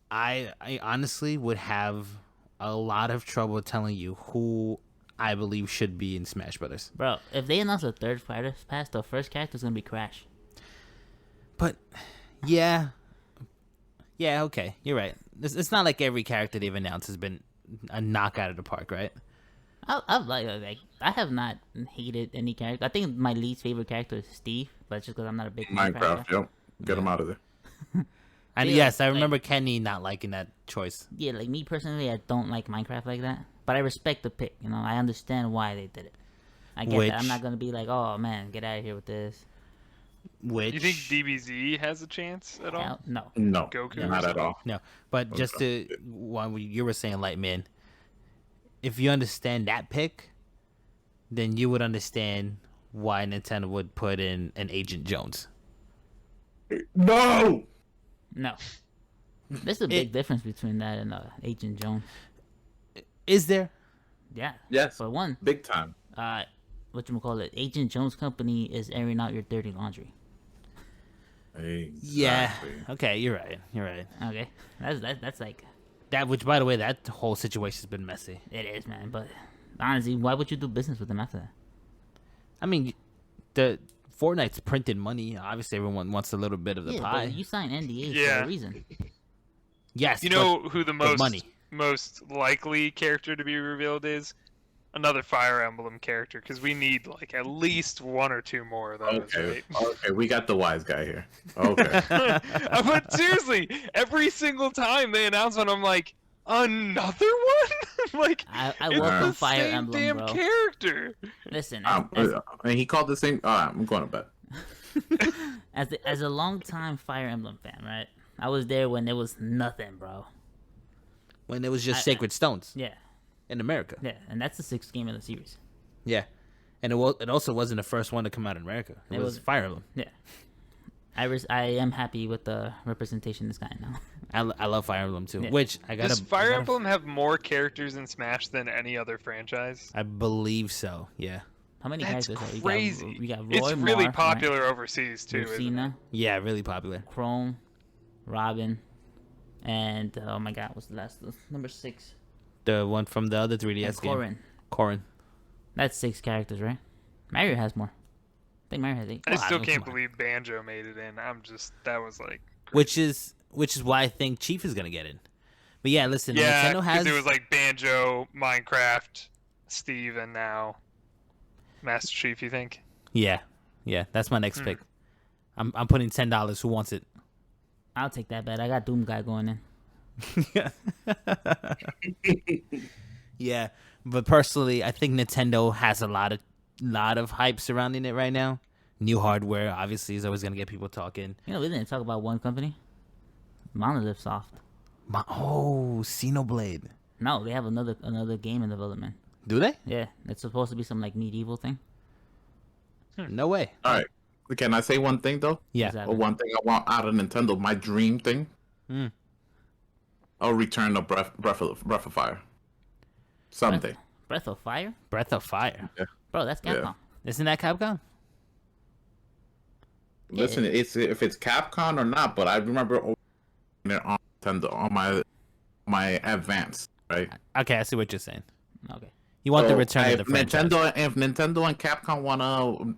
I honestly would have a lot of trouble telling you who I believe should be in Smash Brothers. Bro, if they announce a third Fighters pack, the first character is gonna be Crash. But yeah, okay, you're right. It's not like every character they've announced has been a knockout of the park, right? I have not hated any character. I think my least favorite character is Steve, but just because I'm not a big Minecraft. Yep, get him out of there. And Yeah, yes, I like- remember Kenny not liking that choice. Yeah, like me personally, I don't like Minecraft like that. But I respect the pick. You know, I understand why they did it. I get that. I'm not gonna be like, oh man, get out of here with this. Which You think DBZ has a chance at all? Hell, no. No, Goku or not at something? all. no, but just to what you were saying, Lightman, if you understand that pick, then you would understand why Nintendo would put in an Agent Jones. No. No. There's a big difference between that and Agent Jones. Is there? Yeah. Yes. For one, Big time. whatchamacallit, Agent Jones Company is airing out your dirty laundry. Yeah. Exactly. Okay, you're right. You're right. Okay, that's like That, which, by the way, that whole situation's been messy. it is, man. But honestly, why would you do business with them after that? I mean, the Fortnite's printed money. Obviously, everyone wants a little bit of the Yeah, pie. but you sign NDAs for Yeah. a reason. Yes, You know who the but money. most likely character to be revealed is? Another Fire Emblem character, because we need like at least one or two more of those, Okay. right? Okay. We got the wise guy here. Okay. But seriously, every single time they announce one, I'm like, another one? Like, I it's welcome the Fire same Emblem, damn bro. character. Listen, and he called the same. I'm going to bed. as a long time Fire Emblem fan, right? I was there when there was nothing, bro. When it was just Sacred Stones Yeah, in America. yeah, and that's the 6th game of the series. Yeah. And it also wasn't the first one to come out in America. It was wasn't. Fire Emblem. Yeah, I am happy with the representation this guy now. I love Fire Emblem too. Yeah. Which I gotta. Does Fire I gotta- Emblem have more characters in Smash than any other franchise? I believe so. Yeah. How many That's characters are crazy. We got Roy It's really Moore, right? popular overseas too, isn't it? Lucina, Yeah, really popular. Chrome, Robin, and oh my god, what's the last? Number 6. The one from the other 3DS And game. Corrin. Corrin. That's 6 characters, right? Mario has more. I think Mario has 8. I Well, still don't can't come on. believe Banjo made it in. That was like, Which is why I think Chief is gonna get in. But yeah, listen, yeah, Nintendo because has it was like Banjo, Minecraft, Steve, and now Master Chief. You think? yeah, that's my next pick. I'm putting $10. Who wants it? I'll take that bet. I got Doom Guy going in. Yeah, but personally, I think Nintendo has a lot of hype surrounding it right now. New hardware, obviously, is always gonna get people talking. You know, we didn't talk about one company. Monolith Soft. Xenoblade. No, they have another game in development. Do they? Yeah, it's supposed to be some like medieval thing. No way. All right. Can I say one thing though? Yeah. What's that? Or one thing I want out of Nintendo, my dream thing. Mm. I'll return the breath of fire. Someday. Breath of Fire, Breath of Fire. bro. That's Capcom. Yeah. Isn't that Capcom? Listen, it's if it's Capcom or not, but I remember on Nintendo on my Advance, right? Okay, I see what you're saying. Okay. You want the So, return of if the franchise. If Nintendo and Capcom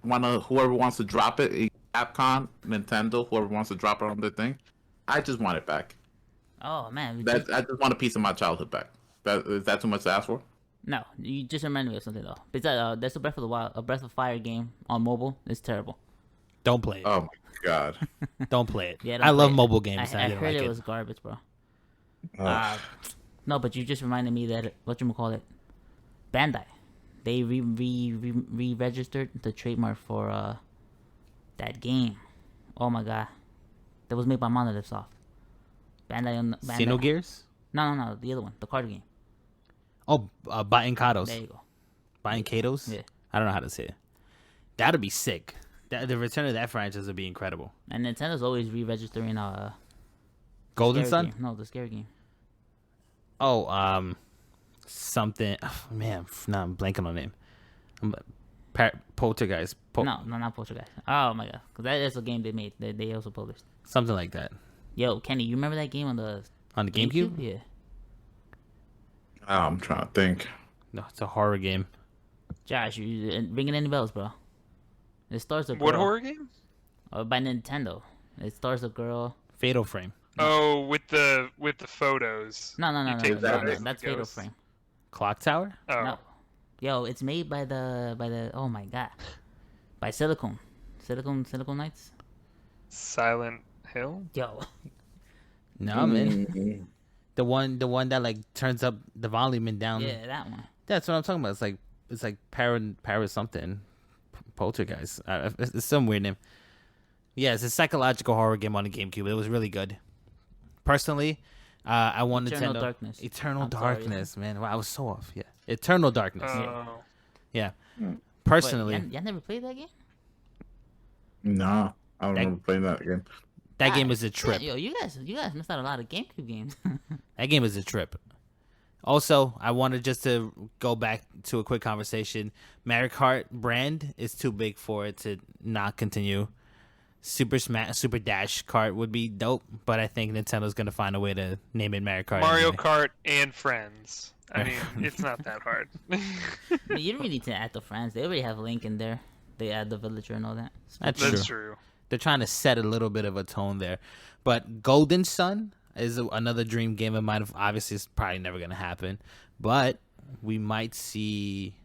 wanna whoever wants to drop it, Capcom, Nintendo, whoever wants to drop it on their thing, I just want it back. Oh man, I just want a piece of my childhood back. Is that too much to ask for? no, you just reminded me of something though. Besides, there's a Breath of Fire game on mobile. It's terrible. Don't play it. Oh my god. Don't play it. Yeah, I love mobile games. I didn't heard like it it. was garbage, bro. Ugh. No, but you just reminded me that whatchamacallit, Bandai, they re-registered the trademark for that game. Oh my god, that was made by Monolith Soft. Bandai. Xenogears? No, the other one, the card game. Oh, Buying Kados. There you go. Buying Kados? Yeah. I don't know how to say it. That'd be sick. The return of that franchise would be incredible. And Nintendo's always re-registering Golden scary Sun? game. No, the scary game. Oh, something. Oh, man, now I'm blanking on the name. Poltergeist. No, not Poltergeist. Oh my god, because that is a game they made. They also published. Something like that. Yo, Kenny, you remember that game on the GameCube? Yeah. Oh, I'm trying to think. No, it's a horror game. Josh, you ringing any bells, bro? It stars a girl. What horror game? By Nintendo. It stars a girl. Fatal Frame. Oh, with the photos. No. take that as That's the Fatal ghost. Frame. Clock Tower? Oh, No. Yo, it's made by the oh my god, by Silicon Knights. Silent Hill. Yo, No, man. The one that like turns up the volume and down. Yeah, that one. That's what I'm talking about. It's like para something. Poltergeist. It's some weird name. Yeah, it's a psychological horror game on the GameCube. It was really good. Personally, I want Eternal Nintendo. Darkness. Eternal Darkness, man. Wow, I was so off. Yeah, Eternal Darkness. Oh. Yeah. Personally, Y'all never played that game? No, I don't remember playing that again. that game is a trip. Yeah, yo, you guys missed out a lot of GameCube games. That game is a trip. Also, I wanted just to go back to a quick conversation. Mario Kart brand is too big for it to not continue. Super Dash Kart would be dope, but I think Nintendo's gonna find a way to name it Mario Kart. Mario anyway. Kart and Friends. I mean, it's not that hard. I mean, you don't really need to add the friends. They already have Link in there. They add the villager and all that. That's true. They're trying to set a little bit of a tone there. But Golden Sun is another dream game of mine. Obviously, it's probably never going to happen. But we might see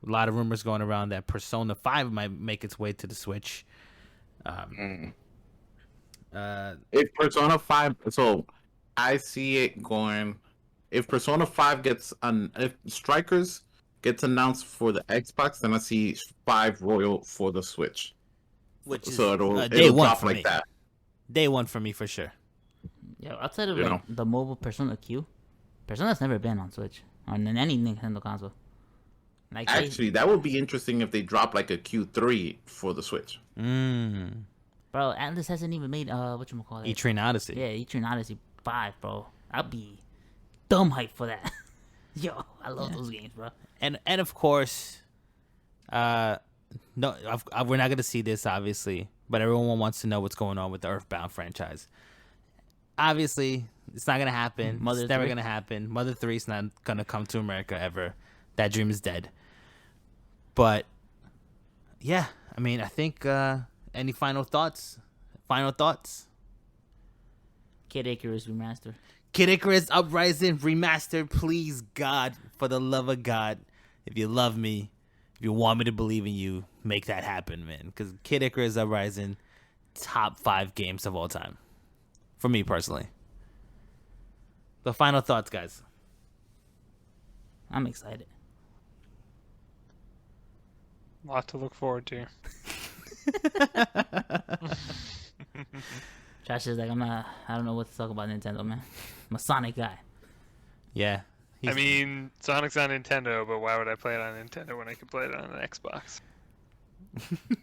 a lot of rumors going around that Persona 5 might make its way to the Switch. If Persona 5, so I see it going. If Persona 5 if Strikers gets announced for the Xbox, then I see 5 Royal for the Switch. Which is so it'll day one drop for like me. that. Day one for me, for sure. Yo, outside of You like know. the mobile Persona Q, Persona's never been on Switch or on any Nintendo console. Like Actually, that would be interesting if they drop like a Q3 for the Switch. bro, Atlas hasn't even made whatchamacallit. E-Train Odyssey. Yeah, E-Train Odyssey 5, bro. I'd be dumb hyped for that. Yo, I love those games, bro. And of course, no, we're not gonna see this obviously, but everyone wants to know what's going on with the Earthbound franchise. Obviously, it's not gonna happen. Mother it's never 3? gonna happen. Mother 3 is not gonna come to America ever. That dream is dead. But yeah, I mean, I think any final thoughts? Final thoughts? Kid Icarus remaster. Kid Icarus Uprising remastered, please, God, for the love of God, if you love me, if you want me to believe in you, make that happen, man. Because Kid Icarus Uprising, top 5 games of all time, for me personally. The final thoughts, guys. I'm excited. Lot to look forward to. Josh is like, I don't know what to talk about Nintendo, man. I'm a Sonic guy. Yeah. I mean, Sonic's on Nintendo, but why would I play it on Nintendo when I could play it on an Xbox?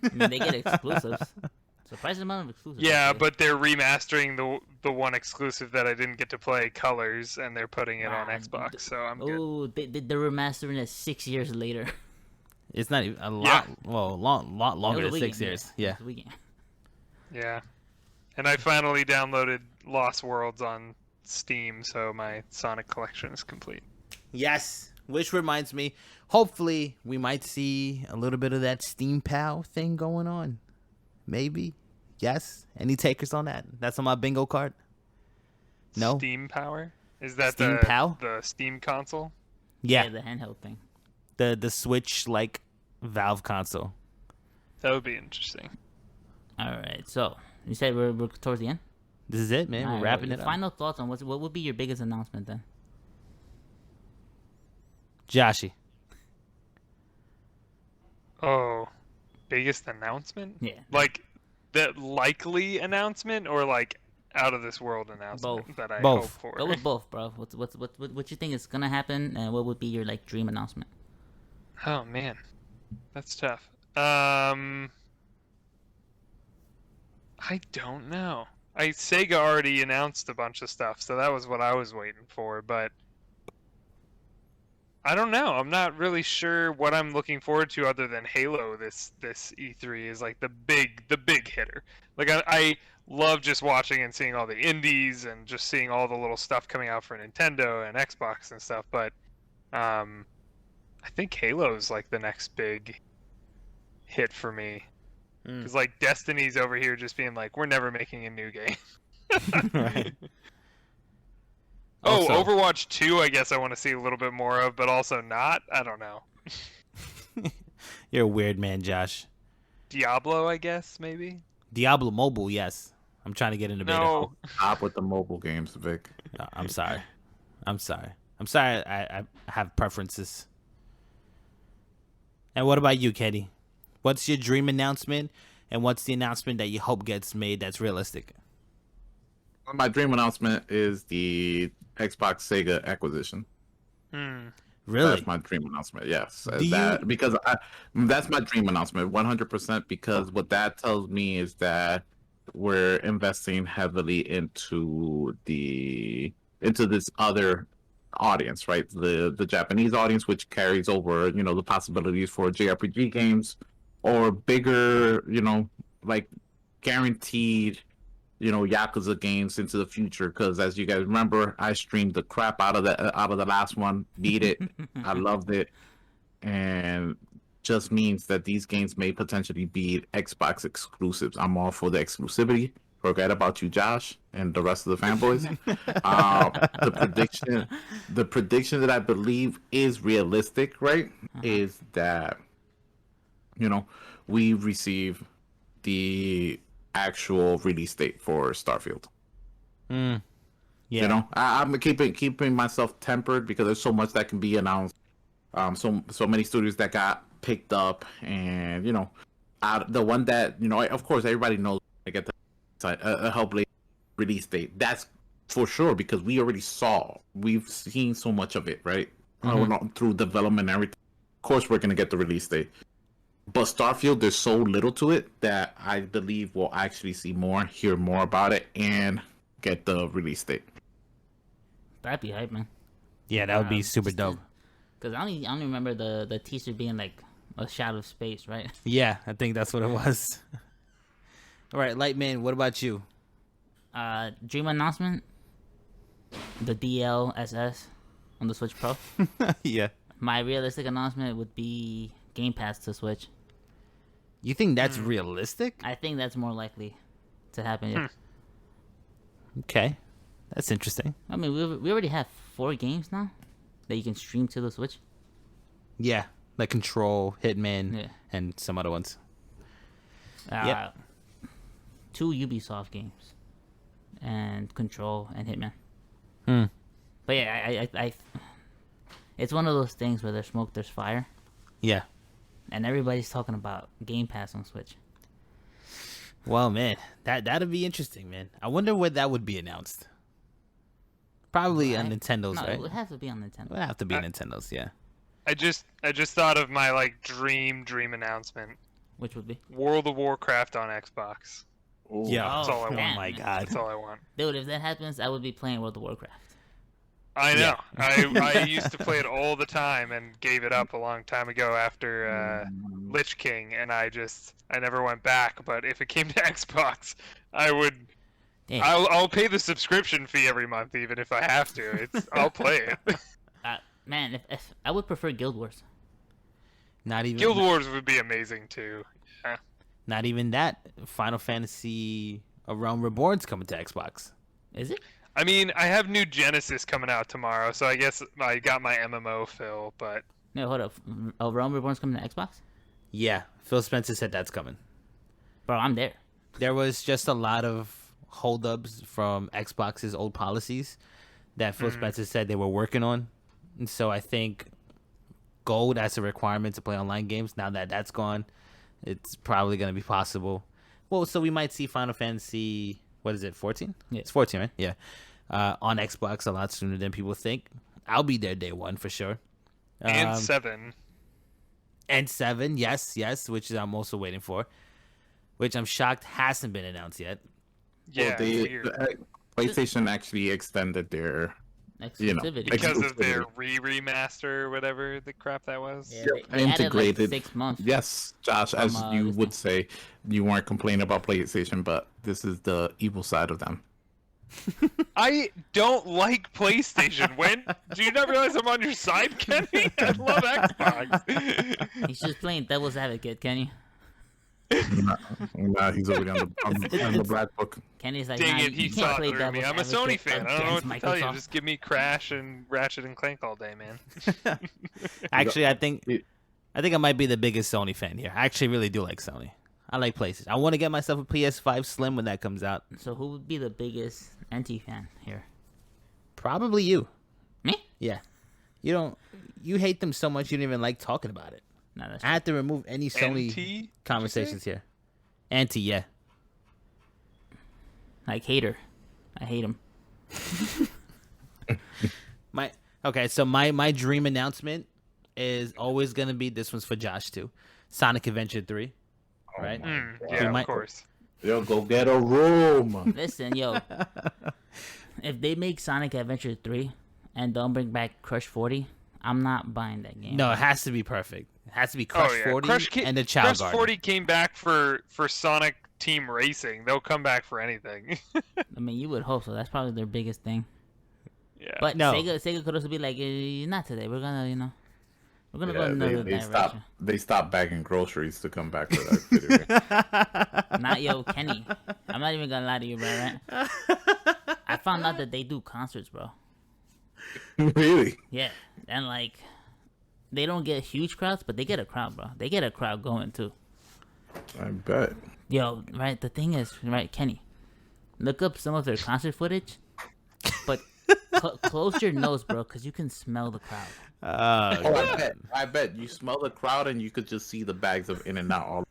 I mean, they get exclusives. Surprising amount of exclusives. Yeah, actually. but they're remastering the one exclusive that I didn't get to play, Colors, and they're putting it on Wow. Xbox, so I'm good. Oh, they're remastering it 6 years later. It's not even a lot, well, a lot longer It than was a 6 weekend, years. It Yeah. was a weekend. Yeah. And I finally downloaded Lost Worlds on Steam, so my Sonic collection is complete. Yes. Which reminds me, hopefully we might see a little bit of that Steam Pal thing going on. Maybe. Yes. Any takers on that? That's on my bingo card. No. Steam Power? Is that Steam Pal? the Steam console? Yeah. The handheld thing. The Switch like Valve console. That would be interesting. All right, so you said we're towards the end. This is it, man. All We're right, wrapping your it up. Final thoughts on what would be your biggest announcement then? Joshy. Oh, biggest announcement? Yeah. Like the likely announcement or like out of this world announcement Both. that I Both. hope for? Go with both, bro. What you think is gonna happen, and what would be your like dream announcement? Oh man, that's tough. I don't know. Sega already announced a bunch of stuff, so that was what I was waiting for. But I don't know. I'm not really sure what I'm looking forward to other than Halo. This E3 is like the big hitter. Like I love just watching and seeing all the indies and just seeing all the little stuff coming out for Nintendo and Xbox and stuff. But I think Halo's like the next big hit for me. Because like Destiny's over here just being like, we're never making a new game. Right. Oh, Also- Overwatch 2, I guess I want to see a little bit more of, but also not. I don't know. You're a weird man, Josh. Diablo, I guess, maybe? Diablo Mobile, yes. I'm trying to get into beta. No. Stop with the mobile games, Vic. No, I'm sorry. I have preferences. And what about you, Kenny? What's your dream announcement, and what's the announcement that you hope gets made that's realistic? My dream announcement is the Xbox Sega acquisition. Really? That's my dream announcement. Yes, that's my dream announcement, 100%. Because what that tells me is that we're investing heavily into this other audience, right? The Japanese audience, which carries over, the possibilities for JRPG games or bigger, like guaranteed, Yakuza games into the future. Because as you guys remember, I streamed the crap out of the last one, beat it, I loved it, and just means that these games may potentially be Xbox exclusives. I'm all for the exclusivity. Forget about you, Josh, and the rest of the fanboys. The prediction that I believe is realistic, right, is that we receive the actual release date for Starfield. Yeah. I'm keeping myself tempered because there's so much that can be announced. So many studios that got picked up, and the one that of course everybody knows I get a Hellblade release date. That's for sure, because we've seen so much of it, right? Through development and everything. Of course we're gonna get the release date. But Starfield, there's so little to it that I believe we'll actually hear more about it, and get the release date. That'd be hype, man. Yeah, that would be super dope. Because I only remember the teaser being like a shot of space, right? Yeah, I think that's what it was. All right, Lightman, what about you? Dream announcement: the DLSS on the Switch Pro. Yeah. My realistic announcement would be Game Pass to Switch. You think that's realistic? I think that's more likely to happen. Yeah. Okay, that's interesting. I mean, we already have 4 games now that you can stream to the Switch. Yeah, like Control, Hitman, and some other ones. Yep. 2 Ubisoft games, and Control and Hitman. But yeah, I it's one of those things where there's smoke, there's fire. Yeah. And everybody's talking about Game Pass on Switch. Well, man, that'd be interesting, man. I wonder where that would be announced. Probably on Nintendo's, right? It would have to be on Nintendo. It would have to be Nintendo's, yeah. I just thought of my dream announcement. Which would be World of Warcraft on Xbox. Ooh. Yeah. That's all I want. Oh my god. That's all I want. Dude, if that happens, I would be playing World of Warcraft. I know. Yeah. I used to play it all the time and gave it up a long time ago after Lich King, and I never went back. But if it came to Xbox, I would. Damn. I'll pay the subscription fee every month, even if I have to. I'll play it. Man, if I would prefer Guild Wars. Not even Guild Wars would be amazing too. Yeah. Not even that. Final Fantasy Realm Reborn's coming to Xbox. Is it? I mean, I have new Genesis coming out tomorrow, so I guess I got my MMO fill, but... No, hold up. Realm Reborn's coming to Xbox? Yeah, Phil Spencer said that's coming. Bro, I'm there. There was just a lot of holdups from Xbox's old policies that Phil Spencer said they were working on. And so I think gold as a requirement to play online games, now that that's gone, it's probably going to be possible. Well, so we might see Final Fantasy... What is it, 14? Yeah. It's 14, right? Yeah. On Xbox a lot sooner than people think. I'll be there day one for sure. And 7. And 7, yes, which I'm also waiting for. Which I'm shocked hasn't been announced yet. Yeah, weird. PlayStation actually extended their exclusivity because of their remaster or whatever the crap that was. Yeah, they integrated. added, 6 months. Yes, Josh, as you would say, you weren't complaining about PlayStation, but this is the evil side of them. I don't like PlayStation. When do you not realize I'm on your side, Kenny? I love Xbox. He's just playing devil's advocate, Kenny. Nah, he's already on the black book. Kenny's like, dang nah, it, he you can't saw play through me. devil's I'm a Sony advocate fan. I don't know what to against tell you. Microsoft. Just give me Crash and Ratchet and Clank all day, man. Actually, I think I might be the biggest Sony fan here. I actually really do like Sony. I like PlayStation. I want to get myself a PS5 Slim when that comes out. So who would be the biggest NT fan here? Probably you. Me? Yeah. You hate them so much you don't even like talking about it. No, that's I have to remove any Sony NT, conversations here. Anti, yeah. like hater. I hate him. My dream announcement is always gonna be, this one's for Josh too, Sonic Adventure 3. Right? Yeah, of course. Yo, go get a room. Listen, yo. If they make Sonic Adventure 3 and don't bring back Crush 40, I'm not buying that game. No, it has to be perfect. It has to be Crush 40 and the Child Crush Garden. 40 came back for Sonic Team Racing. They'll come back for anything. I mean, you would hope so. That's probably their biggest thing. Yeah. But No. Sega could also be like, not today. We're gonna, we're gonna go another direction. They stopped bagging groceries to come back for that video. Not yo, Kenny. I'm not even gonna lie to you, bro. Right? I found out that they do concerts, bro. Really? Yeah, and like, they don't get huge crowds, but they get a crowd, bro. They get a crowd going too. I bet. Yo, right? The thing is, right, Kenny, look up some of their concert footage, but close your nose, bro, because you can smell the crowd. Oh, I bet. You smell the crowd and you could just see the bags of In-N-Out all.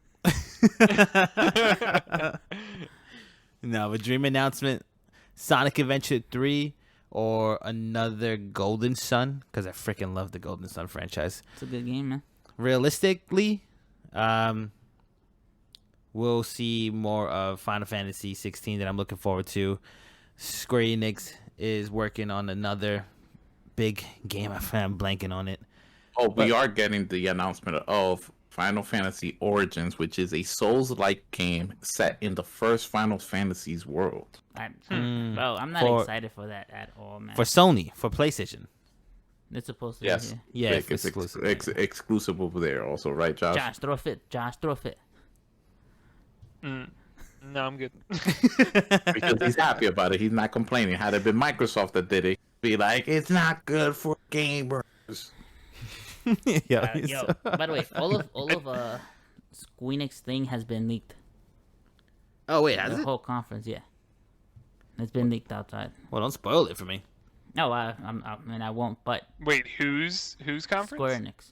No, a dream announcement, Sonic Adventure 3 or another Golden Sun, because I freaking love the Golden Sun franchise. It's a good game, man. Realistically, we'll see more of Final Fantasy 16 that I'm looking forward to. Square Enix is working on another big game. I'm blanking on it. Oh, we are getting the announcement of Final Fantasy Origins, which is a Souls-like game set in the first Final Fantasy's world. Bro, I'm not excited for that at all, man. For Sony, for PlayStation. It's supposed to Yes. be Yeah, Vic, it's it's exclusive. exclusive over there also, right, Josh? Josh, throw a fit. Josh, throw a fit. No, I'm good. Because he's happy about it. He's not complaining. Had it been Microsoft that did it, be like, it's not good for gamers. Yo, by the way, all of Squeenix thing has been leaked. Oh, wait, has The it? whole conference, yeah. It's been leaked outside. Well, don't spoil it for me. No, I mean, I won't, but Wait, whose conference? Square Enix.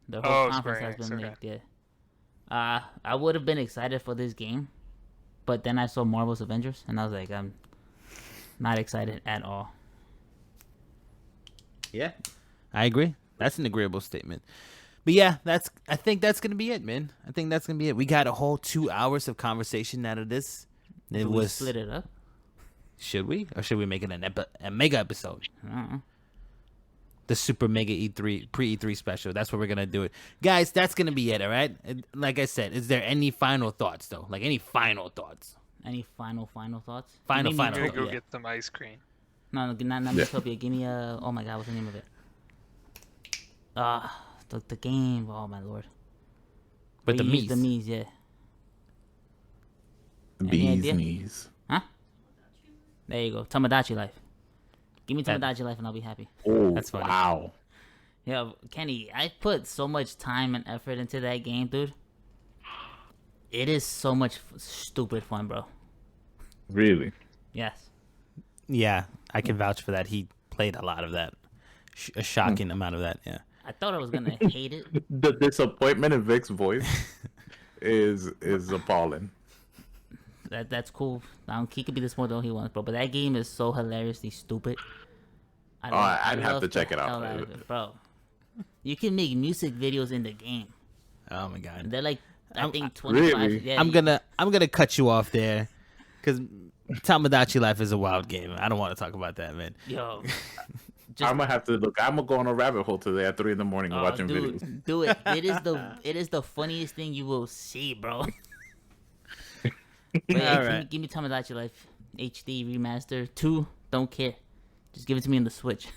The whole conference Square has Enix, been okay. leaked, yeah. I would have been excited for this game, but then I saw Marvel's Avengers, and I was like, I'm not excited at all. Yeah, I agree. That's an agreeable statement. But yeah, I think that's gonna be it, man. I think that's gonna be it. We got a whole 2 hours of conversation out of this. Did we split it up? Should we, or should we make it a mega episode? Uh-uh. The super mega E3 pre-E3 special. That's what we're gonna do it, guys. That's gonna be it. All right. Like I said, is there any final thoughts though? Like any final thoughts? Any final thoughts? Final. I'm gonna go Yeah. get some ice cream. No, not Mirodosing. Give me a. Oh my God, what's the name of it? The game. Oh my lord. But the You use Mies. The Mies, yeah. Any Bees idea? knees. Huh? There you go. Tamagotchi life. Give me Tamagotchi life and I'll be happy. Oh, That's funny. Wow. Yeah, Kenny, I put so much time and effort into that game, dude. It is so much stupid fun, bro. Really? Yes. Yeah, I can vouch for that. He played a lot of that. A shocking amount of that. Yeah. I thought I was gonna hate it. The disappointment in Vic's voice is appalling. That's cool. He could be the smart all he wants, bro. But that game is so hilariously stupid. I'd have love to check the it out. hell of it, bro. You can make music videos in the game. Oh my God. They're like, I think 25. Really? Yeah, I'm gonna cut you off there, because Tamagotchi Life is a wild game. I don't want to talk about that, man. Yo. I'm gonna have to look. I'm gonna go on a rabbit hole today at 3 a.m. watching dude, videos. do it. It is the funniest thing you will see, bro. But All right. give me Tamagotchi Life HD remaster 2. Don't care. Just give it to me on the Switch.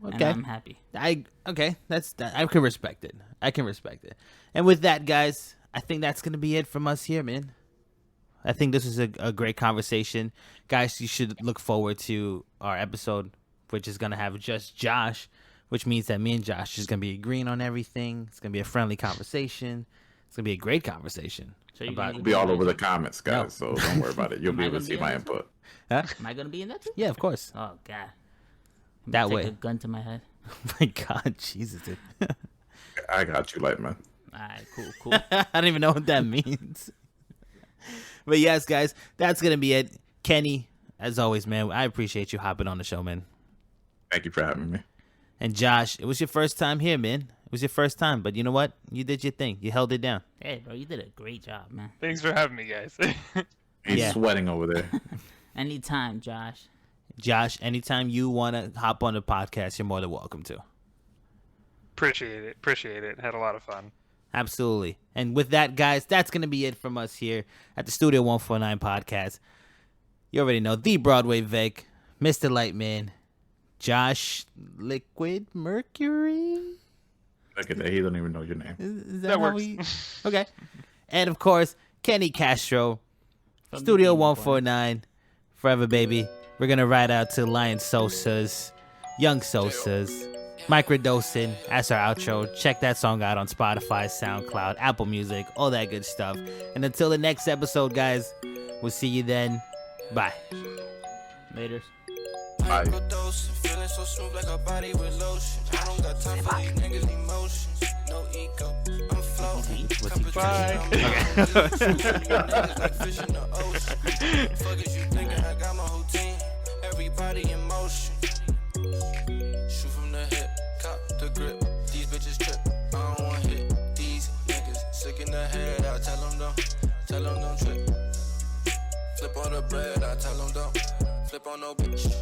Okay. And I'm happy. That's that. I can respect it. And with that, guys, I think that's gonna be it from us here, man. I think this is a great conversation, guys. You should look forward to our episode, which is gonna have just Josh, which means that me and Josh is gonna be agreeing on everything. It's gonna be a friendly conversation. It's gonna be a great conversation. So you're about gonna It'll be all over the comments, guys. No. So don't worry about it. You'll Am be I able to gonna see be my in that input. Huh? Am I gonna be in that too? Yeah, of course. Oh God. That Take way. a gun to my head. Oh my God, Jesus, dude. I got you, Lightman. Alright, cool. I don't even know what that means. But yes, guys, that's gonna be it. Kenny, as always, man, I appreciate you hopping on the show, man. Thank you for having me. And Josh, it was your first time here, man. It was your first time, but you know what? You did your thing. You held it down. Hey, bro, you did a great job, man. Thanks for having me, guys. He's Yeah. sweating over there. Anytime, Josh. Josh, anytime you want to hop on the podcast, you're more than welcome to. Appreciate it. Had a lot of fun. Absolutely. And with that, guys, that's going to be it from us here at the Studio 149 Podcast. You already know the Broadway Vic, Mr. Lightman, Josh Liquid Mercuri. Look at that. He don't even know your name. Is That how works. we... Okay. And of course, Kenny Castro, From the Studio Game 149, Forever Baby. We're going to ride out to Lion Sosa's, Young Sosa's, Microdosing. That's our outro. Check that song out on Spotify, SoundCloud, Apple Music, all that good stuff. And until the next episode, guys, we'll see you then. Bye. Laters. Microdosing, feeling so smooth like a body with lotion. I don't got time for these niggas' emotions. No ego, I'm floating. Like fish in the ocean. Fuck is you thinking? I got my whole team. Everybody in motion. Shoot from the hip, cop the grip. These bitches trip. I don't want hit. These niggas sick in the head. I tell them don't trip. Flip on the bread. I tell them don't flip on no bitch.